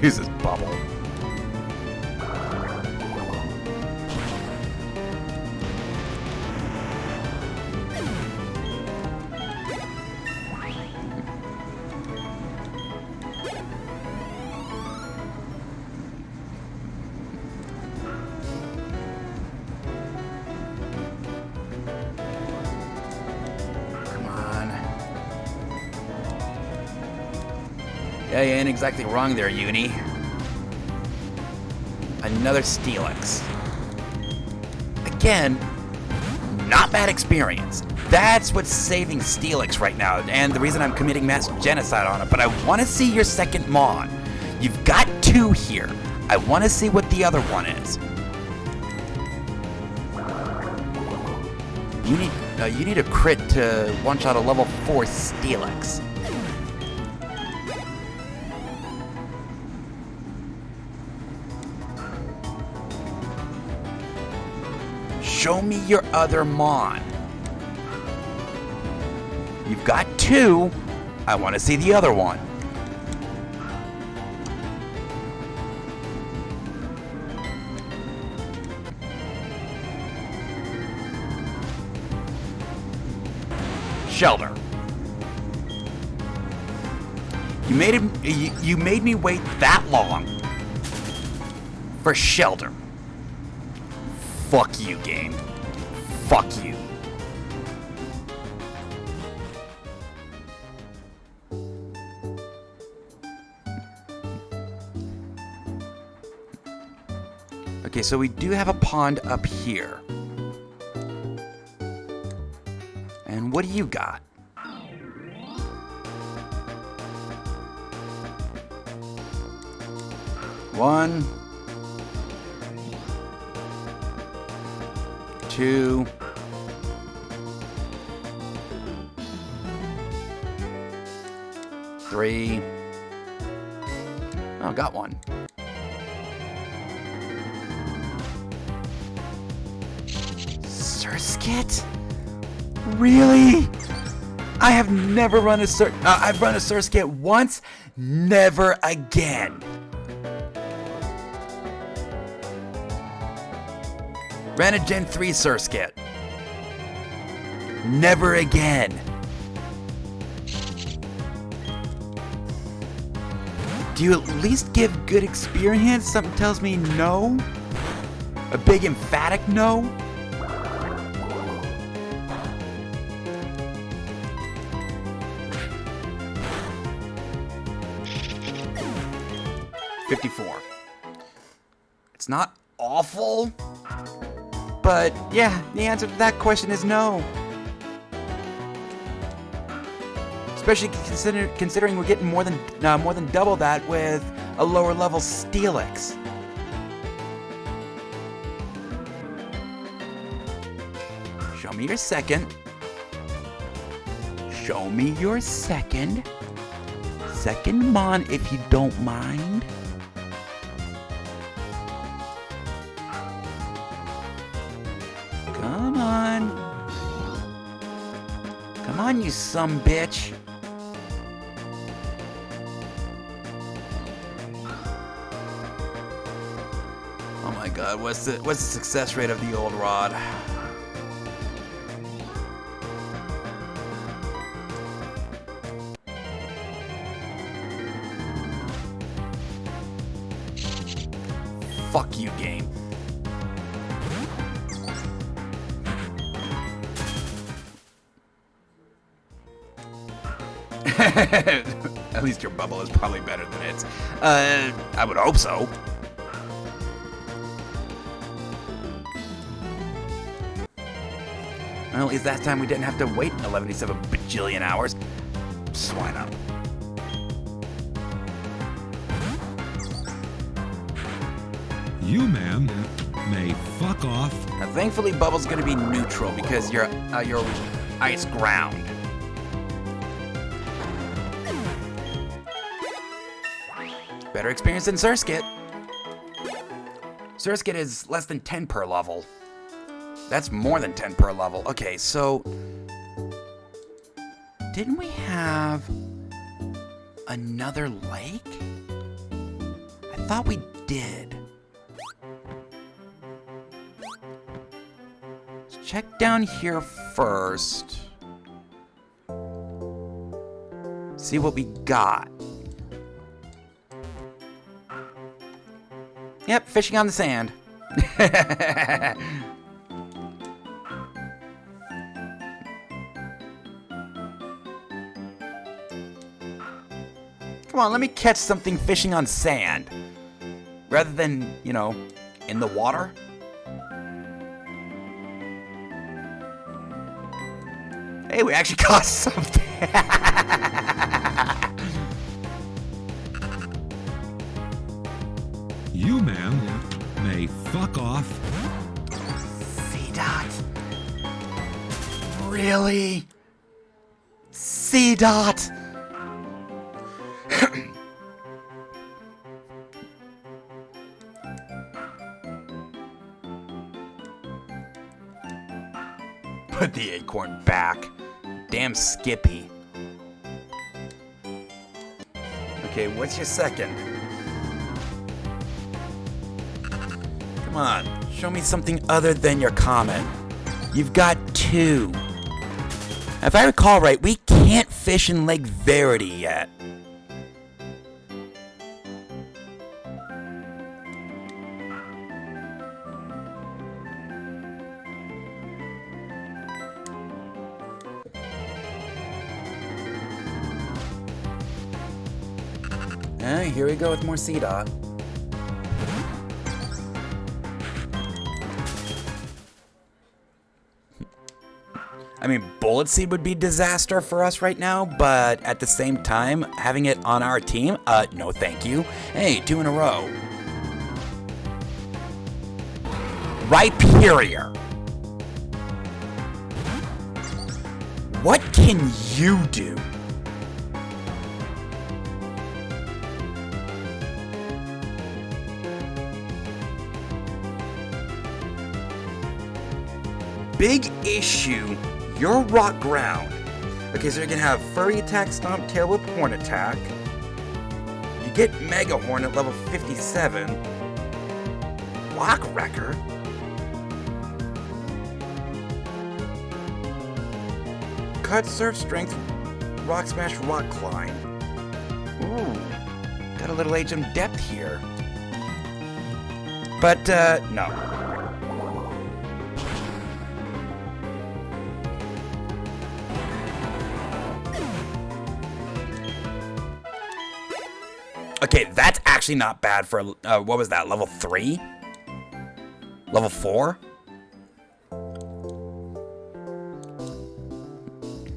Uses bubble. Yeah, you ain't exactly wrong there, Uni. Another Steelix. Again, not bad experience. That's what's saving Steelix right now, and the reason I'm committing mass genocide on it. But I want to see your second Mon. You've got 2 here. I want to see what the other one is. You need a crit to one-shot a level 4 Steelix. Show me your other Mon. You've got 2. I want to see the other one. Shelter. You made me wait that long for Shelter. Fuck you, game. Fuck you. Okay, so we do have a pond up here. And what do you got? One, 2, 3. Oh, got one. Surskit? Really? I have never run a I've run a Surskit once, never again. Ran a Gen 3 Surskit. Never again. Do you at least give good experience? Something tells me no. A big emphatic no. $54. It's not awful. But yeah, the answer to that question is no. Especially considering we're getting more than double that with a lower level Steelix. Show me your second. Show me your second Mon, if you don't mind. Come on. Come on, you sumbitch. Oh my god, what's the success rate of the old rod? Fuck you, game. At least your bubble is probably better than its. I would hope so. Well, at least last time we didn't have to wait 11.7 bajillion hours. So why not? You, ma'am, may fuck off. Now, thankfully, Bubble's gonna be neutral because you're ice ground. Better experience than Surskit. Surskit is less than 10 per level. That's more than 10 per level. Okay, so didn't we have another lake? I thought we did. Let's check down here first. See what we got. Yep, fishing on the sand. Come on, let me catch something fishing on sand. Rather than, you know, in the water. Hey, we actually caught something. You, ma'am, may fuck off. C-Dot. Really? C-Dot. Put the acorn back. Damn Skippy. Okay, what's your second? Come on, show me something other than your comment. You've got 2. If I recall right, we can't fish in Lake Verity yet. Here we go with more C-Dot. I mean, Bullet Seed would be disaster for us right now, but at the same time, having it on our team, no thank you. Hey, 2 in a row. Rhyperior. What can you do? Big issue, you're rock ground. Okay, so you're gonna have Furry Attack, Stomp, Tail Whip, Horn Attack. You get Mega Horn at level 57. Rock Wrecker. Cut, Surf, Strength, Rock Smash, Rock Climb. Ooh, got a little HM depth here. But, no. Okay, that's actually not bad for, what was that, level 3? Level 4?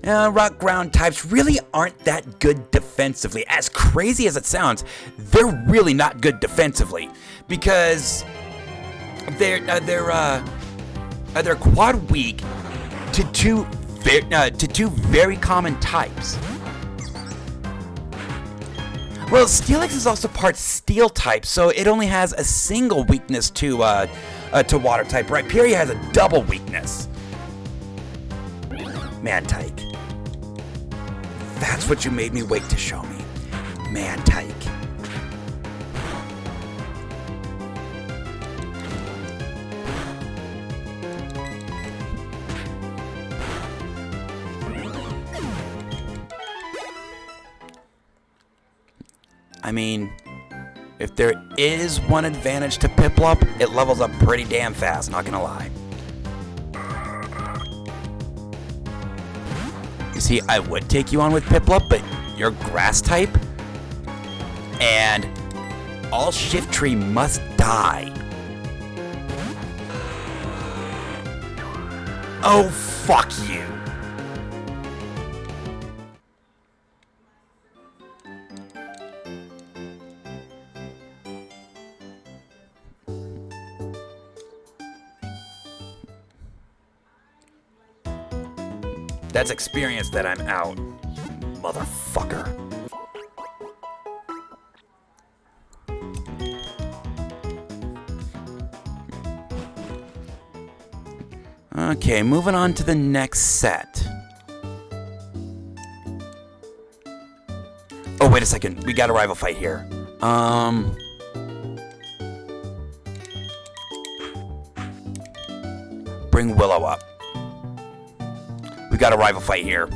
Rock ground types really aren't that good defensively. As crazy as it sounds, they're really not good defensively. Because they're quad weak to two very common types. Well, Steelix is also part Steel type, so it only has a single weakness to Water type. Rhyperior has a double weakness. Mantike. That's what you made me wait to show me. Mantike. I mean, if there is one advantage to Piplup, it levels up pretty damn fast, not gonna lie. You see, I would take you on with Piplup, but you're grass type, and all shift tree must die. Oh, fuck you. That's experience that I'm out, motherfucker. Okay, moving on to the next set. Oh, wait a second. We got a rival fight here. Bring Willow up. We got a rival fight here.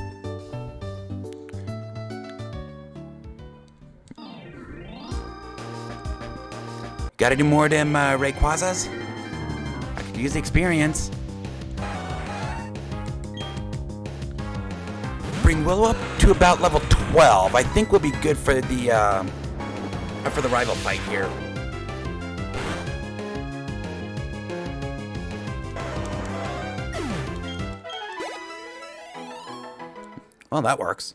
Got any more of them Rayquazas? I could use the experience. Bring Willow up to about level 12. I think we'll be good for the rival fight here. Well, that works.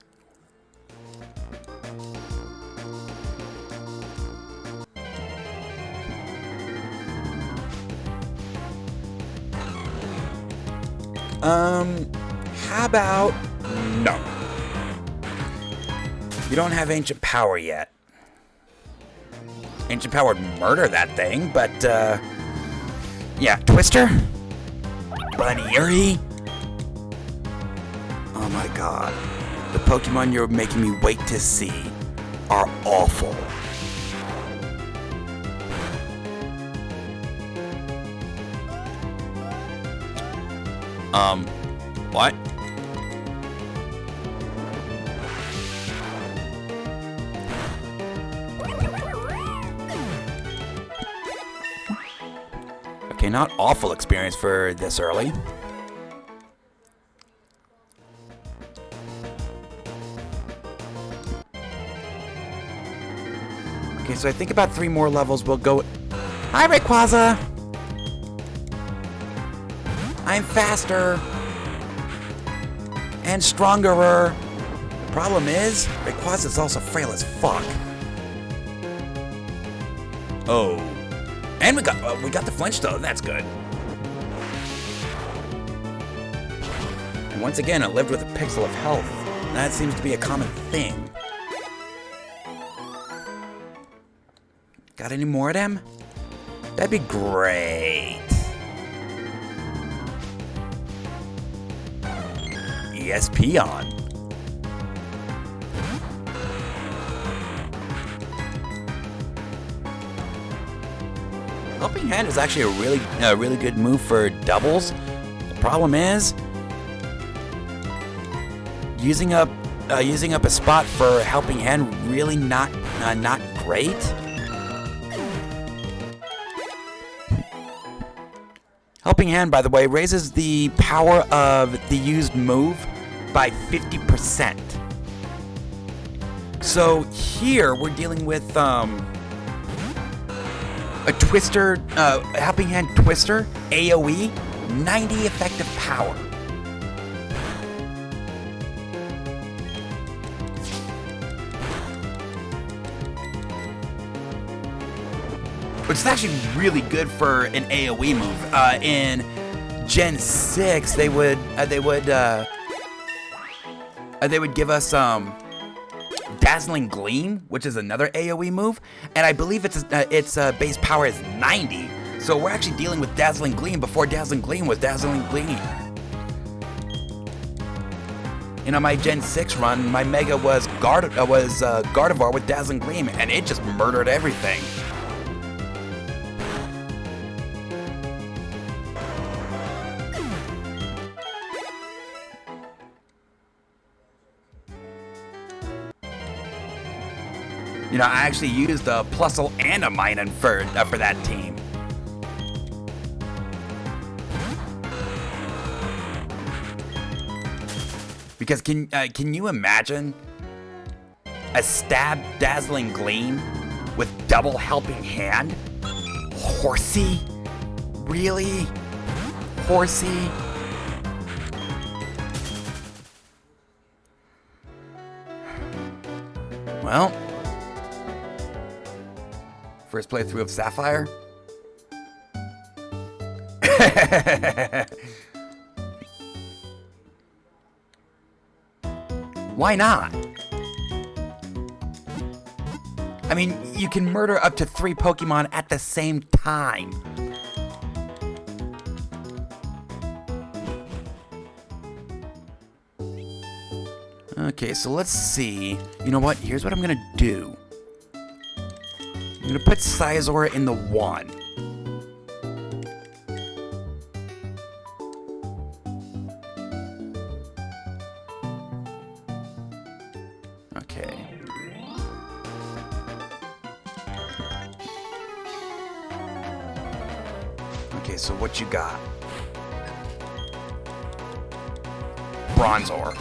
How about no? You don't have ancient power yet. Ancient power would murder that thing, but yeah, Twister, Bunny. Oh my god. The Pokemon you're making me wait to see are awful. What? Okay, not awful experience for this early. Okay, so I think about 3 more levels we'll go... Hi, Rayquaza! I'm faster! And strongerer! The problem is, Rayquaza is also frail as fuck. Oh. And we got the flinch though, that's good. And once again, it lived with a pixel of health. That seems to be a common thing. Got any more of them? That'd be great. Espeon. Helping Hand is actually a really good move for doubles. The problem is using up a spot for Helping Hand really not great. Helping Hand, by the way, raises the power of the used move by 50%. So here we're dealing with a Twister, Helping Hand Twister, AoE, 90 effective power. Which is actually really good for an AoE move. In Gen 6, they would give us Dazzling Gleam, which is another AoE move, and I believe its base power is 90. So we're actually dealing with Dazzling Gleam before Dazzling Gleam was Dazzling Gleam. You know, my Gen 6 run, my Mega was Gardevoir with Dazzling Gleam, and it just murdered everything. You know, I actually used a Plusle and a Minun for that team. Because can you imagine A stab, dazzling gleam with double helping hand? Horsey? Really? Horsey? Well, first playthrough of Sapphire. Why not? I mean, you can murder up to 3 Pokemon at the same time. Okay, so let's see. You know what? Here's what I'm gonna do. I'm gonna put Scizor in the 1. Okay. Okay, so what you got? Bronzor.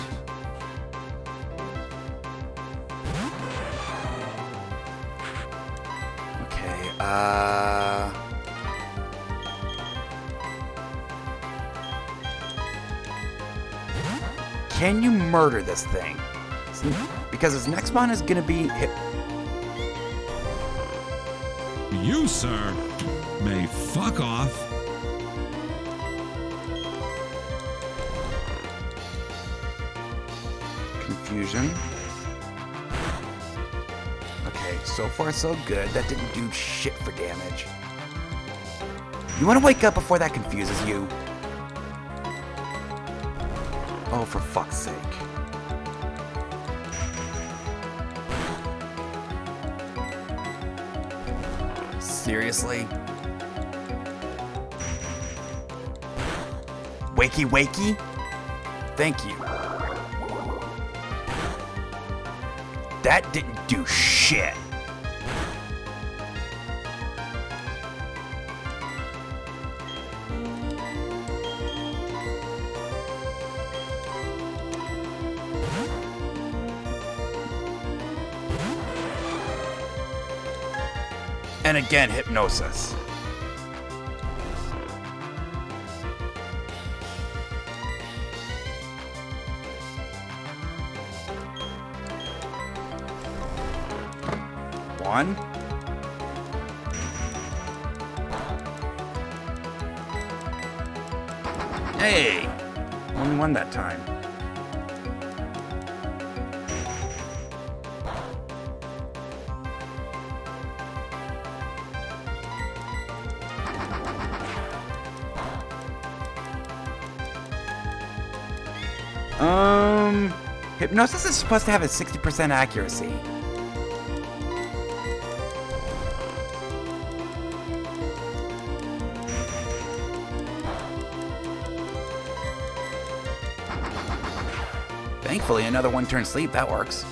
Okay, can you murder this thing? Because his next one is gonna be hit. You, sir, may fuck off. Confusion. Okay, so far so good. That didn't do shit for damage. You wanna wake up before that confuses you? Oh, for fuck's sake. Seriously? Wakey wakey? Thank you. That didn't do shit. And again, hypnosis. One. Hey! Only one that time. Hypnosis is supposed to have a 60% accuracy. Thankfully, another one-turn sleep, that works.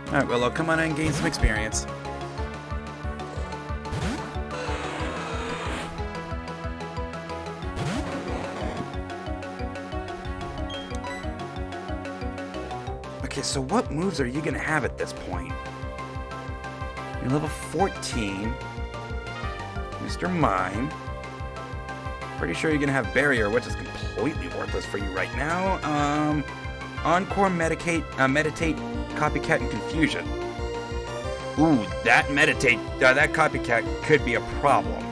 Alright, Willow, come on and gain some experience. Okay, so what moves are you gonna have at this point? You're level 14. Mr. Mime. Pretty sure you're gonna have Barrier, which is completely worthless for you right now. Encore, Meditate, Copycat, and Confusion. Ooh, that that Copycat could be a problem.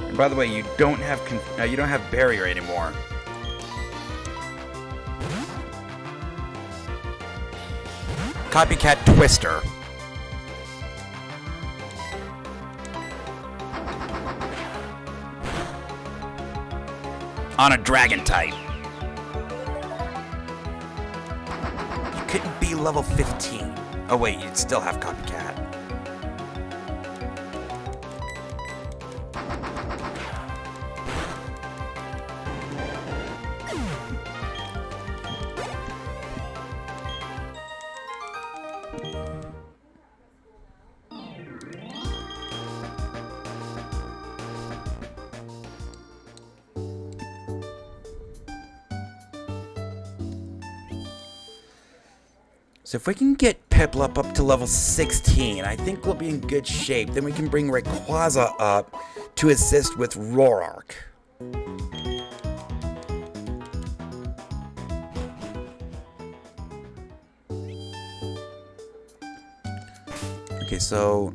And by the way, you don't have Barrier anymore. Copycat Twister. On a dragon type. You couldn't be level 15. Oh wait, you'd still have Copycat. So if we can get Piplup up to level 16, I think we'll be in good shape. Then we can bring Rayquaza up to assist with Roark. Okay, so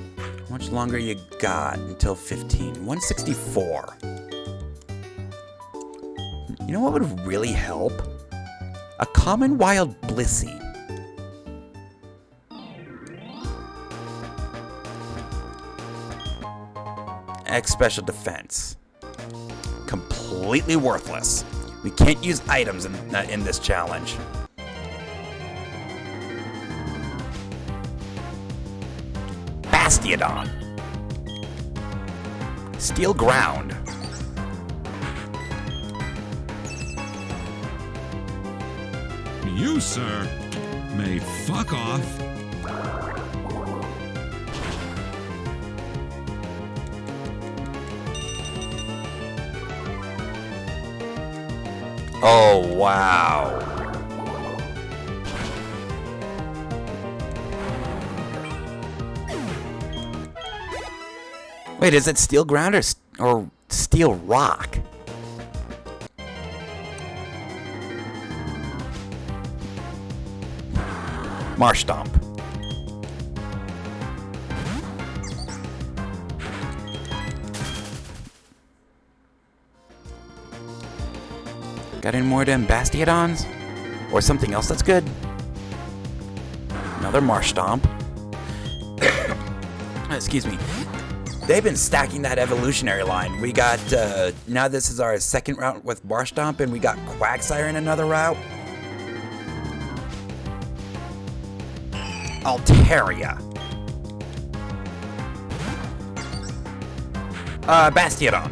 how much longer you got until 15? 164. You know what would really help? A common wild Blissey. X special defense. Completely worthless. We can't use items in this challenge. Bastiodon. Steel ground. You, sir, may fuck off. Oh, wow. Wait, is it steel ground or steel rock? Marshtomp. Got any more of them Bastiodons? Or something else that's good? Another Marshtomp. Excuse me. They've been stacking that evolutionary line. We got, now this is our second route with Marshtomp, and we got Quagsire in another route. Altaria. Bastiodon.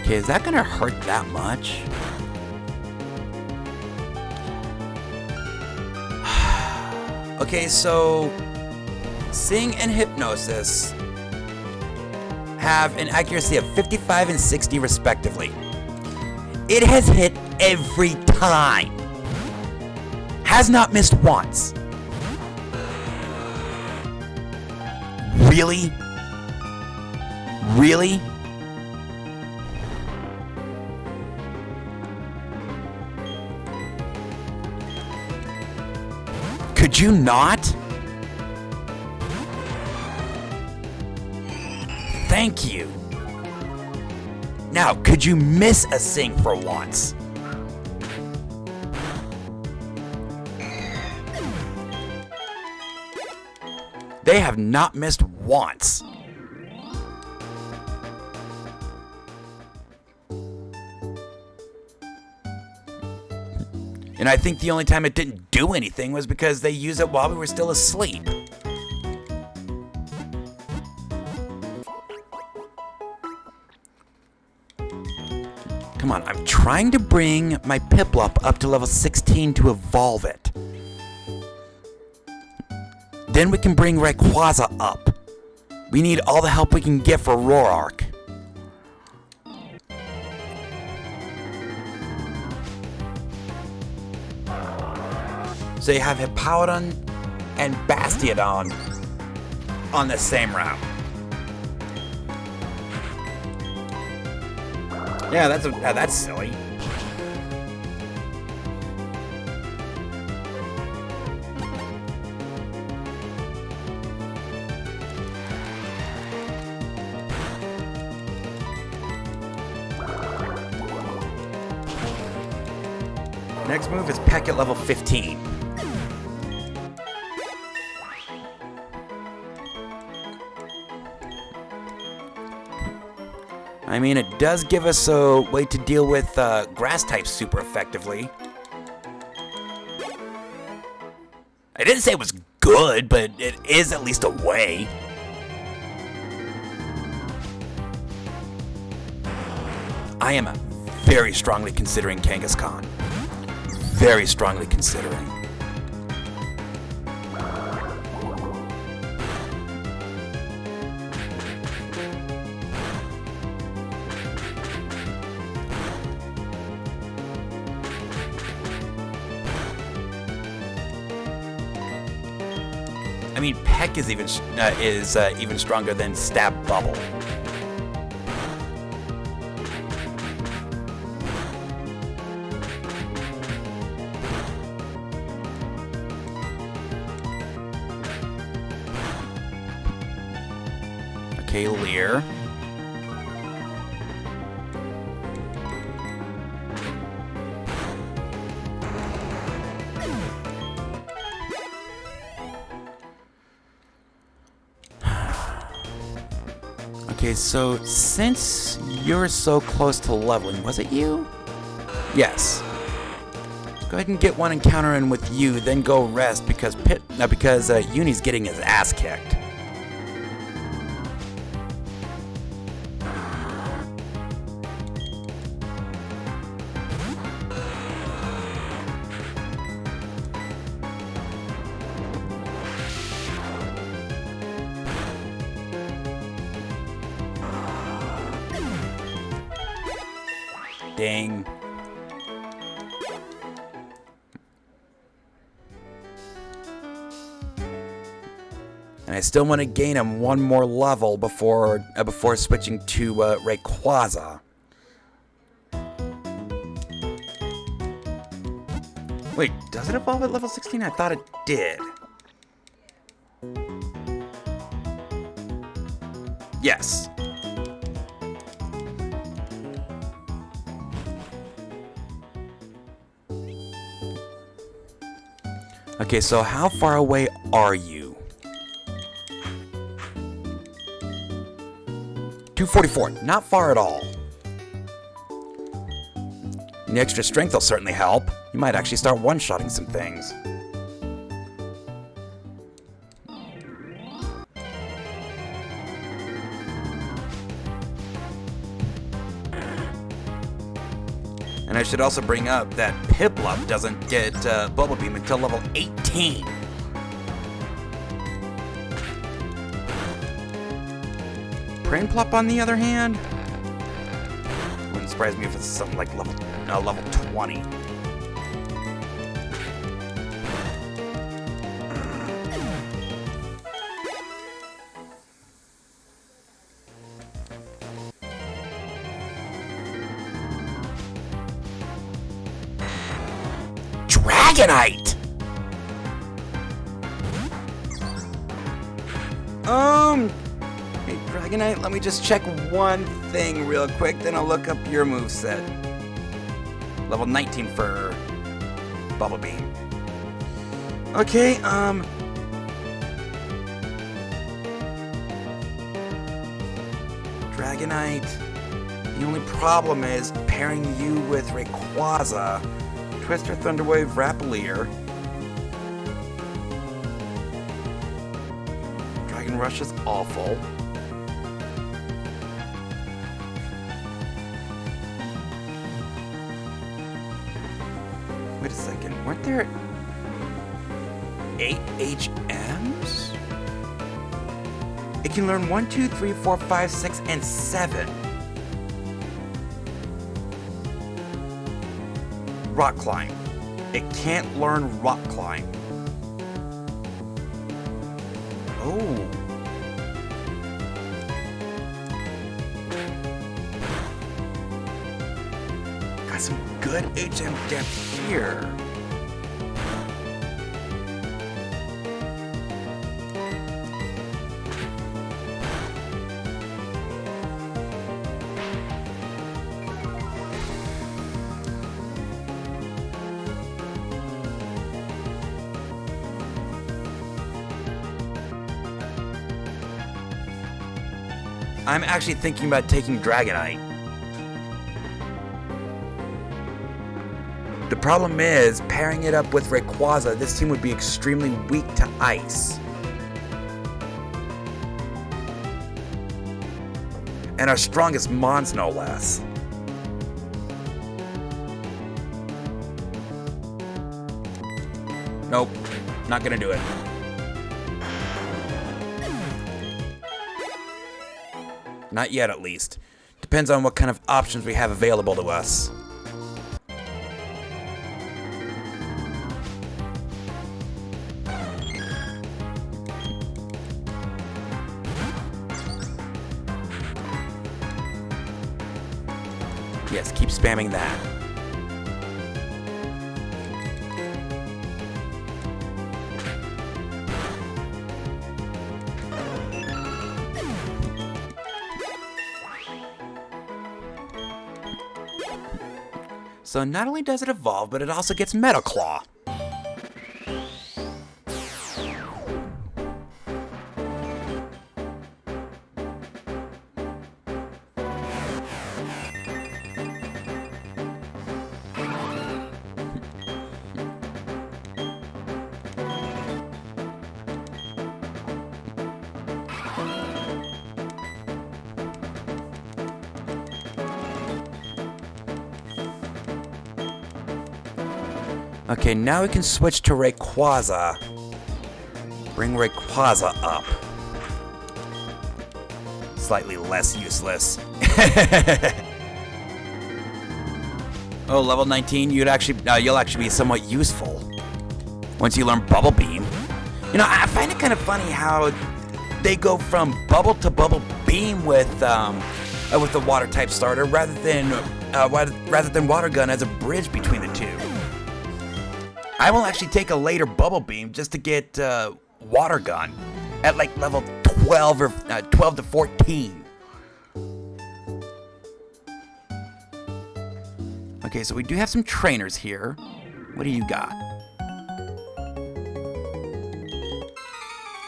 Okay, is that gonna hurt that much? Okay, so Sing and Hypnosis have an accuracy of 55 and 60 respectively. It has hit every time. Has not missed once. Really? Really? Could you not? Thank you. Now, could you miss a Sing for once? They have not missed once. And I think the only time it didn't do anything was because they used it while we were still asleep. Come on, I'm trying to bring my Piplup up to level 16 to evolve it. Then we can bring Rayquaza up. We need all the help we can get for Roark. So you have Hippowdon and Bastiodon on the same route. Yeah, that's silly. Next move is Peck at level 15. I mean, it does give us a way to deal with grass types super effectively. I didn't say it was good, but it is at least a way. I am very strongly considering Kangaskhan. Very strongly considering. mean, Peck is even stronger than Stab Bubble. Okay, Leer. Okay, so since you're so close to leveling, was it you? Yes. Go ahead and get one encounter in with you, then go rest because Uni's getting his ass kicked. Dang. And I still want to gain him one more level before switching to Rayquaza. Wait, does it evolve at level 16? I thought it did. Yes. Okay, so how far away are you? 244, not far at all. The extra strength will certainly help. You might actually start one-shotting some things. And I should also bring up that Piplup doesn't get Bubble Beam until level 18. Prinplup, on the other hand, wouldn't surprise me if it's something like level 20. Dragonite! Hey, Dragonite, let me just check one thing real quick, then I'll look up your moveset. Level 19 for Bubble Beam. Okay, Dragonite. The only problem is pairing you with Rayquaza. Twister, Thunderwave, Rapalier. Dragon Rush is awful. Wait a second, weren't there 8 HMs? It can learn 1, 2, 3, 4, 5, 6, and 7. Rock Climb. It can't learn Rock Climb. Oh. Got some good HM depth here. I'm actually thinking about taking Dragonite. The problem is, pairing it up with Rayquaza, this team would be extremely weak to Ice. And our strongest Mons, no less. Nope, not gonna do it. Not yet, at least. Depends on what kind of options we have available to us. Yes, keep spamming that. So not only does it evolve, but it also gets Metal Claw. Okay, now we can switch to Rayquaza. Bring Rayquaza up. Slightly less useless. Oh, level 19, you'll actually be somewhat useful once you learn Bubble Beam. You know, I find it kind of funny how they go from Bubble to Bubble Beam with the Water type starter rather than Water Gun as a bridge between the two. I will actually take a later Bubble Beam just to get Water Gun at like level 12 or 12 to 14. Okay, so we do have some trainers here. What do you got?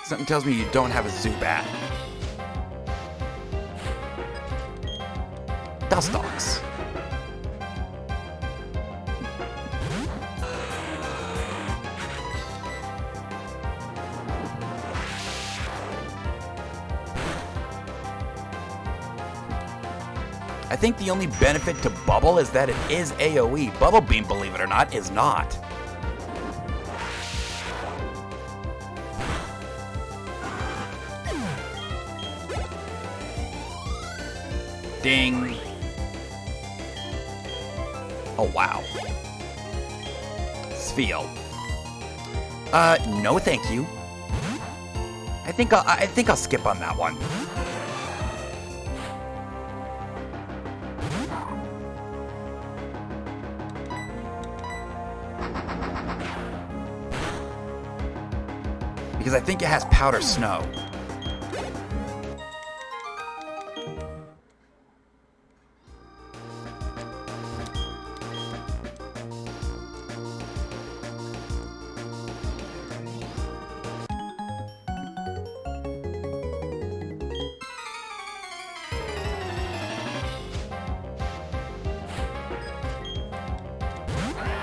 Something tells me you don't have a Zubat. Dustox. I think the only benefit to Bubble is that it is AoE. Bubble Beam, believe it or not, is not. Ding. Oh, wow. Spheal. No thank you. I think I'll skip on that one. Because I think it has Powder Snow.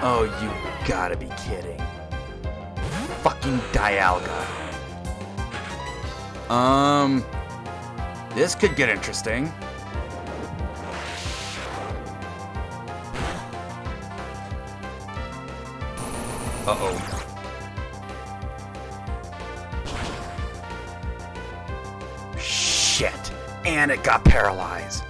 Oh, you gotta be kidding. Fucking Dialga. This could get interesting. Uh-oh. Shit. And it got paralyzed.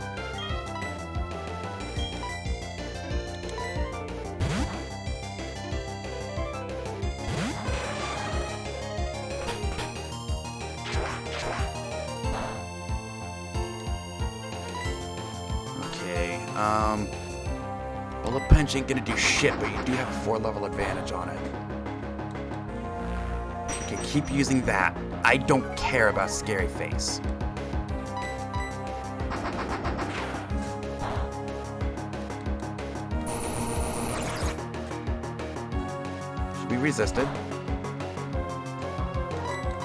Bullet Punch ain't gonna do shit, but you do have a 4-level advantage on it. Okay, keep using that. I don't care about Scary Face. Should be resisted.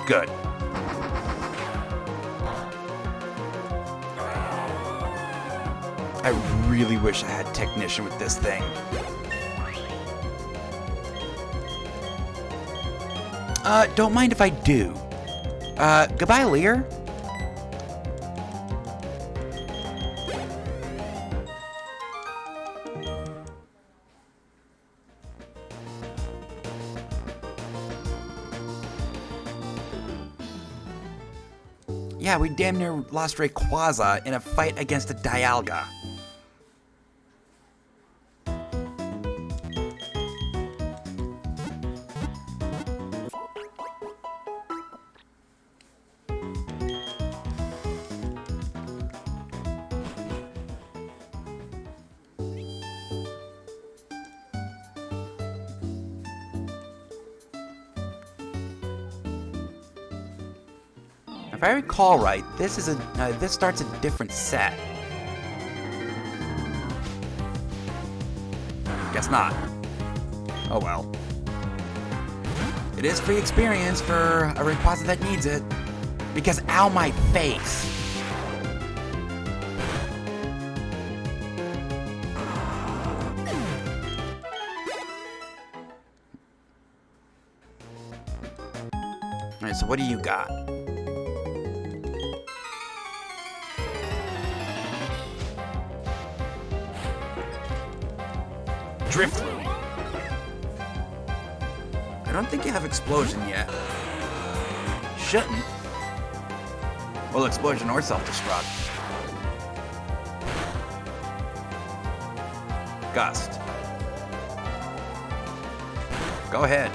Good. I really wish I had Technician with this thing. Don't mind if I do. Goodbye, Lear. Yeah, we damn near lost Rayquaza in a fight against a Dialga. If I recall right, this starts a different set. Guess not. Oh well. It is free experience for a Rayquaza that needs it. Because ow my face. Alright, so what do you got? Driftloon. I don't think you have Explosion yet. Shouldn't. Well, Explosion or Self-Destruct. Gust. Go ahead.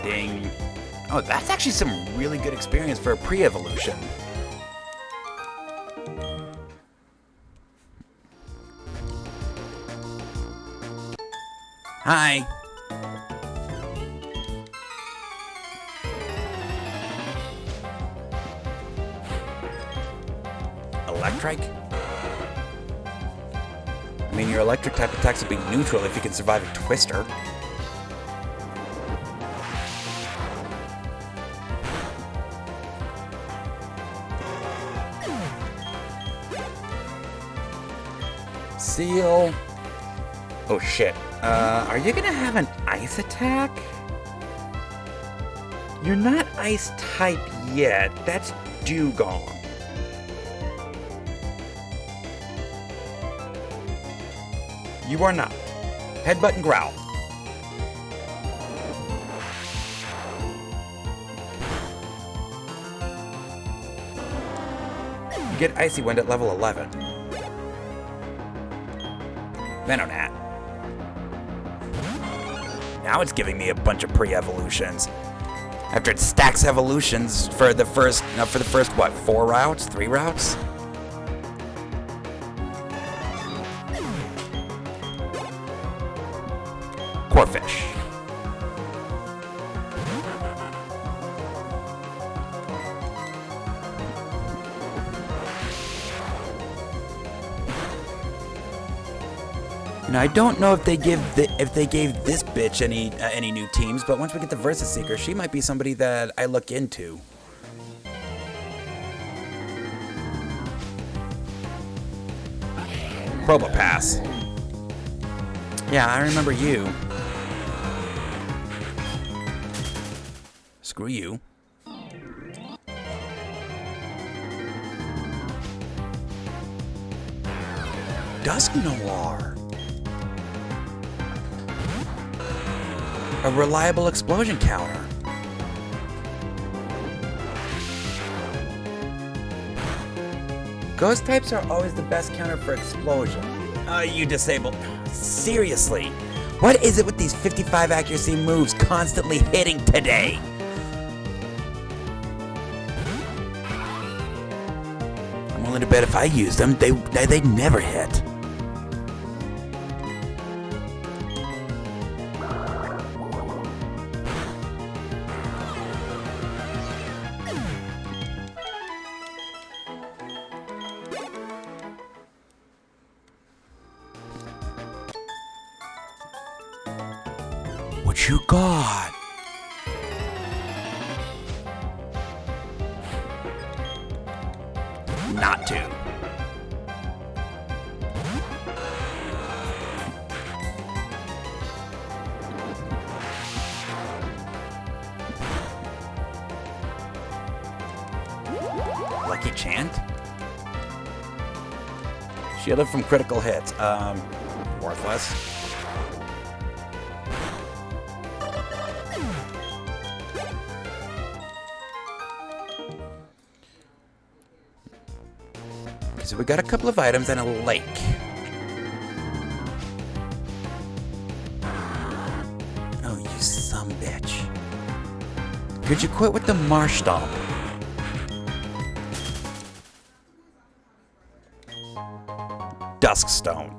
Ding. Oh, that's actually some really good experience for a pre-evolution. Hi. Electric? I mean, your electric type attacks will be neutral if you can survive a Twister. Seal. Oh shit. Are you gonna have an ice attack? You're not ice type yet. That's Dugong. You are not. Headbutt and growl. You get Icy Wind at level 11. Venonat. Now it's giving me a bunch of pre-evolutions. After it stacks evolutions for the first, what, 4 routes? 3 routes? Corphish. Now, I don't know if they gave this bitch any new teams, but once we get the Versus Seeker, she might be somebody that I look into. Probopass. Yeah, I remember you. Screw you. Dusk Noir. A reliable explosion counter. Ghost types are always the best counter for explosion. You disabled. Seriously. What is it with these 55 accuracy moves constantly hitting today? I'm willing to bet if I used them, they'd never hit. What you got? Not to. Lucky Chant? Shielded from critical hits. Worthless. So we got a couple of items and a lake. Oh, you sumbitch. Could you quit with the Marsh Stomp? Dusk Stone.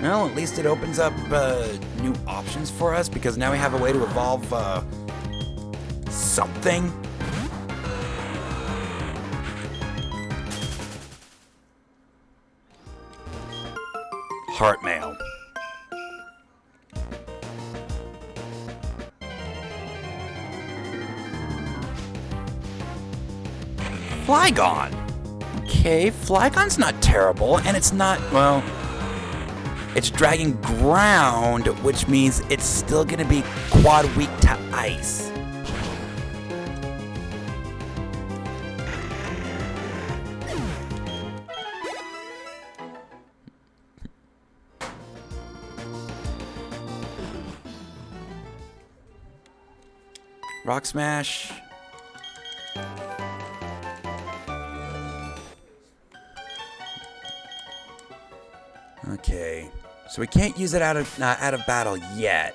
Well, at least it opens up new options for us, because now we have a way to evolve something. Heart mail. Flygon. Okay, Flygon's not terrible, and it's not, well, it's dragging ground, which means it's still gonna be quad weak to ice. Rock Smash. Okay, so we can't use it out of battle yet.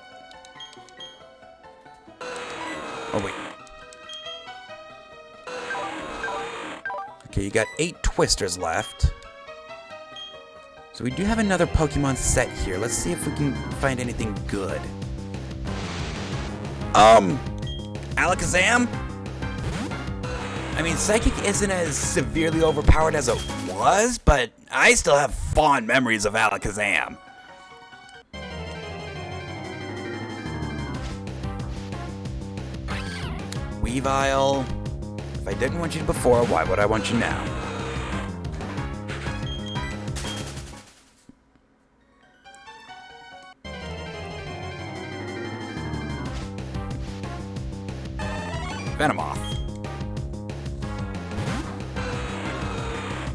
Oh wait. Okay, you got 8 Twisters left. So we do have another Pokemon set here. Let's see if we can find anything good. Alakazam? I mean, Psychic isn't as severely overpowered as it was, but I still have fond memories of Alakazam. Weavile. If I didn't want you before, why would I want you now? Venomoth.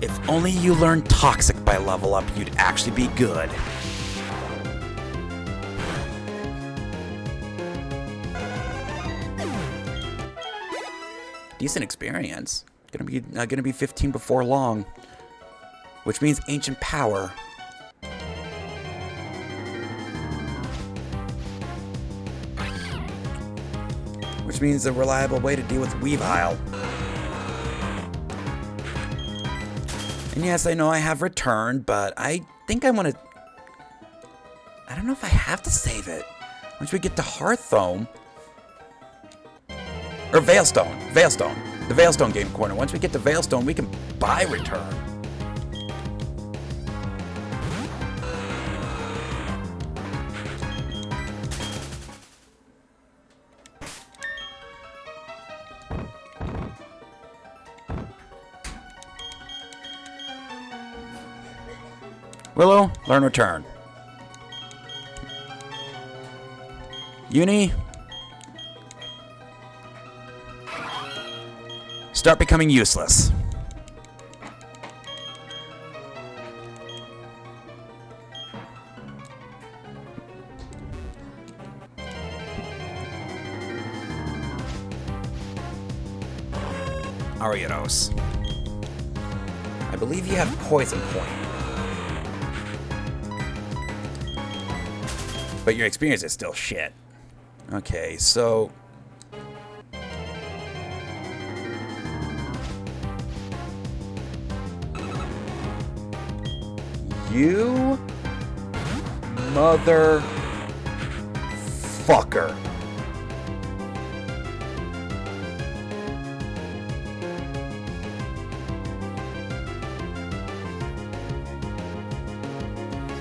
If only you learned Toxic by level up, you'd actually be good. Decent experience. Gonna be 15 before long, which means Ancient Power. Which means a reliable way to deal with Weavile. And yes, I know I have returned, but I think I want to... I don't know if I have to save it. Once we get to Hearthome... Or Veilstone. Veilstone. The Veilstone game corner. Once we get to Veilstone, we can buy return. Willow, learn return. Uni, start becoming useless. Ariados. I believe you have Poison Point. But your experience is still shit. Okay, so... You... motherfucker.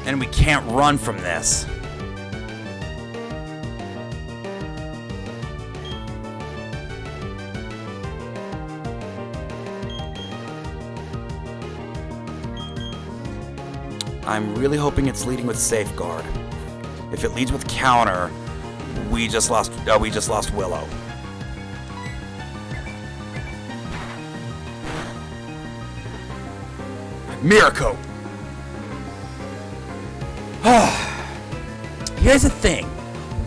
And we can't run from this. I'm really hoping it's leading with Safeguard. If it leads with Counter, we just lost Willow. Miracle. Here's the thing.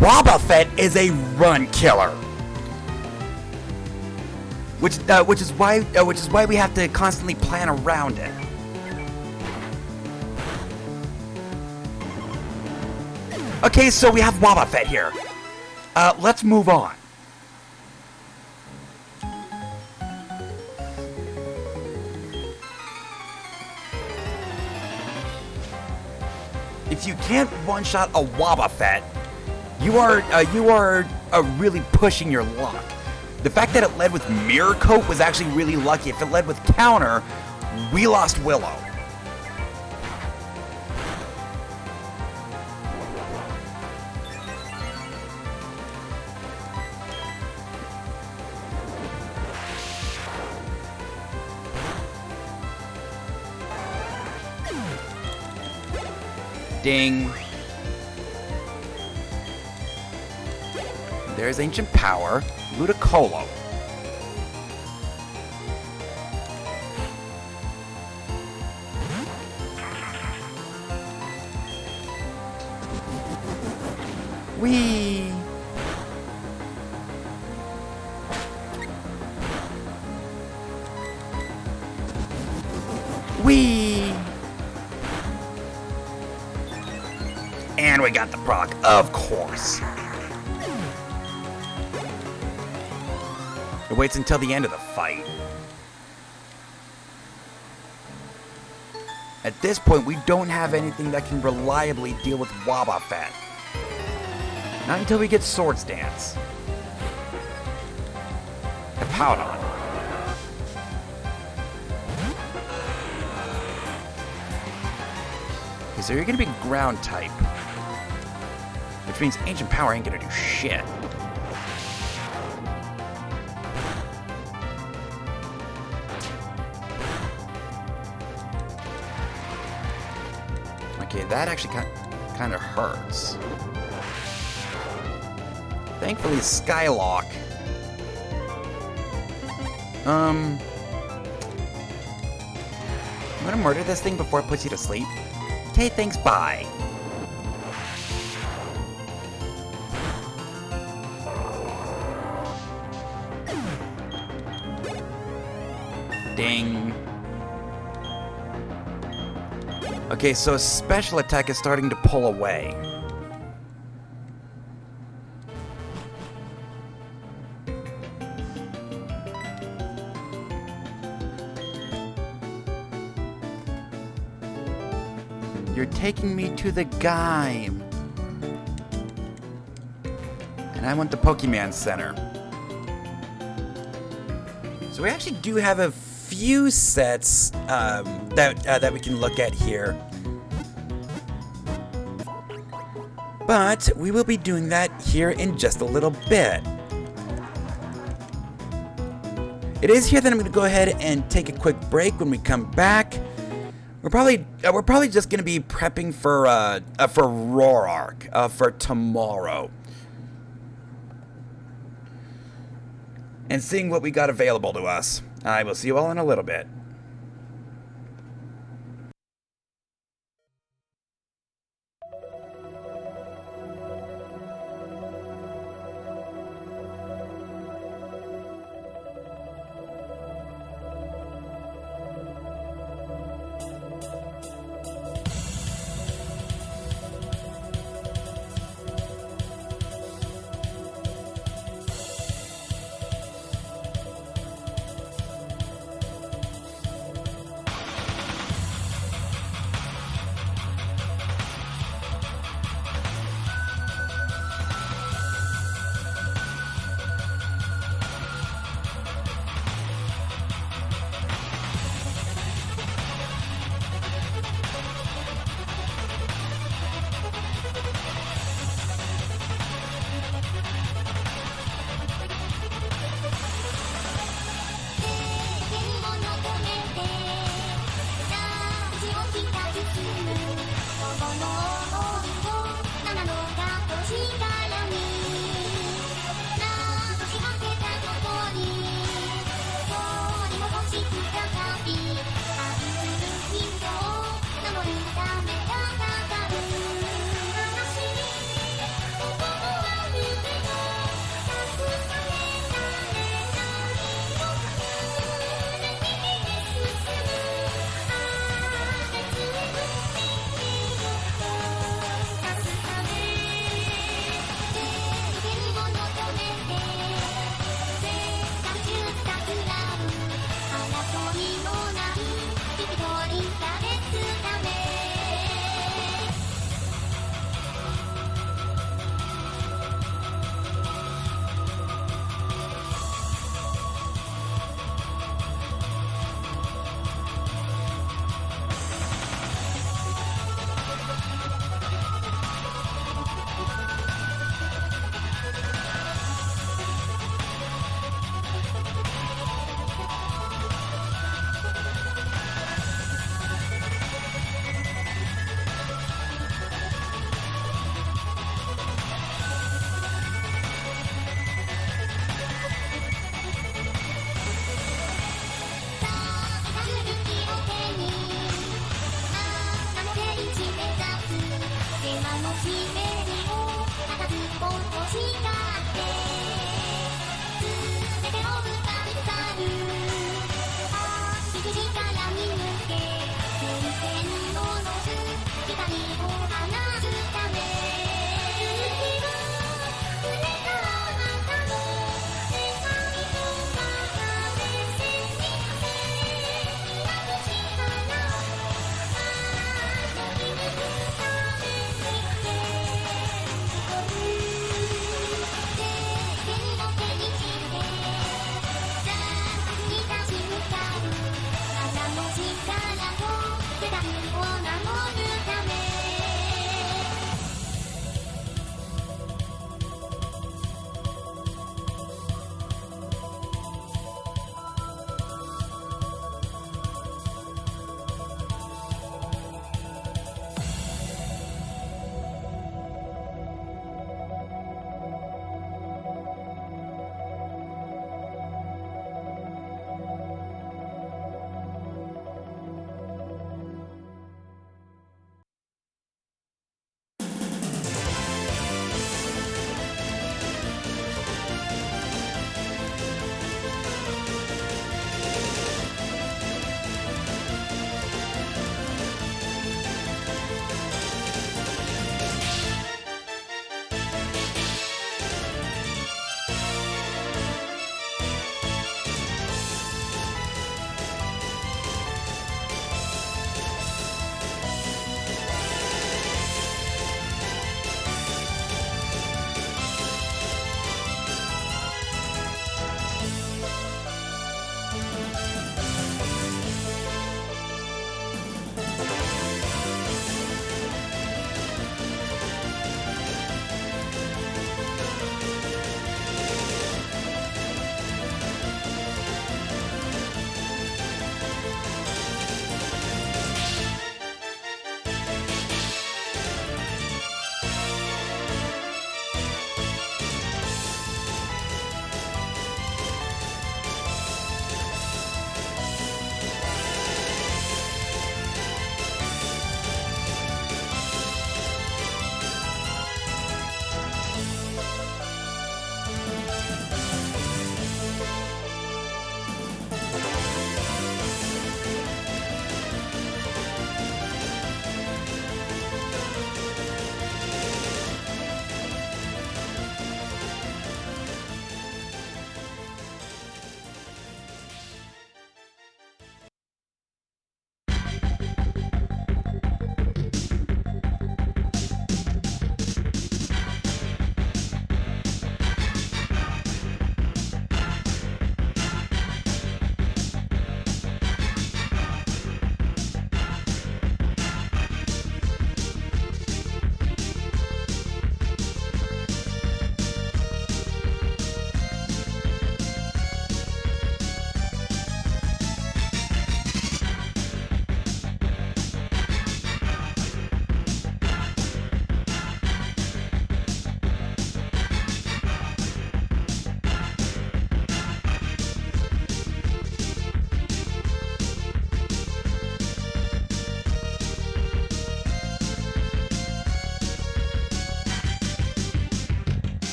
Wobbuffet is a run killer. Which is why we have to constantly plan around it. Okay, so we have Wobbuffet here. Let's move on. if you can't one-shot a Wobbuffet, you are really pushing your luck. The fact that it led with Mirror Coat was actually really lucky. If it led with Counter, we lost Willow. Ding. There's Ancient Power, Ludicolo. Whee! Whee! And we got the proc, of course. It waits until the end of the fight. At this point, we don't have anything that can reliably deal with Wobbuffet. Not until we get Swords Dance. Hippowdon. Okay, so you're gonna be ground type. Which means Ancient Power ain't gonna do shit. Okay, that actually kind of hurts. Thankfully, Skylock. I'm gonna murder this thing before it puts you to sleep. Okay, thanks, bye. Ding. Okay, so special attack is starting to pull away. You're taking me to the game. And I want the Pokemon Center. So we actually do have a few sets that we can look at here. But we will be doing that here in just a little bit. It is here that I'm going to go ahead and take a quick break. When we come back, we're probably just going to be prepping for Rorark for tomorrow. And seeing what we got available to us. I will see you all in a little bit.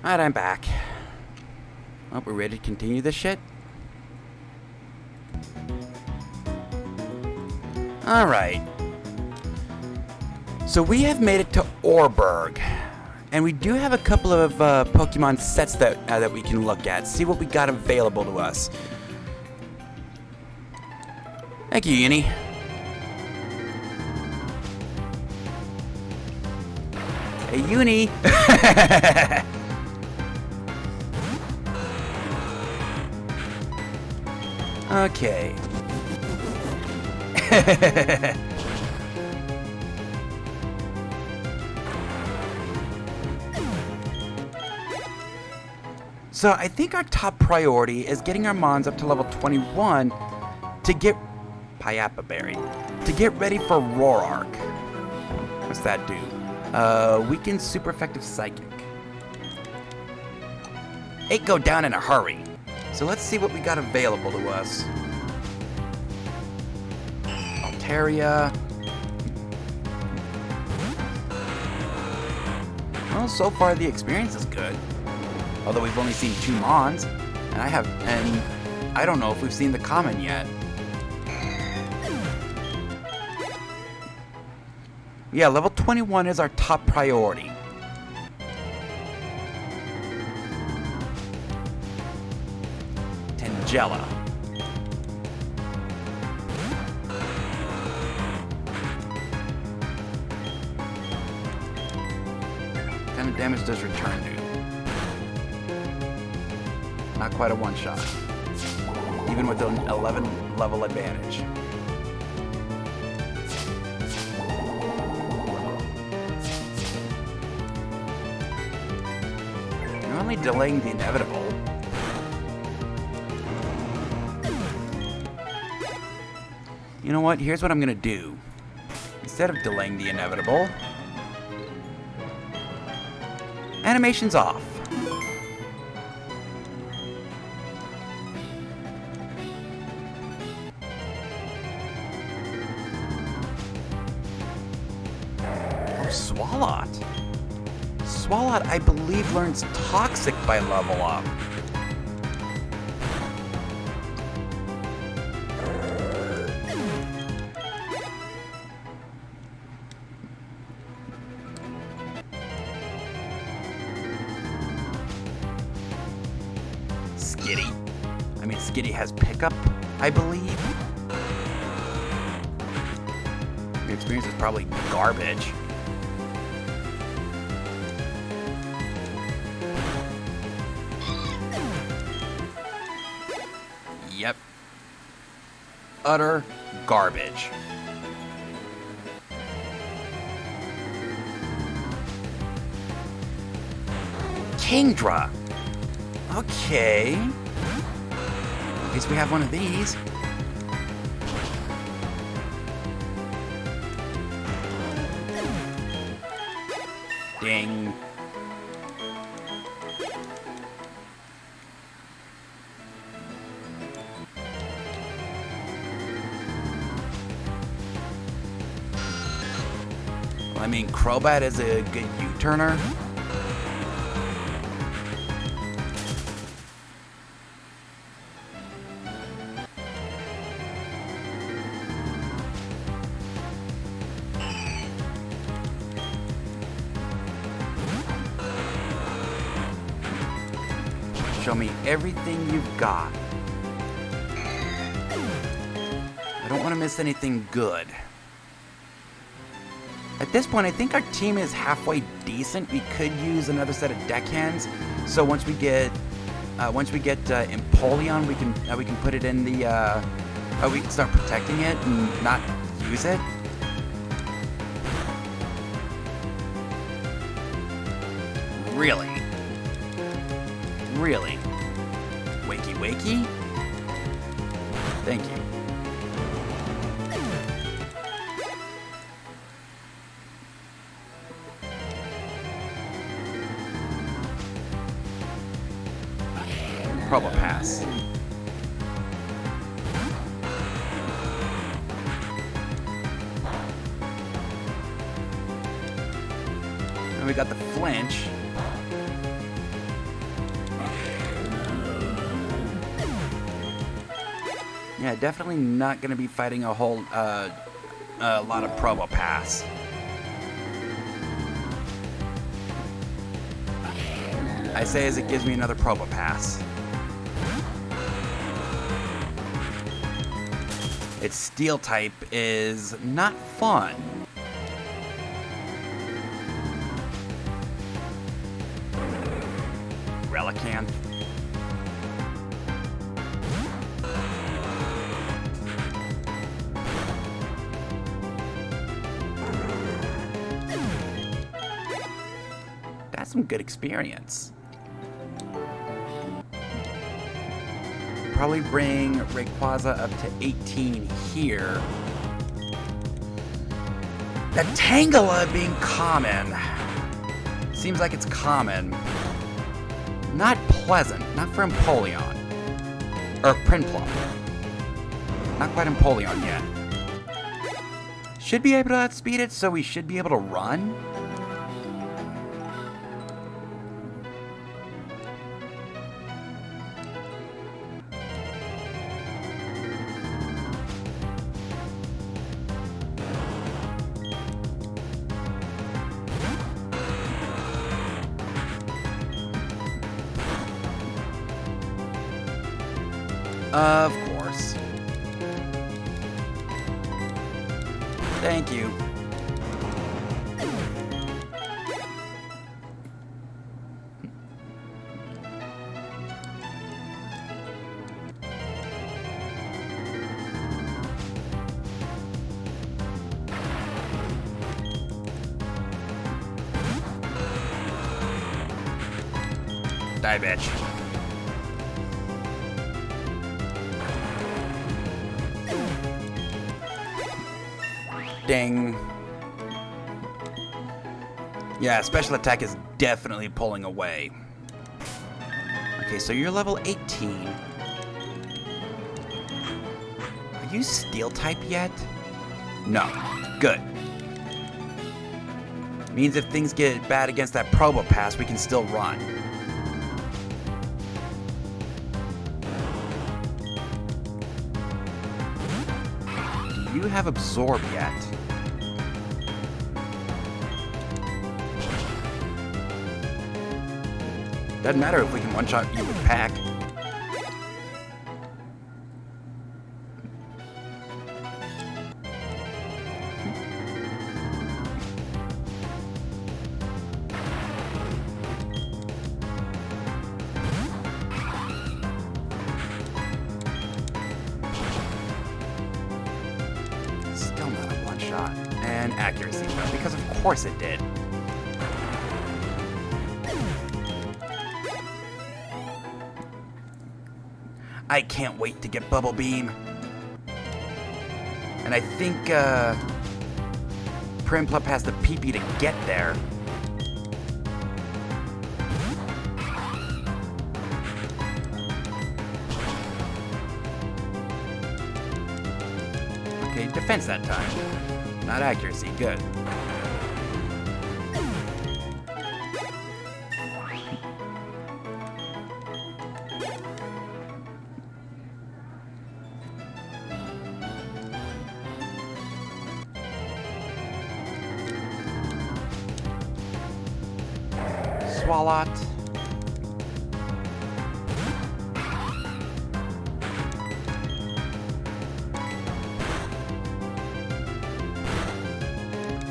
Alright, I'm back. Oh, we're ready to continue this shit? Alright. So we have made it to Orberg. And we do have a couple of Pokemon sets that we can look at. See what we got available to us. Thank you, Uni. Hey, Uni! Okay. So I think our top priority is getting our Mons up to level 21 to get Payapa Berry, to get ready for Roarark. What's that do? Weakens super effective Psychic. It go down in a hurry. So let's see what we got available to us. Altaria. Well, so far the experience is good. Although we've only seen 2 Mons, and I don't know if we've seen the common yet. Yeah, level 21 is our top priority. Tangela. What kind of damage does Return do? Not quite a one-shot. Even with an 11 level advantage. You're only delaying the inevitable. You know what? Here's what I'm gonna do. Instead of delaying the inevitable, animation's off. Swalot. Swalot, I believe, learns Toxic by level up. Skitty. I mean, Skitty has pickup, I believe. Your experience is probably garbage. Yep. Utter garbage. Kingdra. Okay. At least we have one of these. Ding. I mean, Crobat is a good U-turner. Show me everything you've got. I don't want to miss anything good. At this point, I think our team is halfway decent. We could use another set of deckhands. So once we get Empoleon, we can put it in the we can start protecting it and not use it. Really? Really? Wakey wakey? Thank you. Probopass. And we got the flinch. Yeah, definitely not going to be fighting a whole a lot of Probopass. I say as it gives me another Probopass. Its steel type is not fun. Relicanth. That's some good experience. Probably bring Rayquaza up to 18 here. That Tangela being common. Seems like it's common. Not pleasant. Not for Empoleon. Or Prinplup. Not quite Empoleon yet. Should be able to outspeed it, so we should be able to run. Of course. Thank you. Die, bitch. Ding. Yeah, special attack is definitely pulling away. Okay, so you're level 18. Are you steel type yet? No. Good. Means if things get bad against that Probopass, we can still run. Do you have Absorb yet? Doesn't matter if we can one-shot you with Pack. Still not a one-shot. And accuracy, though, because of course it did. I can't wait to get Bubble Beam. And I think Prinplup has the PP to get there. Okay, defense that time. Not accuracy, good. Swalot.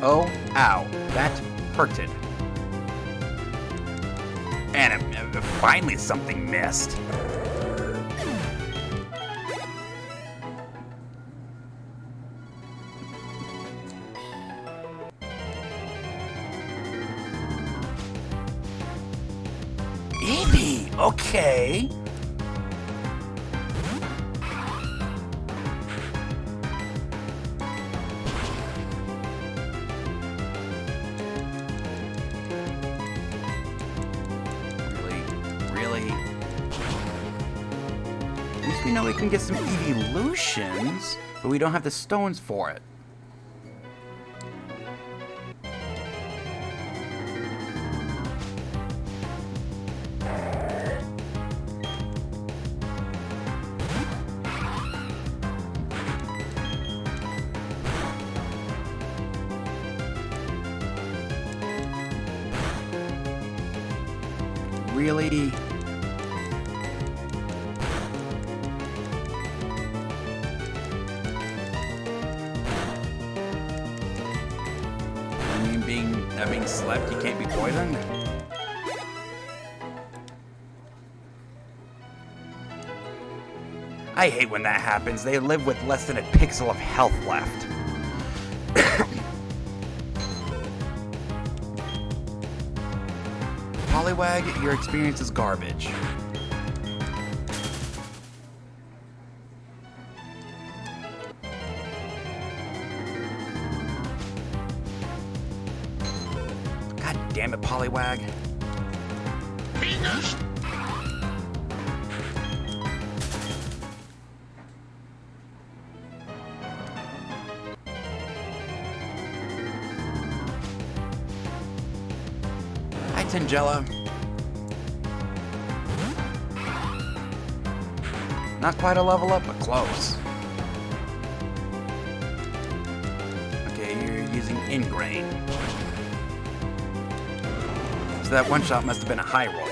Oh, ow. That hurted. And finally something missed. Eevee, okay. Really? At least we know we can get some evolutions, but we don't have the stones for it. really? I mean, being slept, you can't be poisoned? I hate when that happens. They live with less than a pixel of health left. Poliwag, your experience is garbage. God damn it, Poliwag. Hi, Tangela. Not quite a level up, but close. Okay, you're using Ingrain. So that one shot must have been a high roll.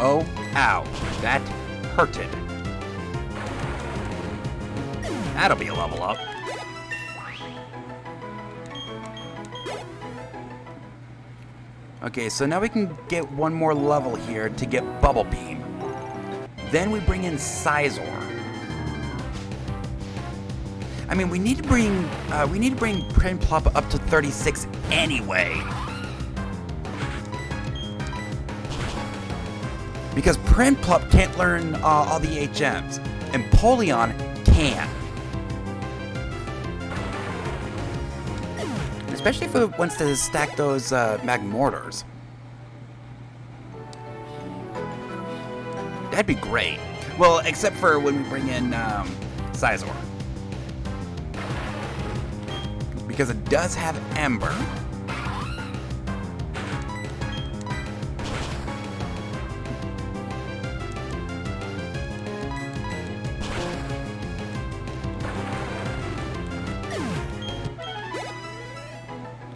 Oh, ow. That hurted. That'll be a level up. Okay, so now we can get one more level here to get Bubble Beam. Then we bring in Sizor. I mean, we need to bring Prinplup up to 36 anyway. Because Prinplup can't learn all the HMs, and Polion can. Especially if it wants to stack those Magmortars. That'd be great. Well, except for when we bring in Sizor. Because it does have Ember.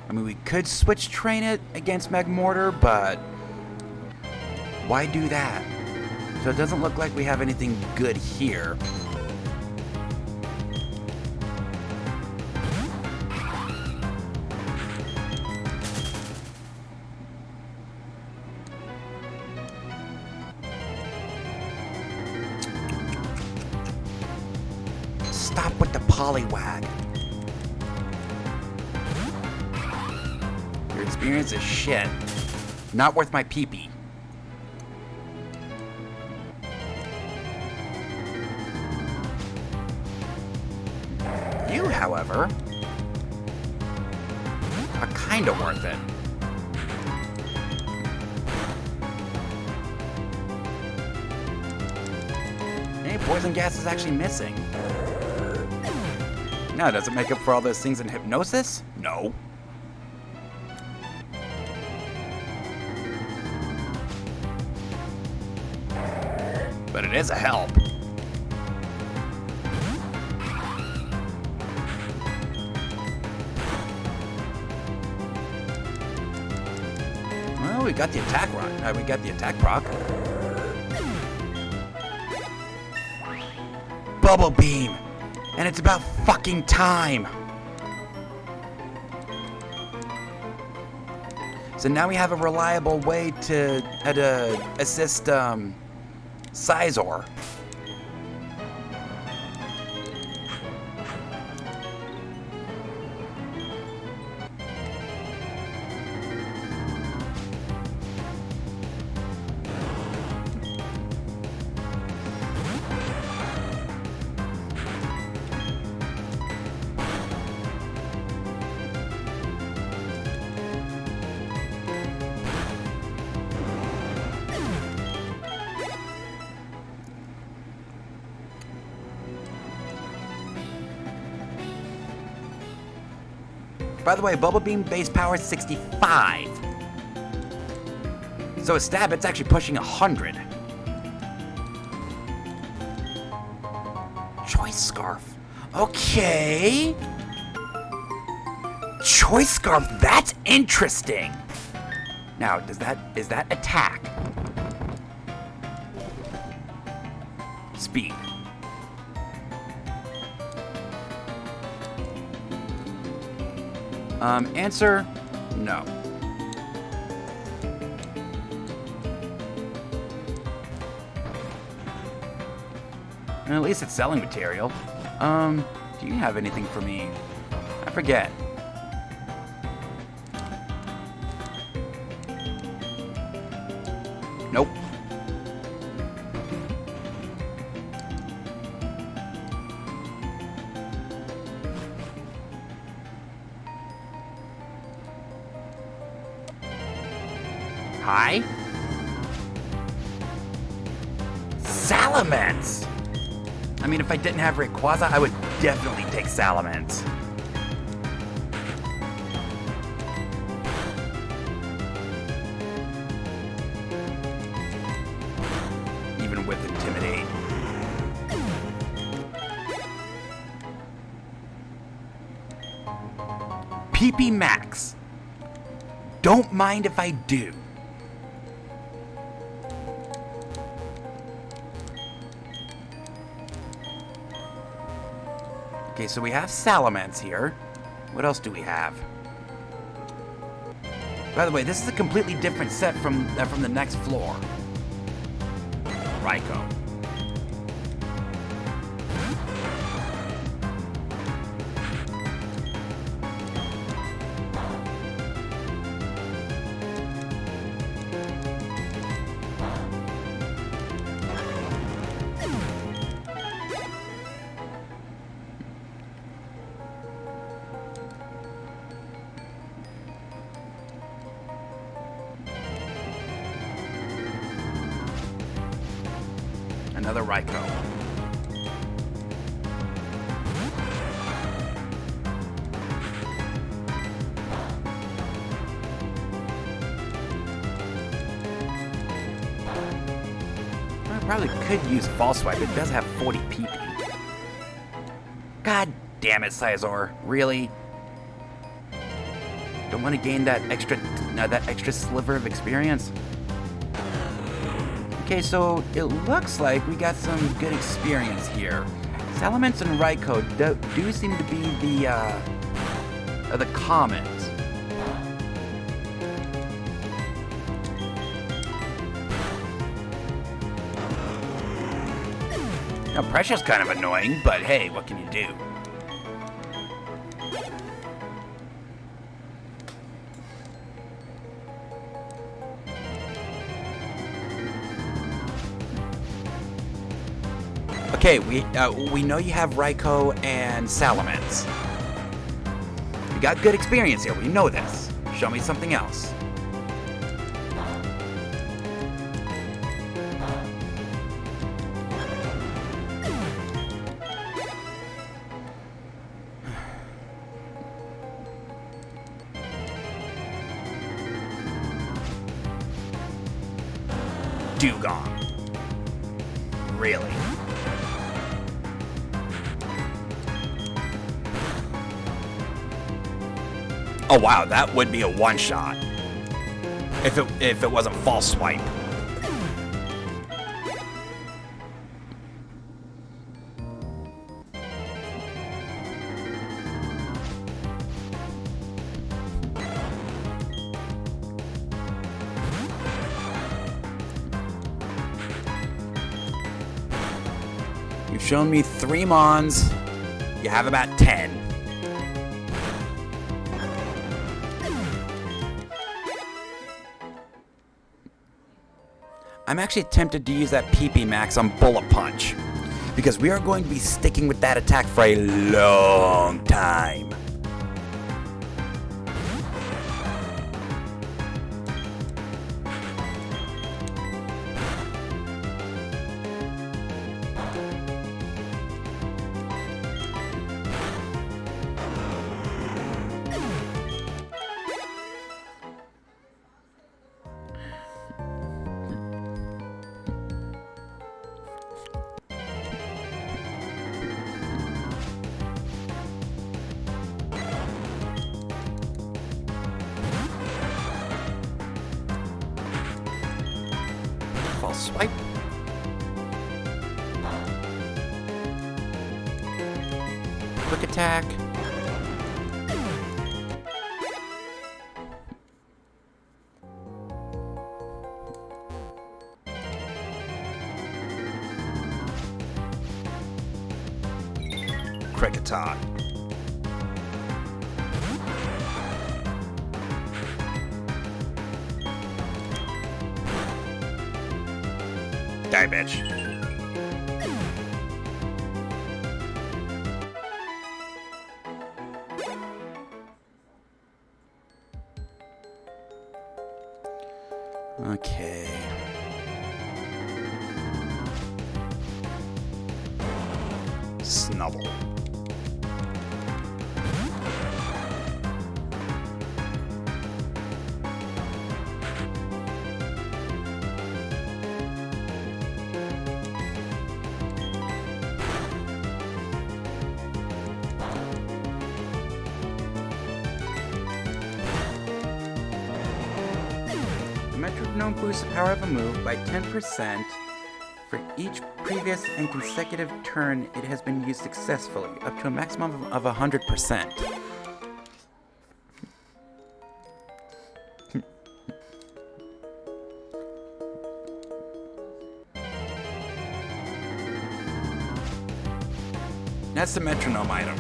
I mean, we could switch train it against Magmortar, but why do that? So it doesn't look like we have anything good here. Stop with the Poliwag. Your experience is shit. Not worth my pee-pee. You, however, are kinda worth it. Hey, poison gas is actually missing. Now, does it make up for all those things in hypnosis? No. But it is a help. Well, we got the attack rock. We got the attack proc. Bubble Beam! And it's about fucking time! So now we have a reliable way to assist Sizor. By the way, Bubble Beam base power is 65. So a stab, it's actually pushing 100. Choice Scarf. Okay. Choice Scarf, that's interesting. Now, is that attack? Speed. Answer, no. And at least it's selling material. Do you have anything for me? I forget. Nope. Hi? Salamence! I mean, if I didn't have Rayquaza, I would definitely take Salamence. Even with Intimidate. PP Max. Don't mind if I do. Okay, so we have Salamence here. What else do we have? By the way, this is a completely different set from the next floor. Raikou. Another Raikou. I probably could use False Swipe. It does have 40 PP. God damn it, Scizor. Really? Don't want to gain that extra sliver of experience? Okay, so it looks like we got some good experience here. Salamence and Raikou do seem to be the commons. Now, Pressure's kind of annoying, but hey, what can you do? Okay, we know you have Raikou and Salamence. You got good experience here, we know this. Show me something else. Dugong. Really? Oh wow, that would be a one-shot. If it wasn't False Swipe. You've shown me 3 Mons. You have about 10. I'm actually tempted to use that PP Max on Bullet Punch, because we are going to be sticking with that attack for a long time. False swipe. Quick attack. Quick attack. Die, bitch. Okay. Snubble. The metronome boosts the power of a move by 10% for each previous and consecutive turn it has been used successfully, up to a maximum of 100%. That's the metronome item.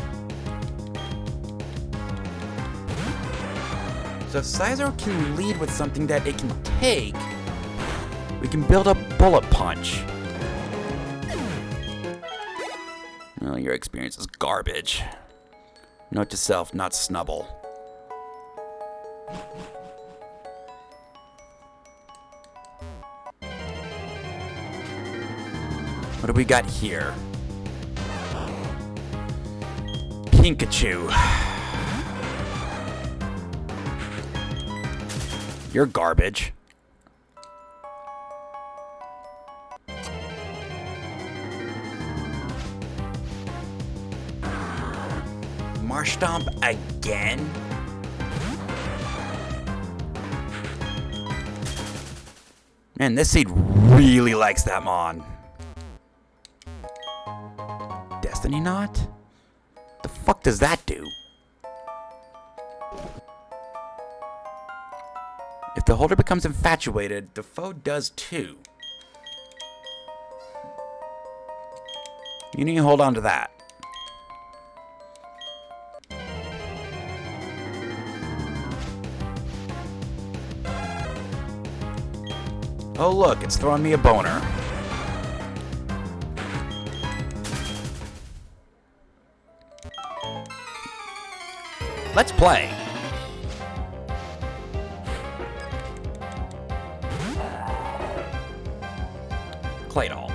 So if Scizor can lead with something that it can take, we can build up Bullet Punch. Well, your experience is garbage. Note to self, not Snubble. What do we got here? Pikachu. You're garbage. Marshtomp again? Man, this seed really likes that Mon. Destiny Knot? The fuck does that do? If the holder becomes infatuated, the foe does too. You need to hold on to that. Oh look, it's throwing me a boner. Let's play. Claydol.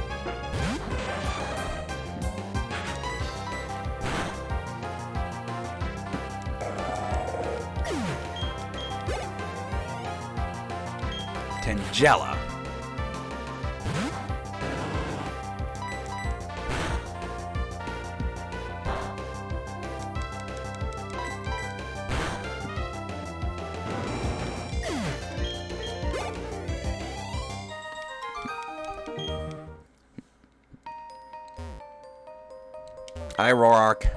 Tangela. Hi, Roark.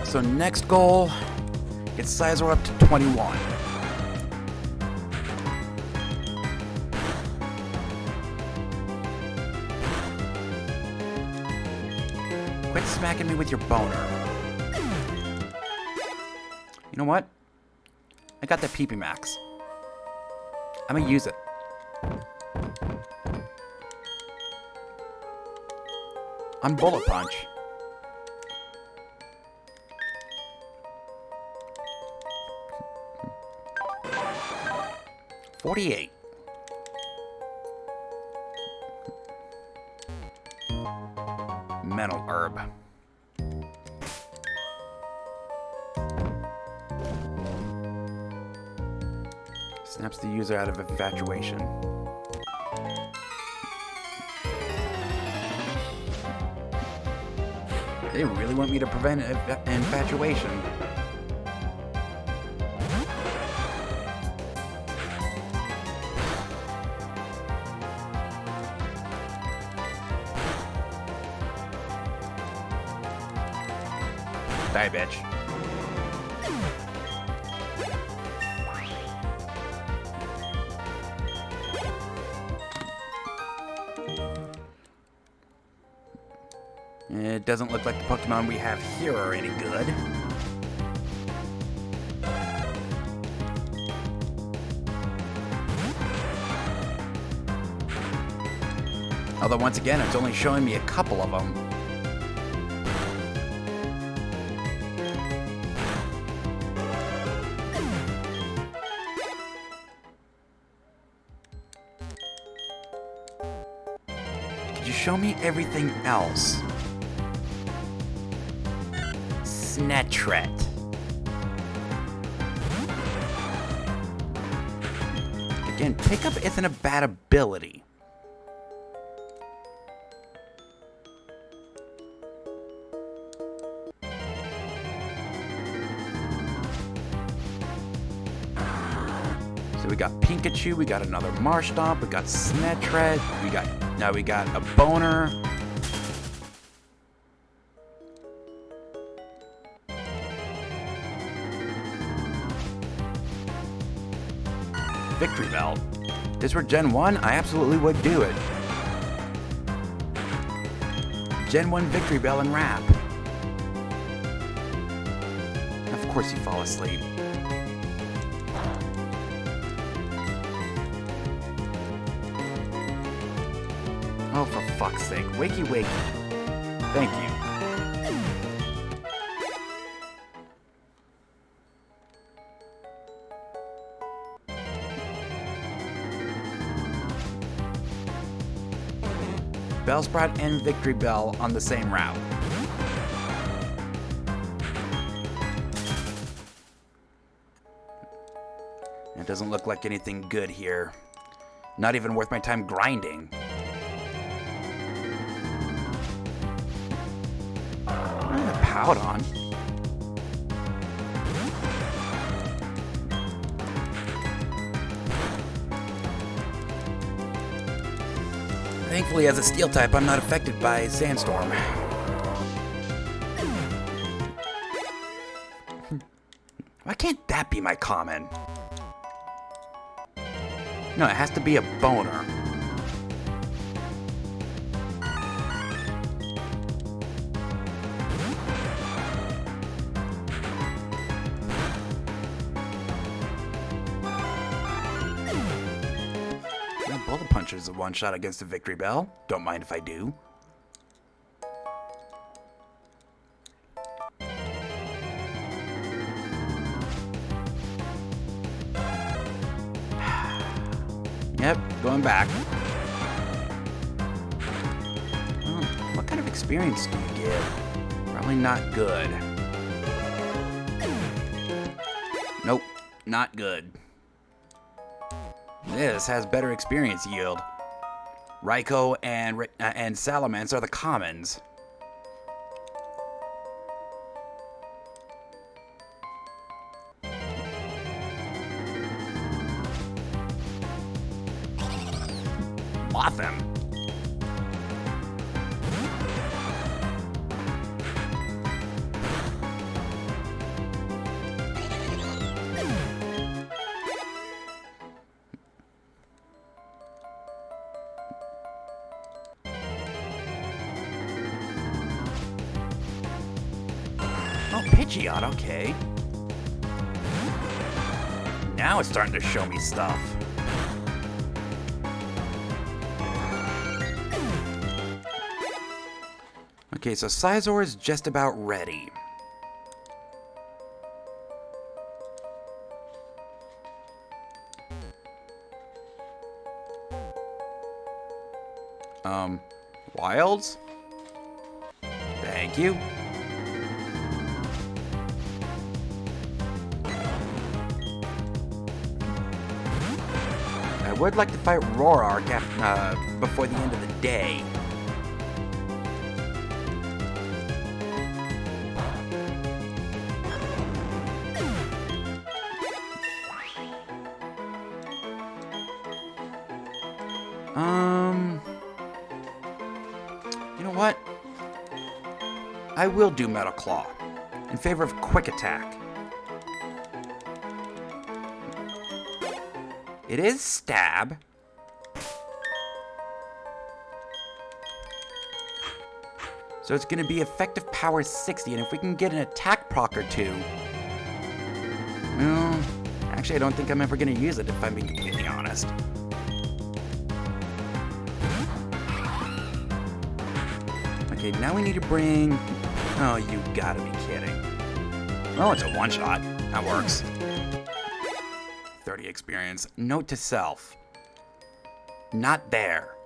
So next goal, get Scizor up to 21. Quit smacking me with your boner. You know what? I got that PP Max. I'm gonna use it. On Bullet Punch. $48. Mental Herb. Snaps the user out of infatuation. They really want me to prevent infatuation. Die, bitch. It doesn't look like the Pokemon we have here are any good. Although once again, it's only showing me a couple of them. Could you show me everything else? Snetret. Again, pickup isn't a bad ability. So we got Pikachu, we got another Marshtomp, we got Snetret, now we got a Boner. Victory Bell. If this were Gen 1, I absolutely would do it. Gen 1 Victory Bell and Wrap. Of course you fall asleep. Oh, for fuck's sake. Wakey wakey. Thank you. Bellsprout and Victory Bell on the same route. It doesn't look like anything good here. Not even worth my time grinding. Powdon. Thankfully, as a steel type, I'm not affected by Sandstorm. Why can't that be my common? No, it has to be a Boner. Bullet Punch is a one-shot against a Victory Bell. Don't mind if I do. Yep, going back. Well, what kind of experience do you give? Probably not good. Nope, not good. This has better experience yield. Raikou and Salamence are the commons. Mothim. Oh, Pidgeot, okay. Now it's starting to show me stuff. Okay, so Scizor is just about ready. Wilds? Thank you. I would like to fight Roark before the end of the day. what? I will do Metal Claw in favor of Quick Attack. It is Stab. So it's going to be effective power 60, and if we can get an attack proc or two... Well, actually I don't think I'm ever going to use it if I'm being completely honest. Okay, now we need to bring... Oh, you gotta be kidding. Oh, it's a one-shot. That works. 30 experience. Note to self. Not there.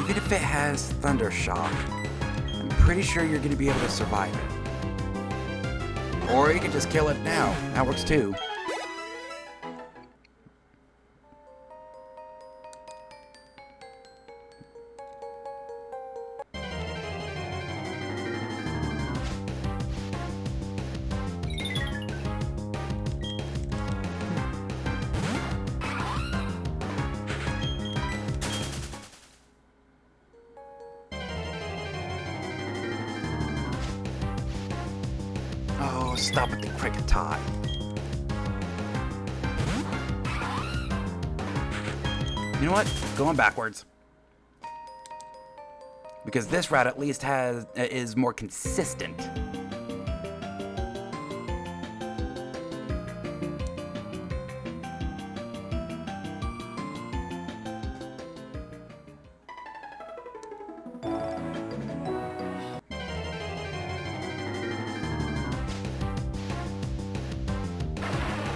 Even if it has Thunder Shock, I'm pretty sure you're gonna be able to survive it. Or you can just kill it now. That works too. Oh, stop with the cricket tie. You know what? Going backwards. Because this route at least is more consistent.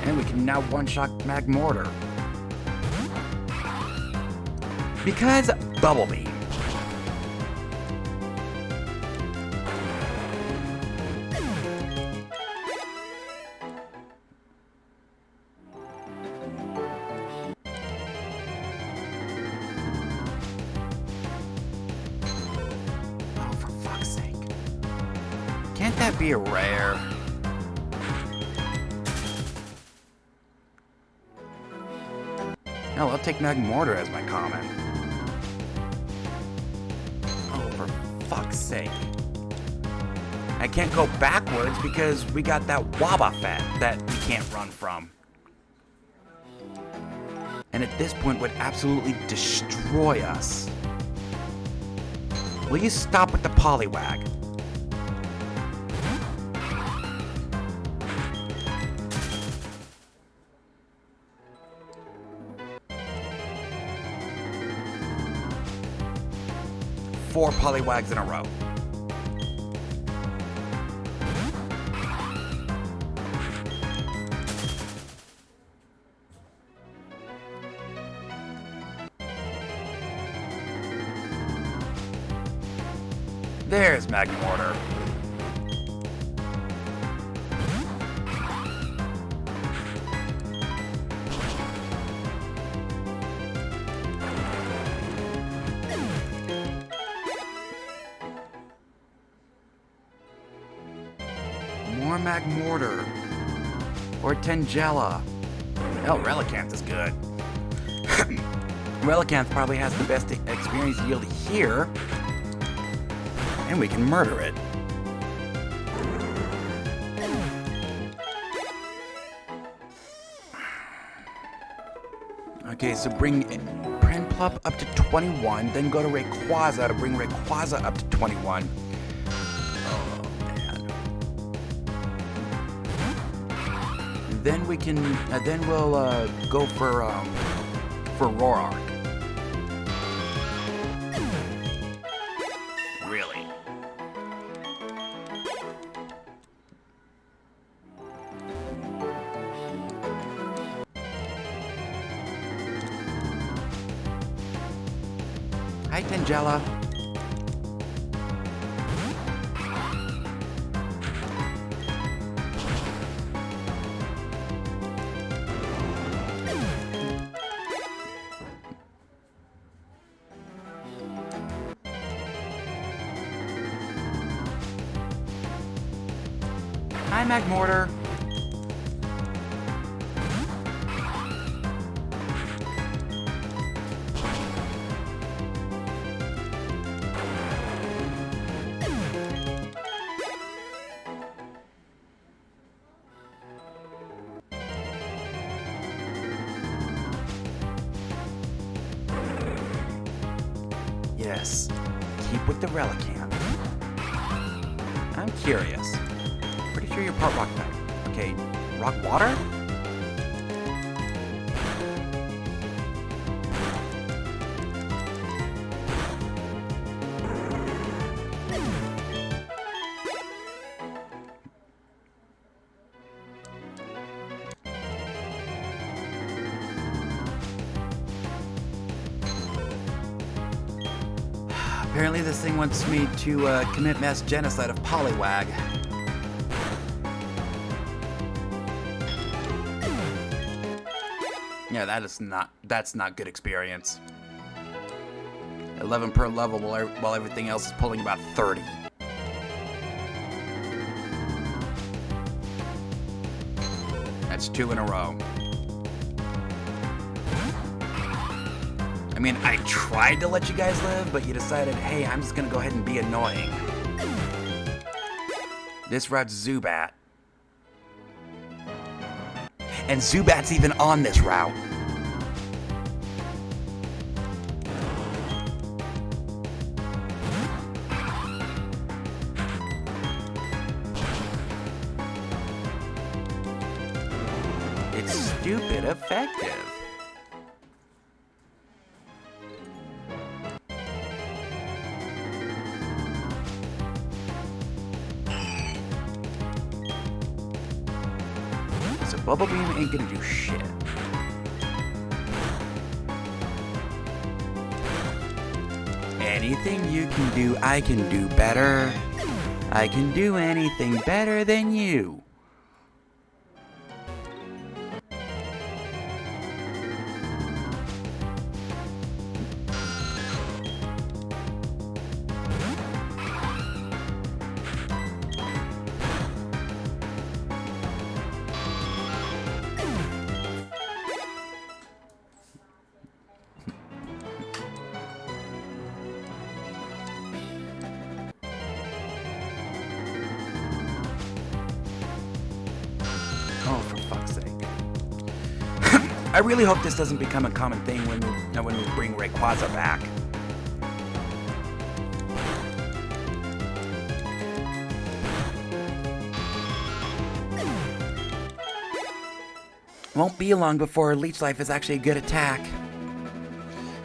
And we can now one-shot Magmortar. Because Bubble Beam. Oh, for fuck's sake. Can't that be a rare? Hell, I'll take Magmortar as my common. Oh, for fuck's sake. I can't go backwards because we got that Wobbuffet that we can't run from. And at this point would absolutely destroy us. Will you stop with the Poliwag? Four Poliwags in a row. There's Magmortar. More Magmortar. Or Tangela. Hell, Relicanth is good. Relicanth probably has the best experience yield here. And we can murder it. Okay, so bring Prinplup up to 21, then go to Rayquaza to bring Rayquaza up to 21. Oh, man. Then we can, then we'll go for Roark. Really? Hi, Tangela. Hi, Magmortar. this. Keep with the Relicanth. I'm curious. Pretty sure you're part rock type. Okay, rock water? Apparently this thing wants me to commit mass genocide of Poliwag. Yeah, that's not good experience. 11 per level while everything else is pulling about 30. That's 2 in a row. I mean, I tried to let you guys live, but you decided, hey, I'm just gonna go ahead and be annoying. This route's Zubat. And Zubat's even on this route. It's stupid effective. So Bubble Beam ain't gonna do shit. Anything you can do, I can do better. I can do anything better than you. Oh, for fuck's sake. I really hope this doesn't become a common thing when we bring Rayquaza back. Won't be long before Leech Life is actually a good attack.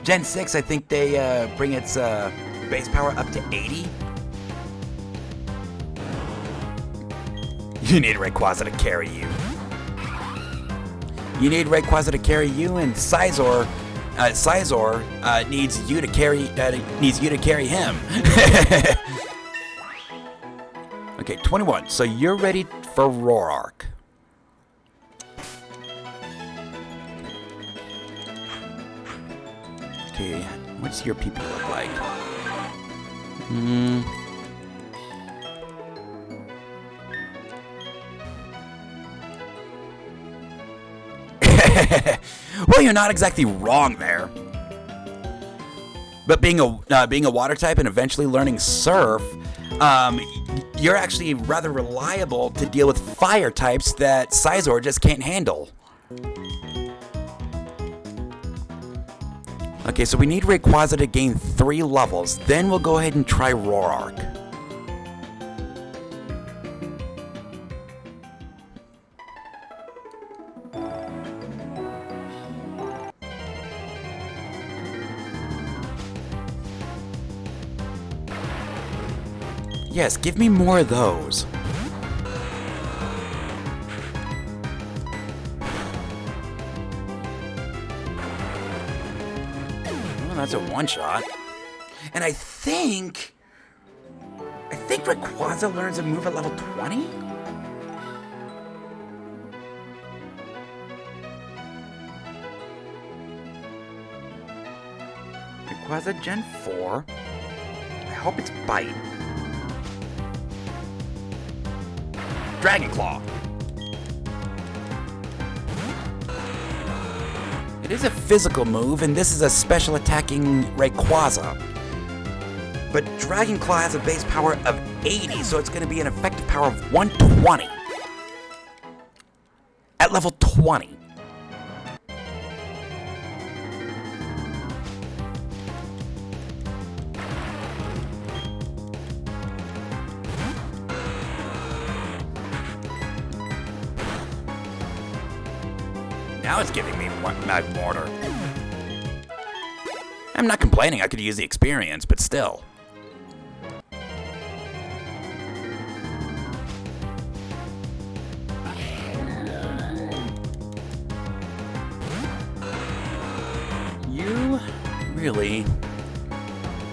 Gen 6, I think they bring its base power up to 80. You need Rayquaza to carry you. You need Rayquaza to carry you, and Scizor needs you to carry him. Okay, 21. So you're ready for Roark. Okay, what's your people look like? Well, you're not exactly wrong there. But being a water type and eventually learning Surf, you're actually rather reliable to deal with fire types that Scizor just can't handle. Okay, so we need Rayquaza to gain 3 levels. Then we'll go ahead and try Roark. Yes, give me more of those. Well, that's a one-shot. And I think Rayquaza learns a move at level 20? Rayquaza Gen 4. I hope it's Bite. Dragon Claw. It is a physical move, and this is a special attacking Rayquaza. But Dragon Claw has a base power of 80, so it's going to be an effective power of 120. At level 20. Now it's giving me Mag Mortar. I'm not complaining, I could use the experience, but still. You really,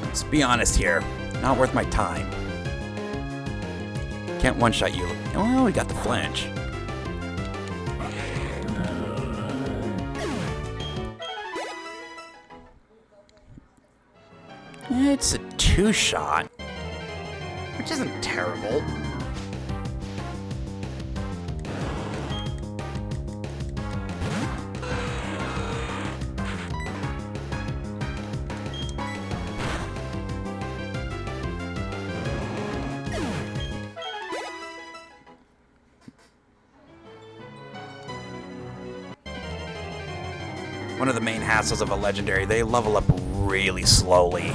let's be honest here, not worth my time. Can't one-shot you. Oh, we got the flinch. It's a two-shot, which isn't terrible. One of the main hassles of a legendary, they level up really slowly.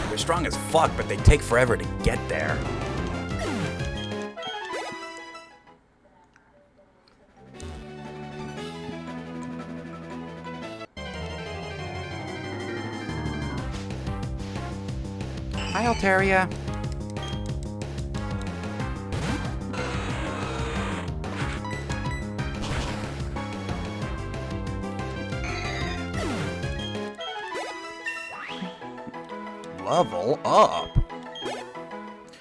They're strong as fuck, but they take forever to get there. Hi, Altaria. Level up.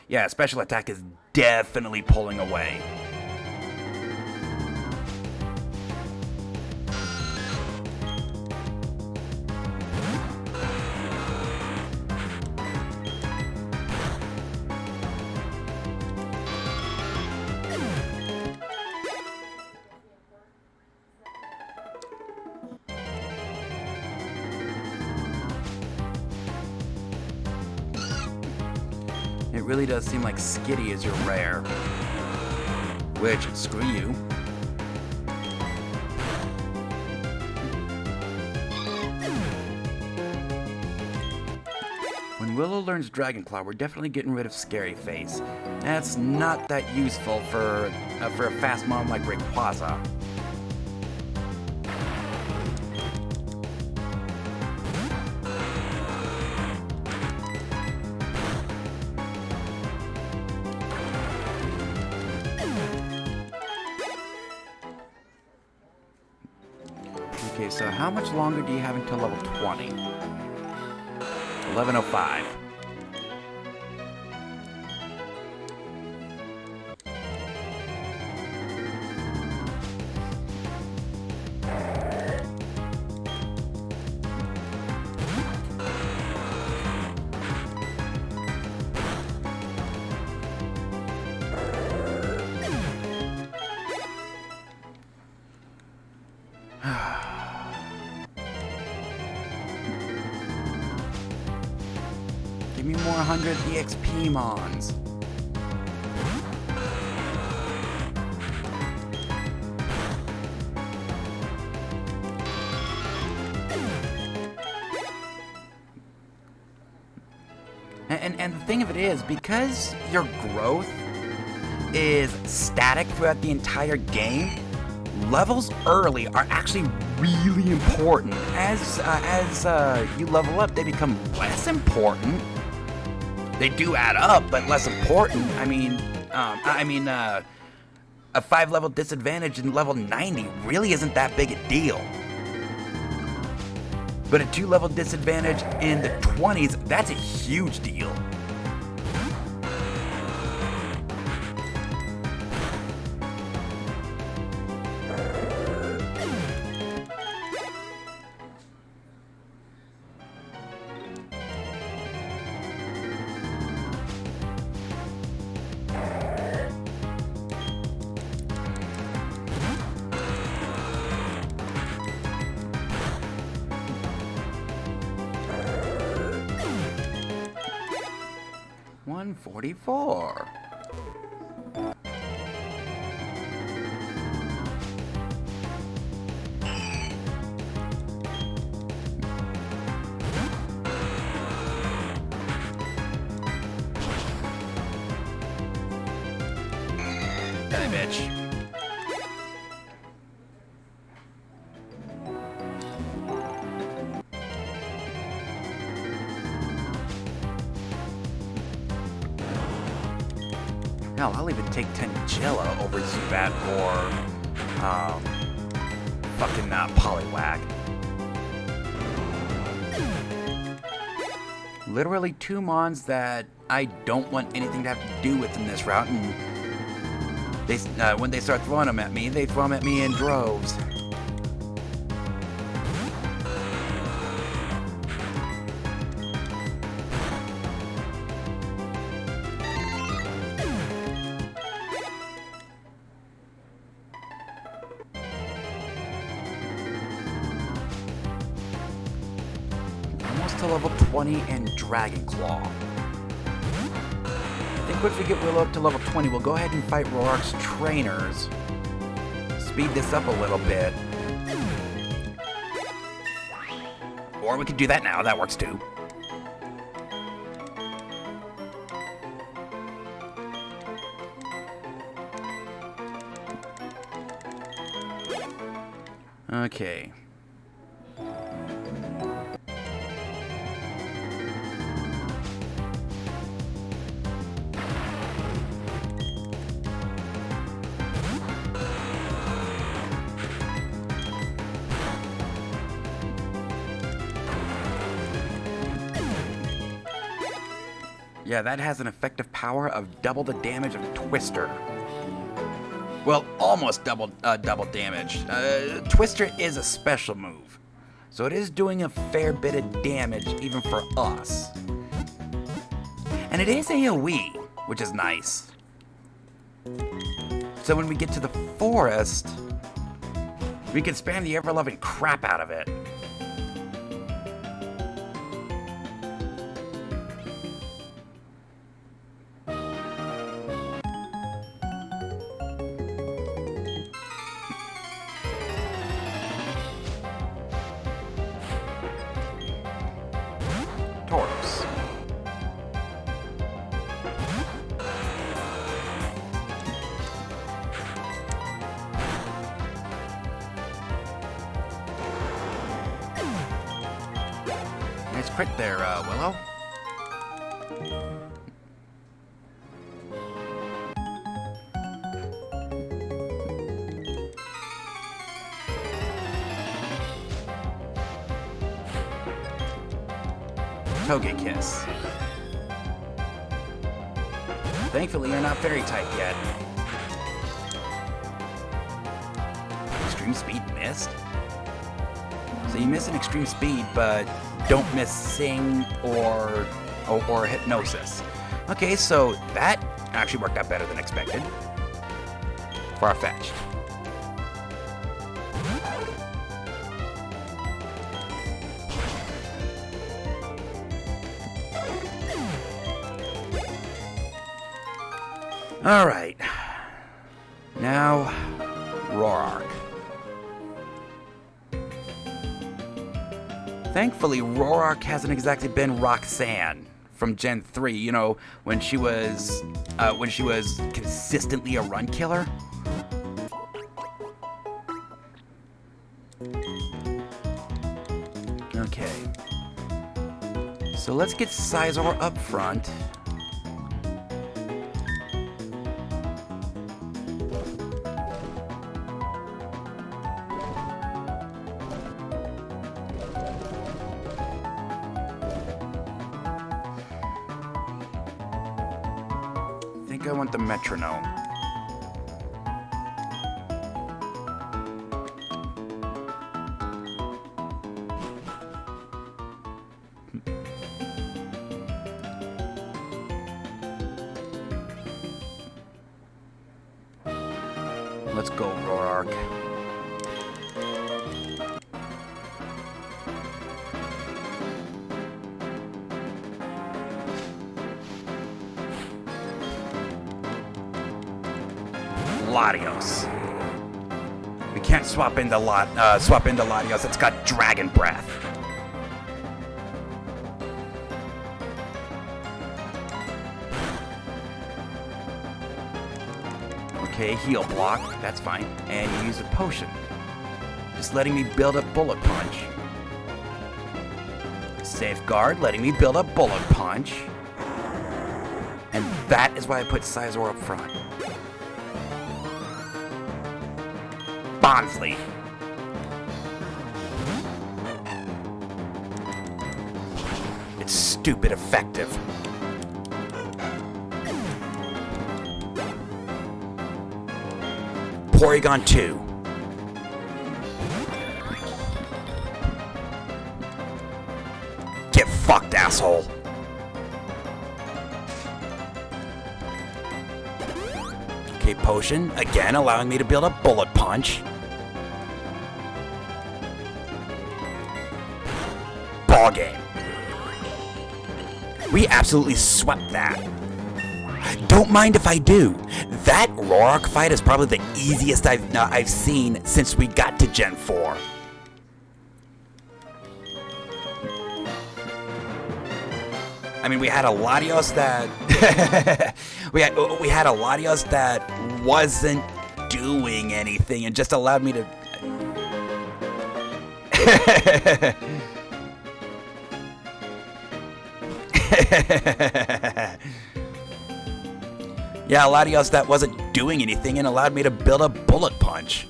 Yeah, special attack is definitely pulling away. It really does seem like Skitty is your rare. Which, screw you. When Willow learns Dragon Claw, we're definitely getting rid of Scary Face. That's not that useful for a fast mom like Rayquaza. Okay, so how much longer do you have until level 20? 11:05. Give me more 100 EXP mons. And the thing of it is, because your growth is static throughout the entire game, levels early are actually really important. As you level up, they become less important. They do add up, but less important. I mean, a 5-level disadvantage in level 90 really isn't that big a deal. But a 2-level disadvantage in the 20s, that's a huge deal. 144. Hey, bitch. Hell, I'll even take Tangela over Zubat or fucking Poliwag. Literally two mons that I don't want anything to have to do with in this route, and they when they start throwing them at me, they throw them at me in droves. To level 20 and Dragon Claw. I think once we get Willow up to level 20, we'll go ahead and fight Roark's trainers. Speed this up a little bit. Or we could do that now, that works too. Okay. Yeah, that has an effective power of double the damage of Twister. Well, almost double damage. Twister is a special move, so it is doing a fair bit of damage even for us. And it is AoE, which is nice. So when we get to the forest, we can spam the ever-loving crap out of it. Tauros. Nice crit there, Willow. Togekiss. Thankfully, you're not fairy type yet. Extreme speed missed? So you miss an extreme speed, but don't miss sing or hypnosis. Okay, so that actually worked out better than expected. Far-fetched. Alright. Now, Roark. Thankfully, Roark hasn't exactly been Roxanne from Gen 3, you know, when she was consistently a run killer. Okay. So let's get Sizor up front. I want the metronome. Let's go, Roark. Latios. We can't swap into Latios. It's got Dragon Breath. Okay, heal block. That's fine. And you use a potion. Just letting me build up Bullet Punch. Safeguard, letting me build up Bullet Punch. And that is why I put Sizor up front. Bonsly. It's stupid effective. Porygon 2. Get fucked, asshole. Okay, potion. Again, allowing me to build up Bullet Punch. Ball game. We absolutely swept that. Don't mind if I do. That Roark fight is probably the easiest I've seen since we got to Gen 4. I mean, we had a Latios that we had a Latios that wasn't doing anything and just allowed me to. Yeah, Latios that wasn't doing anything and allowed me to build a Bullet Punch.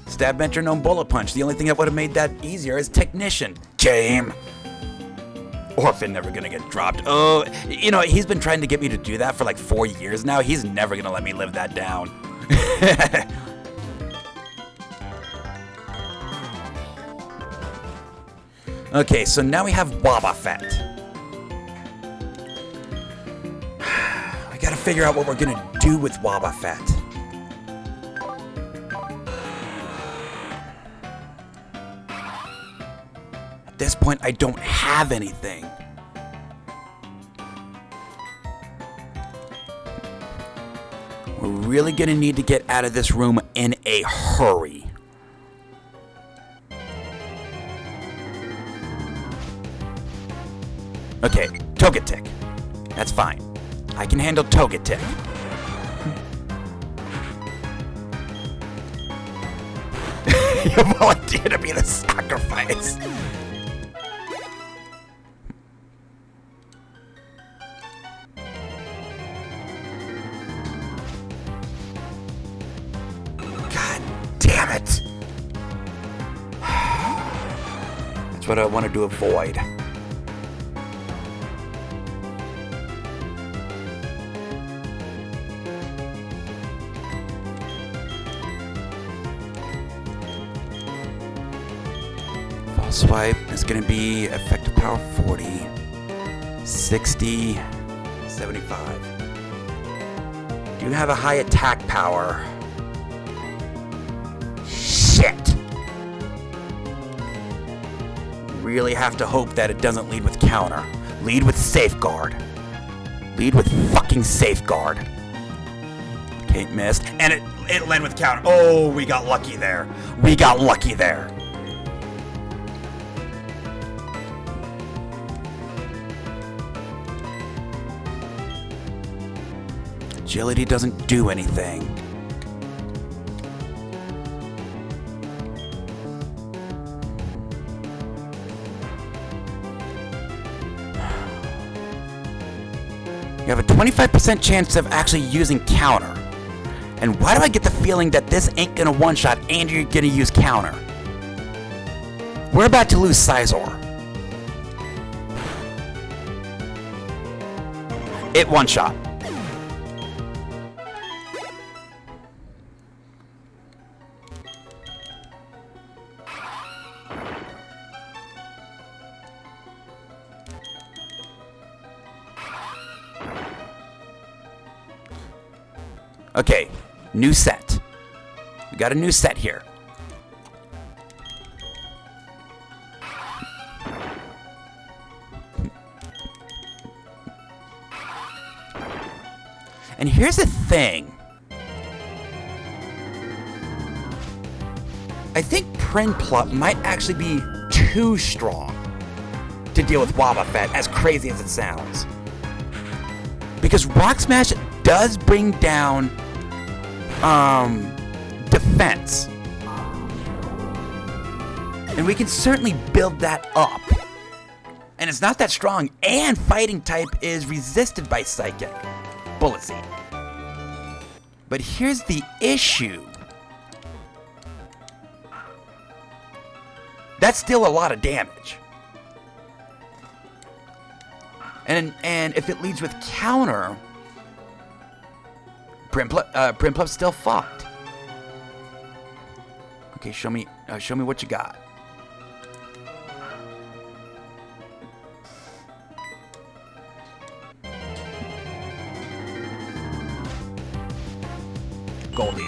Stab Metronome Bullet Punch. The only thing that would have made that easier is Technician. Game. Orphan never gonna get dropped. Oh, you know, he's been trying to get me to do that for like 4 years now. He's never gonna let me live that down. Okay, so now we have Wobbuffet. I gotta figure out what we're gonna do with Wobbuffet. At this point, I don't have anything. We're really gonna need to get out of this room in a hurry. Okay, Togetic. That's fine. I can handle Togetic. You volunteered to be the sacrifice. God damn it. That's what I wanted to avoid. Swipe is going to be effective power 40, 60, 75. Do have a high attack power. Shit! Really have to hope that it doesn't lead with counter. Lead with safeguard. Lead with fucking safeguard. Okay, missed. And it led with counter. Oh, we got lucky there. We got lucky there. Agility doesn't do anything. You have a 25% chance of actually using counter. And why do I get the feeling that this ain't gonna one-shot and you're gonna use counter? We're about to lose Sizor. It one-shot. Okay, new set. We got a new set here. And here's the thing. I think Prinplup might actually be too strong to deal with Wobbuffet, as crazy as it sounds. Because Rock Smash does bring down defense. And we can certainly build that up. And it's not that strong, and Fighting type is resisted by Psychic. Bullet Seed. But here's the issue. That's still a lot of damage. And if it leads with counter, Prinplup's still fucked. Okay, show me what you got. Goldie.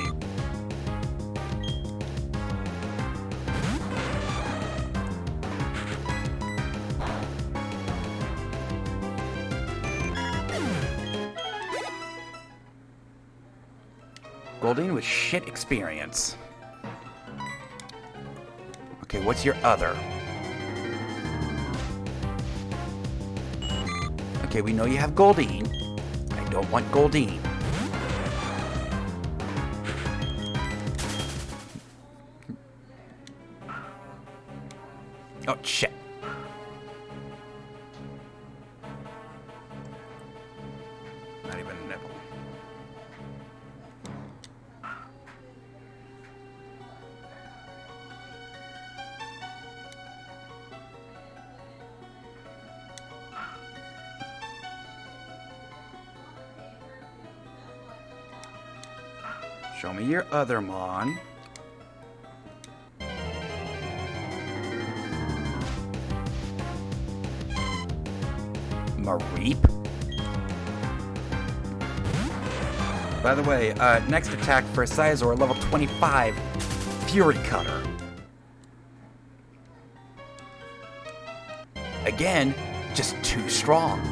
Goldine with shit experience. Okay, what's your other? Okay, we know you have Goldine. I don't want Goldine. Oh, shit. Not even a nibble. Show me your other Mon. Mareep. By the way, next attack for Scizor, level 25, Fury Cutter. Again, just too strong.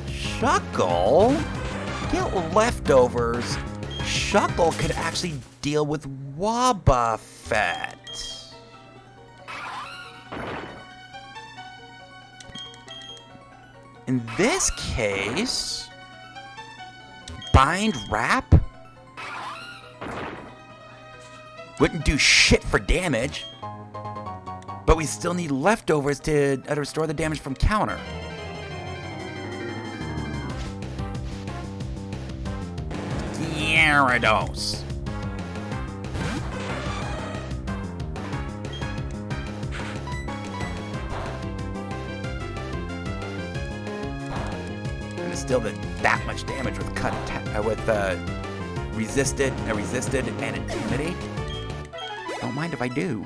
Shuckle? Get leftovers. Shuckle could actually deal with Wobbuffet. In this case, Bind Wrap wouldn't do shit for damage, but we still need leftovers to restore the damage from counter. Gyarados. And it's still that much damage with resisted, and intimidate. Don't mind if I do.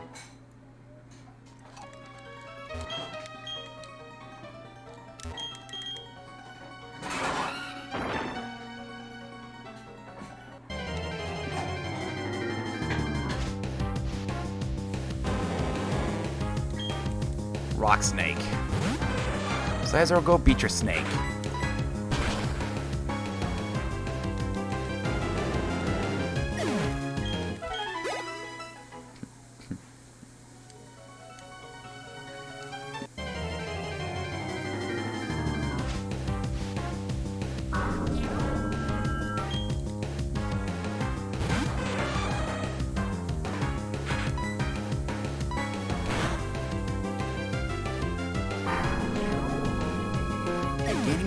Rock Snake. Scizor, go beat your snake.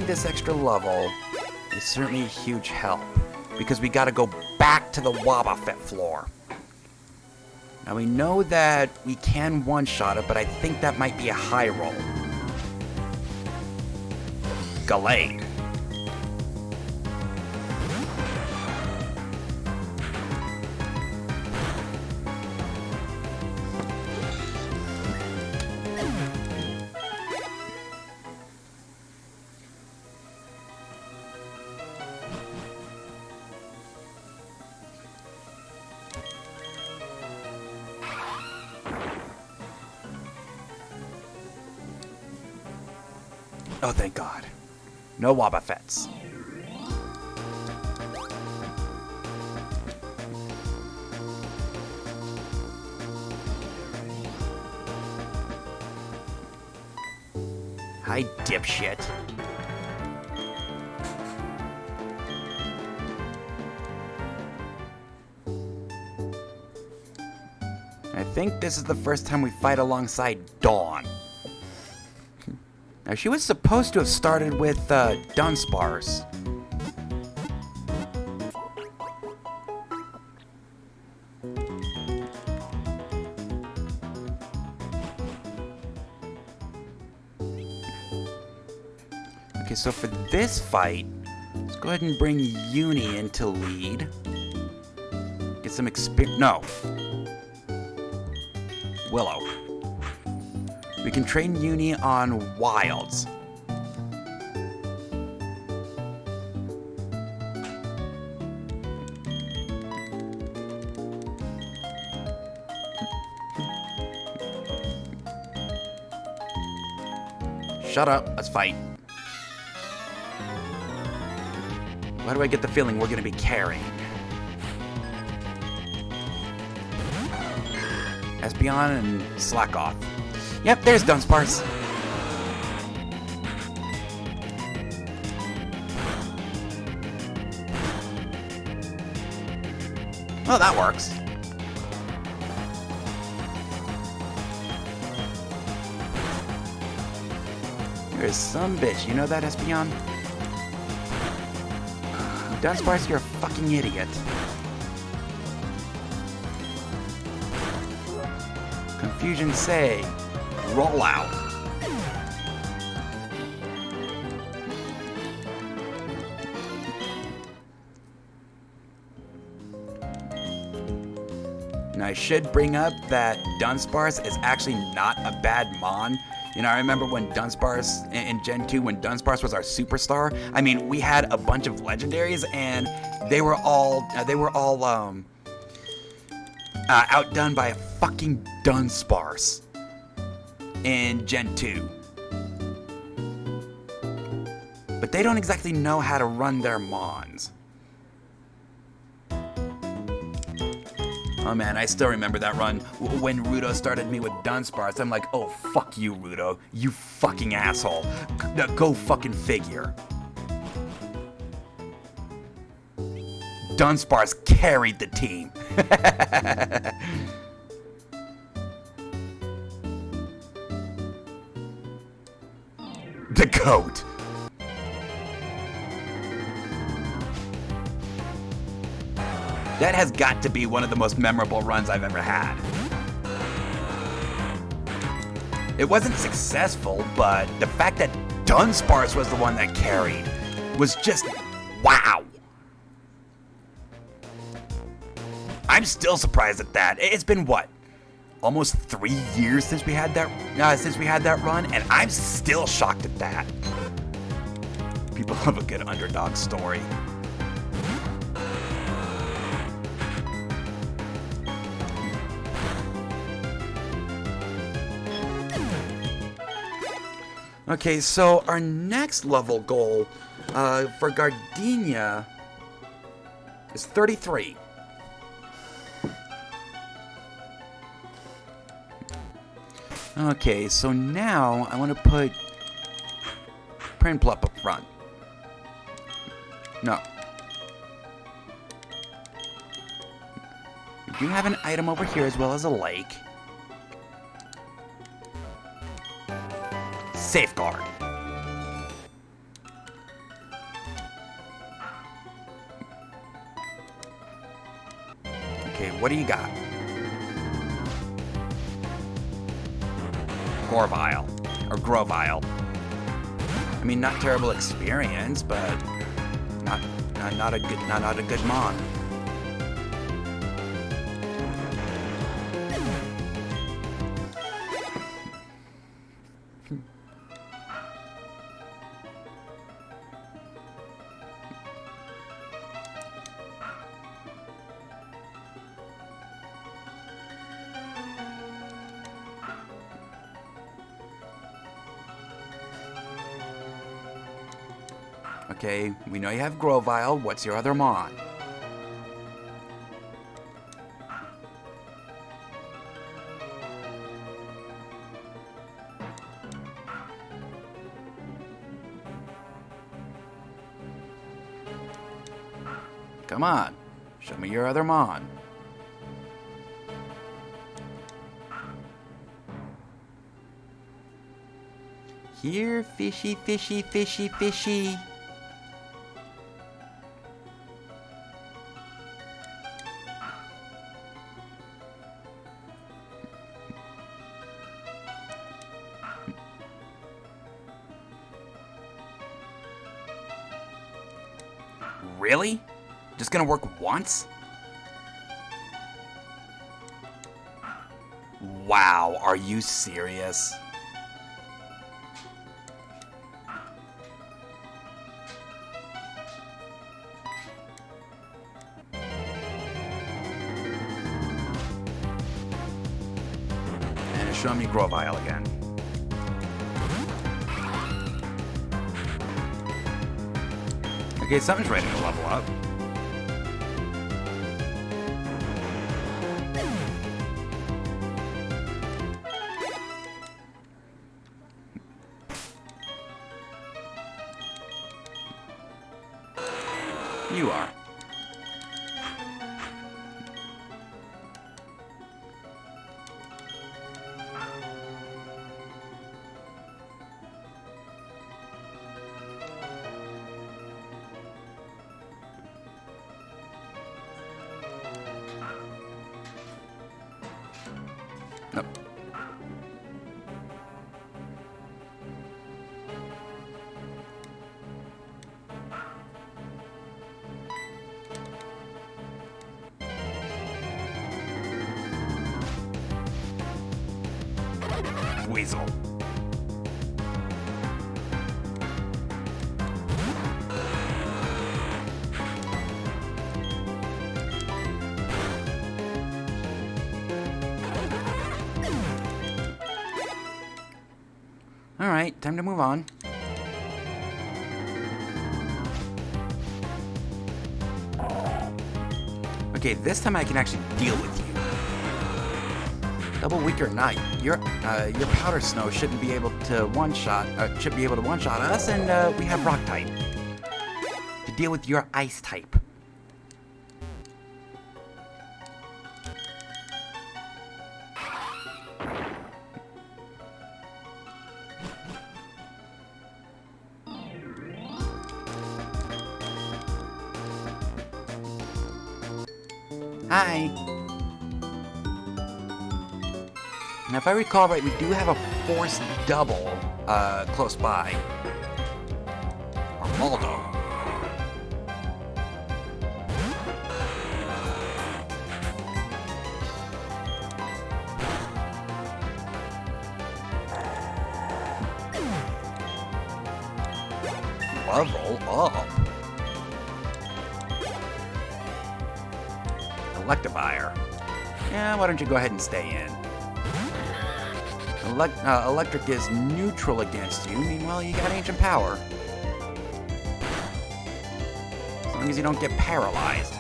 This extra level is certainly a huge help, because we gotta go back to the Wobbuffet floor. Now we know that we can one-shot it, but I think that might be a high roll. Gallade. Oh, thank God. No Wobbuffets. Hi, dipshit. I think this is the first time we fight alongside Dawn. Now, she was supposed to have started with Dunsparce. Okay, so for this fight, let's go ahead and bring Uni into lead. Get some experience. No. Willow. We can train Uni on Wilds. Shut up. Let's fight. Why do I get the feeling we're going to be carrying? Espeon and slack off. Yep, there's Dunsparce. Well, that works. You're some bitch. You know that, Espeon? Dunsparce, you're a fucking idiot. Confusion say, roll out. Now I should bring up that Dunsparce is actually not a bad Mon. You know, I remember when Dunsparce, in Gen 2, when Dunsparce was our superstar, I mean, we had a bunch of legendaries, and they were all outdone by a fucking Dunsparce in Gen 2. But they don't exactly know how to run their Mons. Oh man, I still remember that run when Rudo started me with Dunsparce. I'm like, oh fuck you, Rudo. You fucking asshole. Go fucking figure. Dunsparce carried the team. The GOAT. That has got to be one of the most memorable runs I've ever had. It wasn't successful, but the fact that Dunsparce was the one that carried was just wow. I'm still surprised at that. It's been what? Almost 3 years since we had that run, and I'm still shocked at that. People love a good underdog story. Okay, so our next level goal for Gardenia is 33. Okay, so now I want to put Prinplup up front. No. We do have an item over here as well as a lake. Safeguard. Okay, what do you got? Gorvile. Or Grovile. I mean, not terrible experience, but not a good Mon. Okay, we know you have Grovyle. What's your other Mon? Come on, show me your other Mon. Here, fishy, fishy, fishy, fishy. Really? Just gonna work once? Wow, are you serious? And show me Grovyle again. Okay, something's ready to level up. You are. Nope. Weasel. Alright, time to move on. Okay, this time I can actually deal with you. Double weak or not, your powder snow shouldn't be able to one-shot us, and we have rock type to deal with your ice type. Hi. Now, if I recall right, we do have a force double close by. Or Maldo. Level up. Electivire. Yeah, why don't you go ahead and stay in? Electric is neutral against you, meanwhile you got ancient power. As long as you don't get paralyzed.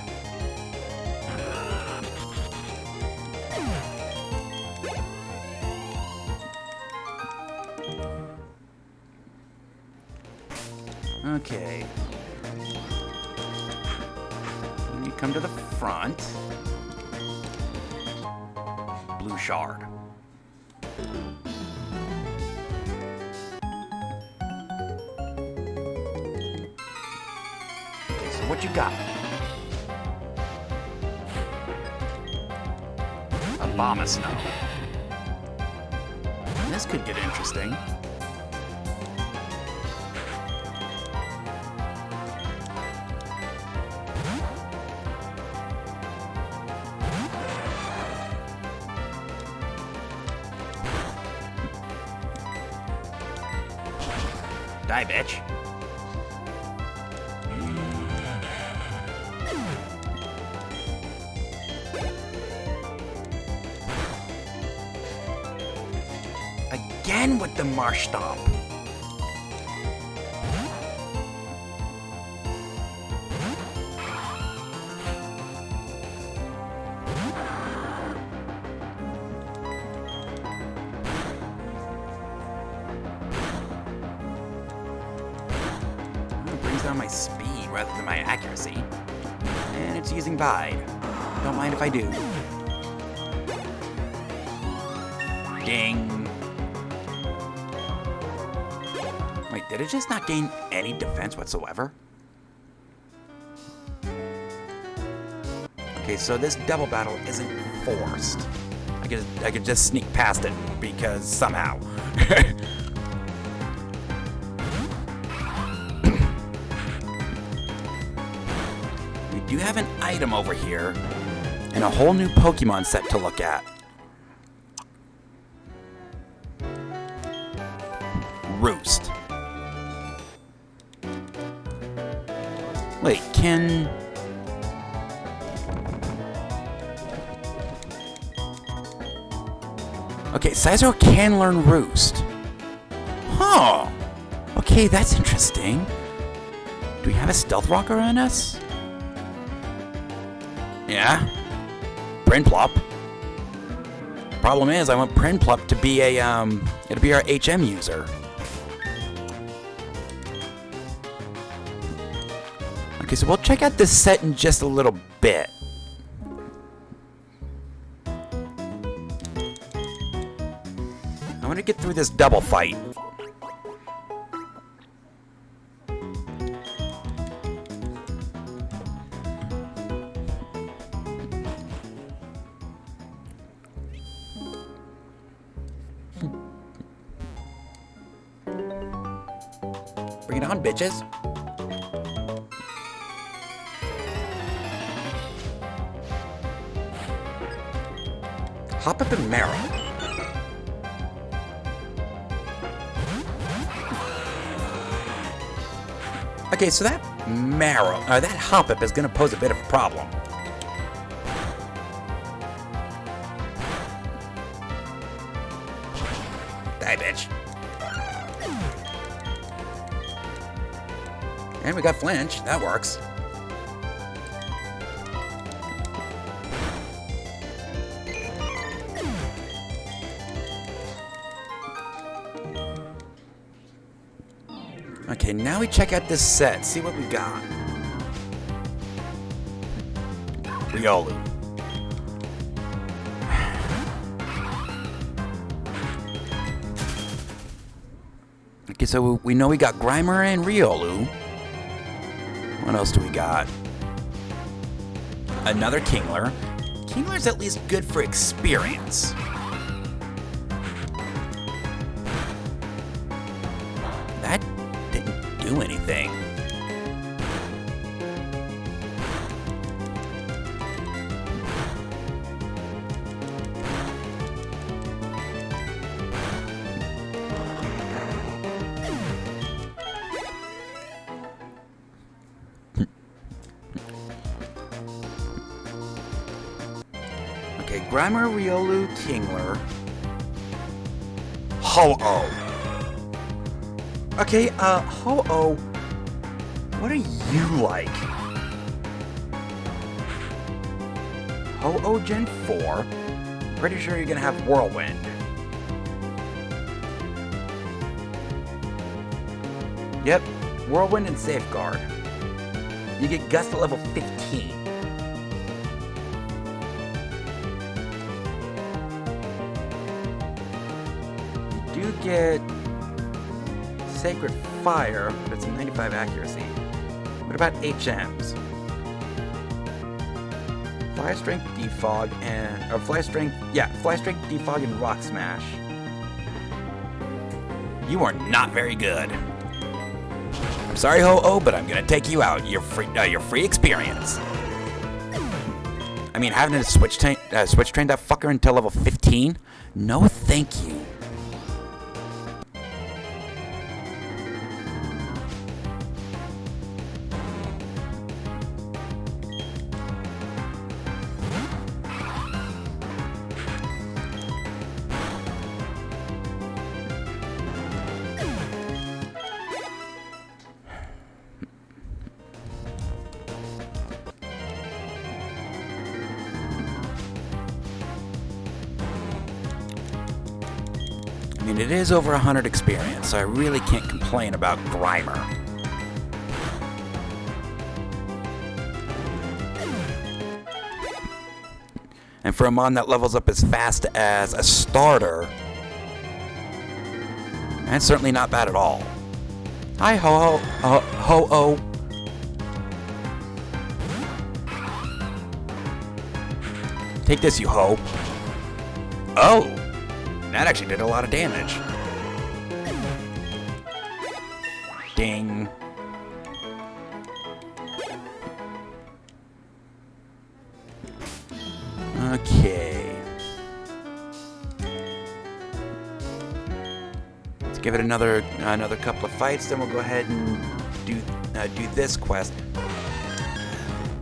Okay. You come to the front. Blue shard. Okay, so what you got? A bomb of snow. This could get interesting. Die, bitch. Again with the marsh stomp. brings down my speed rather than my accuracy. And it's using Bide. Don't mind if I do. Ding. Wait, did it just not gain any defense whatsoever? Okay, so this double battle isn't forced. I could just sneak past it because somehow. We do have an item over here and a whole new Pokemon set to look at. Roost. Wait, can... Okay, Sizero can learn Roost. Huh. Okay, that's interesting. Do we have a Stealth Rocker on us? Yeah. Prinplup. Problem is, I want Prinplup to be a, it'll be our HM user. Okay, so we'll check out this set in just a little bit. I want to get through this double fight. Bring it on, bitches. Hop up and marrow. Okay, so that that hop-up is going to pose a bit of a problem. Die, bitch. And we got flinch. That works. Okay, now we check out this set, see what we got. Riolu. Okay, so we know we got Grimer and Riolu. What else do we got? Another Kingler. Kingler's at least good for experience. That didn't do anything. Okay, Grimer, Riolu, Kingler. Ho-Oh. Okay, Ho-Oh, what are you like? Ho-Oh Gen 4. Pretty sure you're gonna have Whirlwind. Yep, Whirlwind and Safeguard. You get Gust at level 15. You do get Sacred Fire, but it's a 95 accuracy. What about HMs? Fly Strength, Defog, and... or Fly Strength... yeah, Fly Strength, Defog, and Rock Smash. You are not very good. I'm sorry, Ho-Oh, but I'm gonna take you out. Your free experience. I mean, having to switch train that fucker until level 15? No, thank you. I mean, it is over 100 experience, so I really can't complain about Grimer. And for a mon that levels up as fast as a starter, that's certainly not bad at all. Hi, Ho-Oh. Take this, you ho. Oh, that actually did a lot of damage. Ding. Okay. Let's give it another couple of fights, then we'll go ahead and do this quest.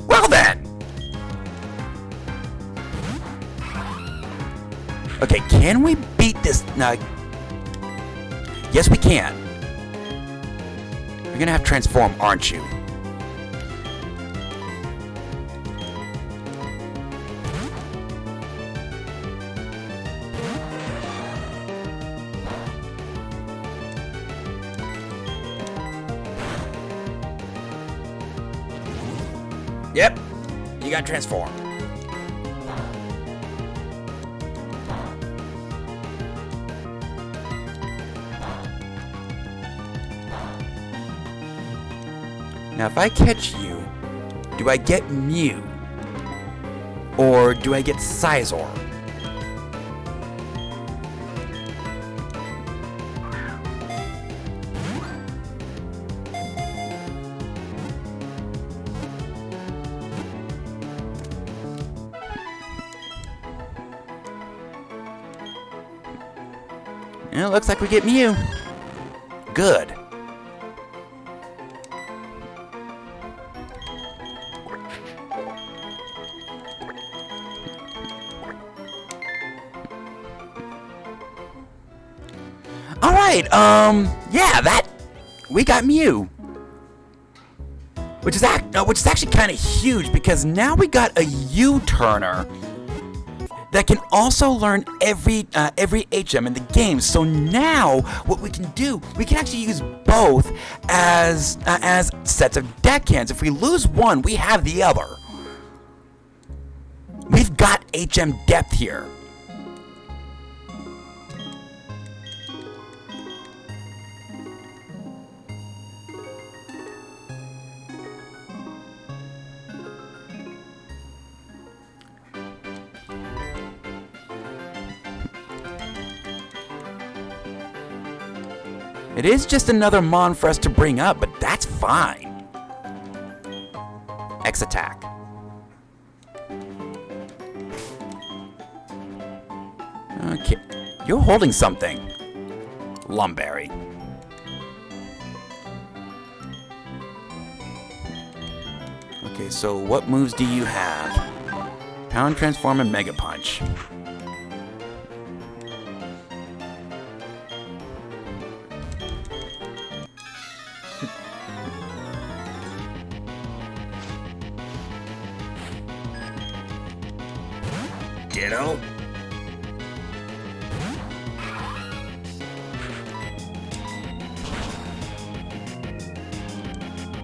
Well then. Okay, can we beat this? Yes, we can. You're gonna have to transform, aren't you? Yep, you got transform. Now, if I catch you, do I get Mew? Or do I get Sizor? And it looks like we get Mew. Good. Alright, yeah, we got Mew. Which is actually kind of huge, because now we got a U-turner that can also learn every HM in the game. So now what we can do, we can actually use both as sets of deckhands. If we lose one, we have the other. We've got HM depth here. It is just another mon for us to bring up, but that's fine. X attack. Okay, you're holding something. Lumberry. Okay, so what moves do you have? Pound, Transform, and Mega Punch. Ditto.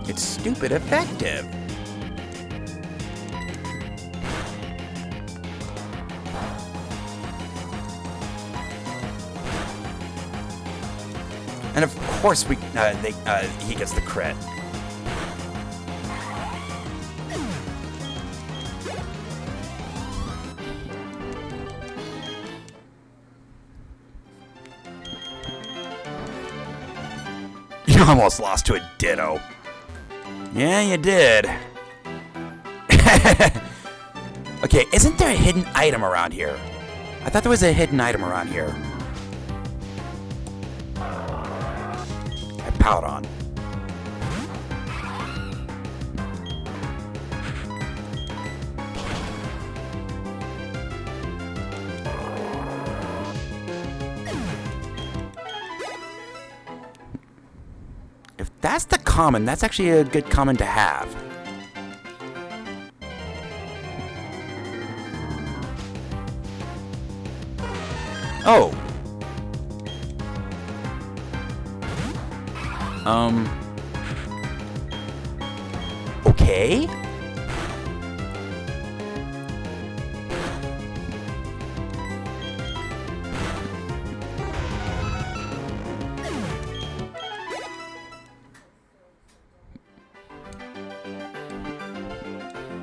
It's stupid effective. And of course he gets the crit. You almost lost to a Ditto. Yeah, you did. Okay, isn't there a hidden item around here? I thought there was a hidden item around here. Powdon. If that's the common, that's actually a good common to have. Oh. Okay.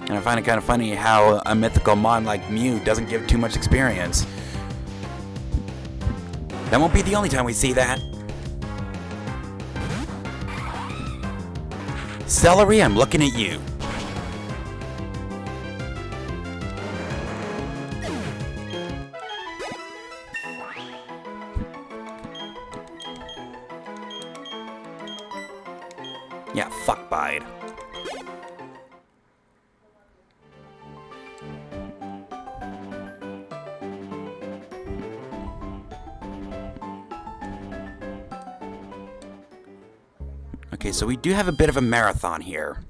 And I find it kind of funny how a mythical mon like Mew doesn't give too much experience. That won't be the only time we see that. Celery, I'm looking at you. Yeah, fuck Bide. Okay, so we do have a bit of a marathon here.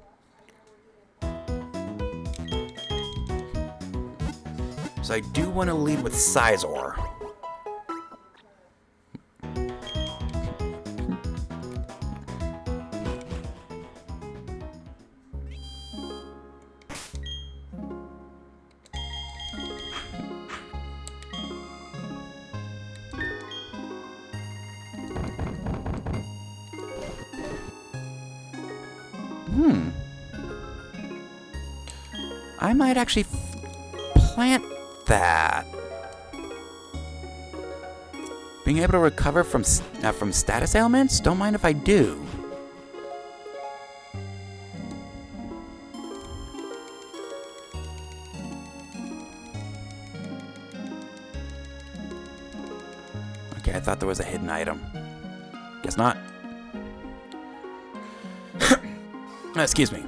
So I do want to lead with Sizor. I might actually plant that. Being able to recover from status ailments? Don't mind if I do. Okay, I thought there was a hidden item. Guess not. Excuse me.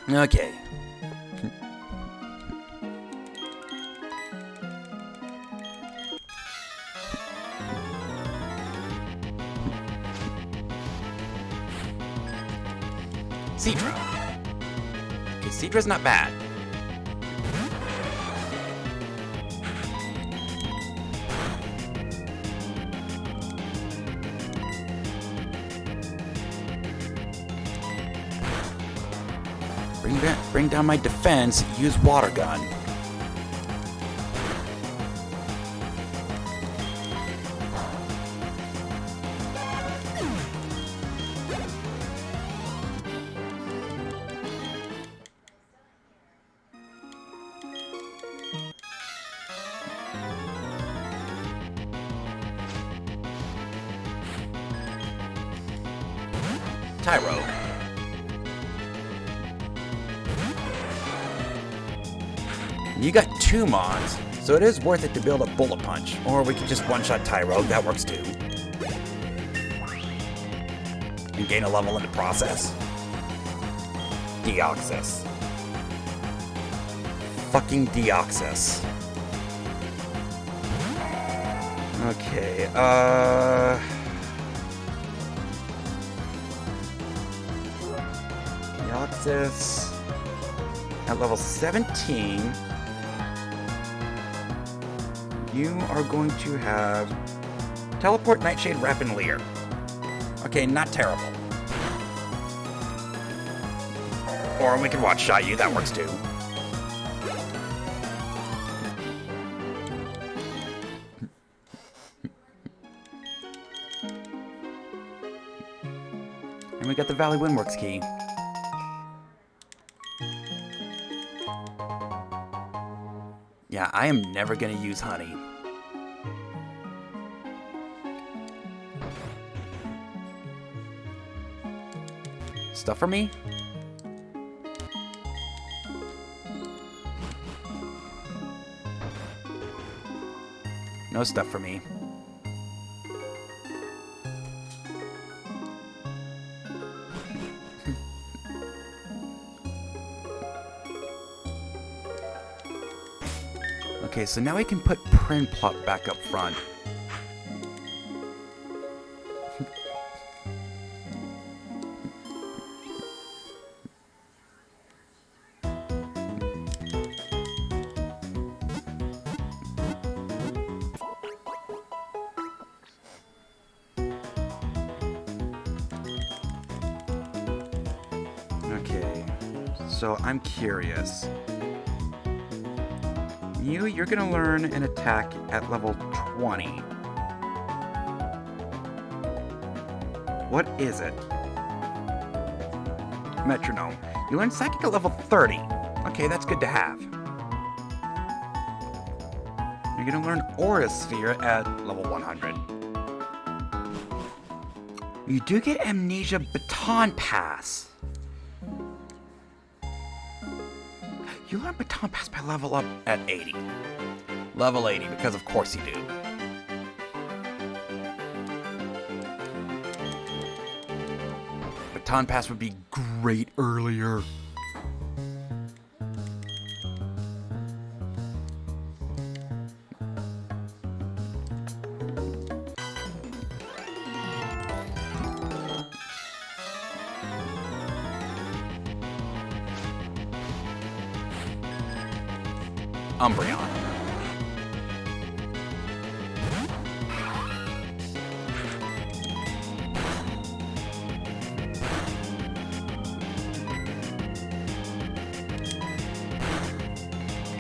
Okay. Seadra. Okay, Seadra's not bad. Bring down my defense, use water gun. Tyro. You got 2 mons, so it is worth it to build a Bullet Punch. Or we could just one-shot Tyro, that works too. And gain a level in the process. Deoxys. Fucking Deoxys. Okay, Deoxys at level 17. You are going to have Teleport, Nightshade, Wrap, and Leer. Okay, not terrible. Or we can watch shot you, that works too. And we got the Valley Windworks key. Yeah, I am never gonna use honey. Stuff for me? No stuff for me. Okay, so now we can put Prinplup back up front. Okay, so I'm curious. You're gonna learn an attack at level 20. What is it? Metronome. You learn Psychic at level 30. Okay, that's good to have. You're gonna learn Aura Sphere at level 100. You do get Amnesia Baton Pass. You learn Baton Pass by level up at 80. Level 80, because of course you do. Baton Pass would be great earlier. Umbreon.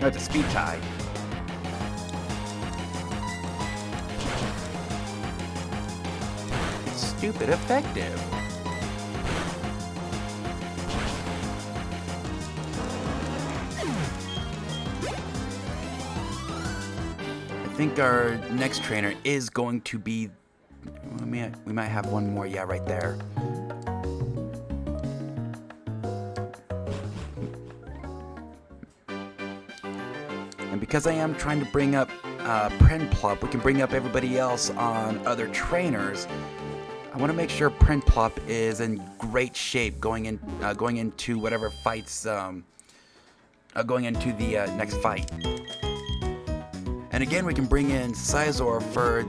Oh, it's a speed tie. It's stupid effective. I think our next trainer is going to be... We might have one more, yeah, right there. And because I am trying to bring up Prinplup, we can bring up everybody else on other trainers. I want to make sure Prinplup is in great shape going into whatever fights, going into the next fight. And again, we can bring in Scizor for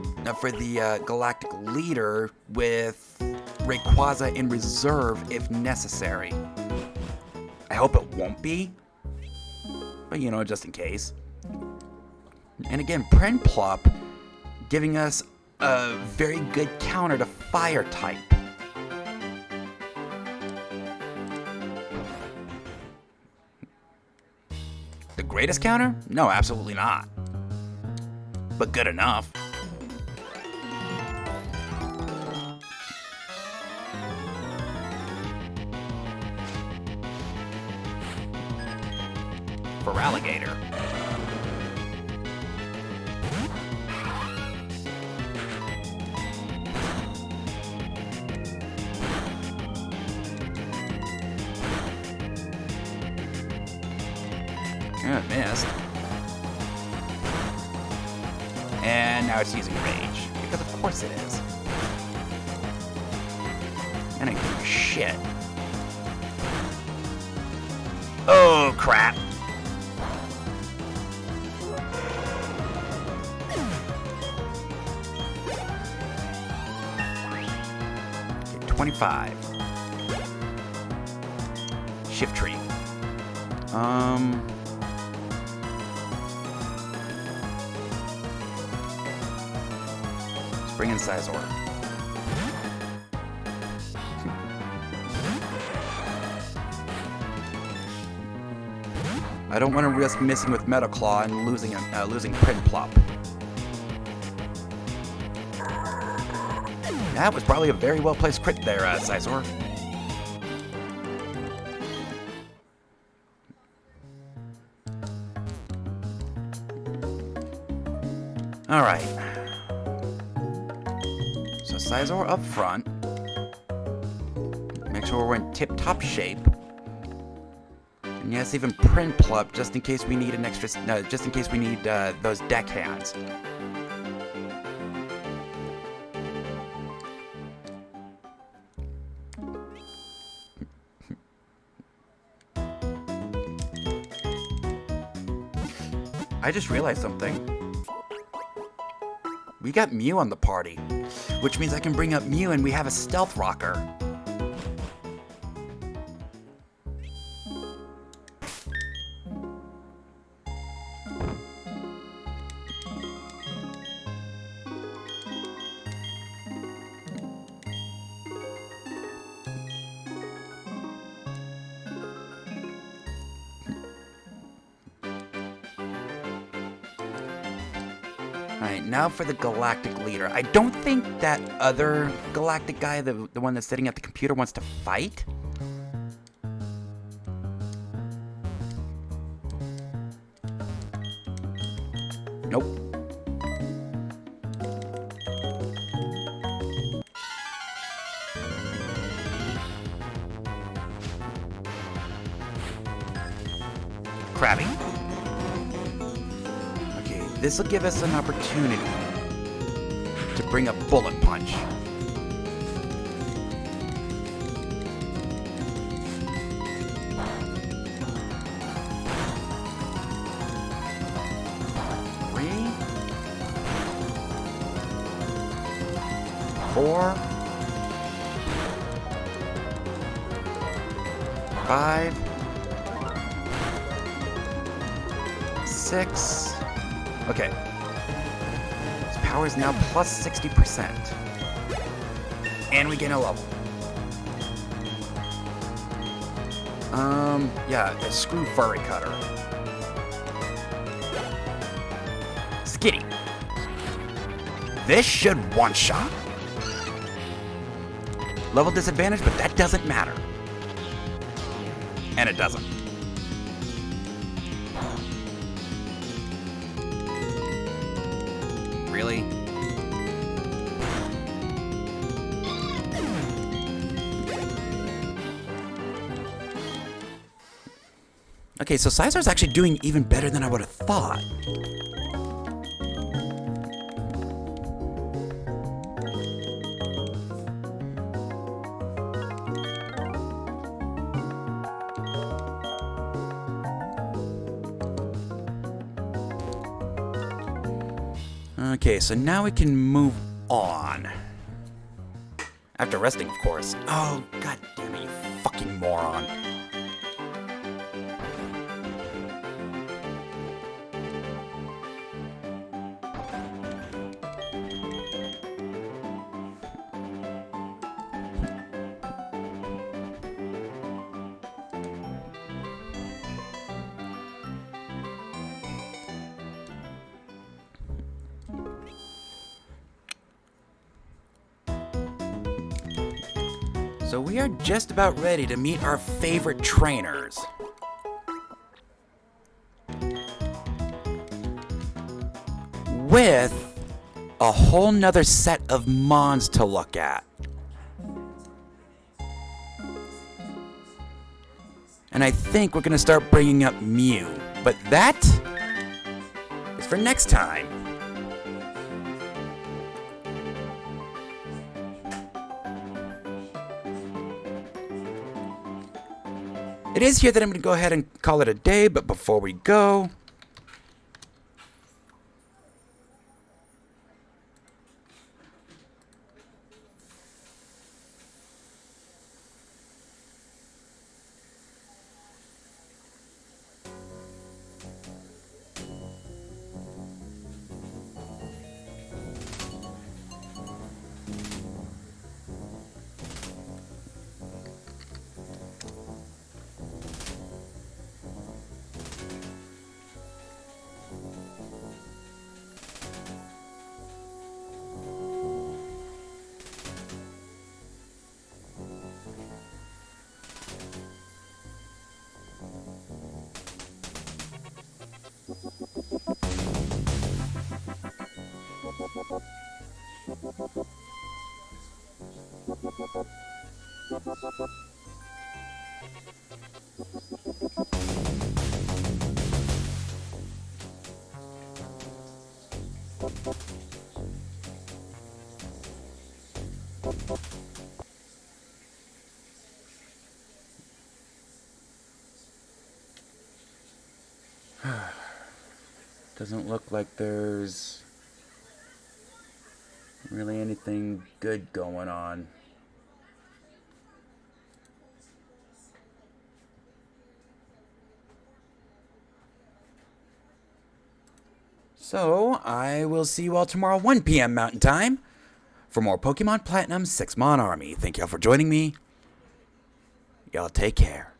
the Galactic Leader with Rayquaza in reserve if necessary. I hope it won't be, but you know, just in case. And again, Prinplup giving us a very good counter to Fire type. The greatest counter? No, absolutely not. But good enough. For Alligator. Yeah, it missed. And now it's using Rage, because of course it is. And I do shit. Oh, crap. Okay, 25. Shift Tree. Bring in Scizor. I don't want to risk missing with Metal Claw and losing Prinplup. That was probably a very well placed crit there, Scizor. All right. Scizor up front. Make sure we're in tip-top shape. And yes, even Prinplup, just in case we need an extra, just in case we need those deck hands. I just realized something. We got Mew on the party, which means I can bring up Mew and we have a Stealth Rocker. Alright, now for the Galactic Leader. I don't think that other Galactic guy, the one that's sitting at the computer, wants to fight. Nope. Krabby. Okay, this will give us an opportunity to bring up Bullet Punch. Three, 4, 5, 6. Okay. His power is now plus 60%. And we gain a level. Yeah, a screw furry cutter. Skitty. This should one-shot. Level disadvantage, but that doesn't matter. And it doesn't. Really? Okay, so Scizor's actually doing even better than I would have thought. Okay, so now we can move on. After resting, of course. Oh, god damn it, you fucking moron. So we are just about ready to meet our favorite trainers. With a whole nother set of Mons to look at. And I think we're gonna start bringing up Mew. But that is for next time. It is here that I'm going to go ahead and call it a day, but before we go, doesn't look like there's really anything good going on. So, I will see you all tomorrow, 1 p.m. Mountain Time, for more Pokemon Platinum 6 Mon Army. Thank y'all for joining me. Y'all take care.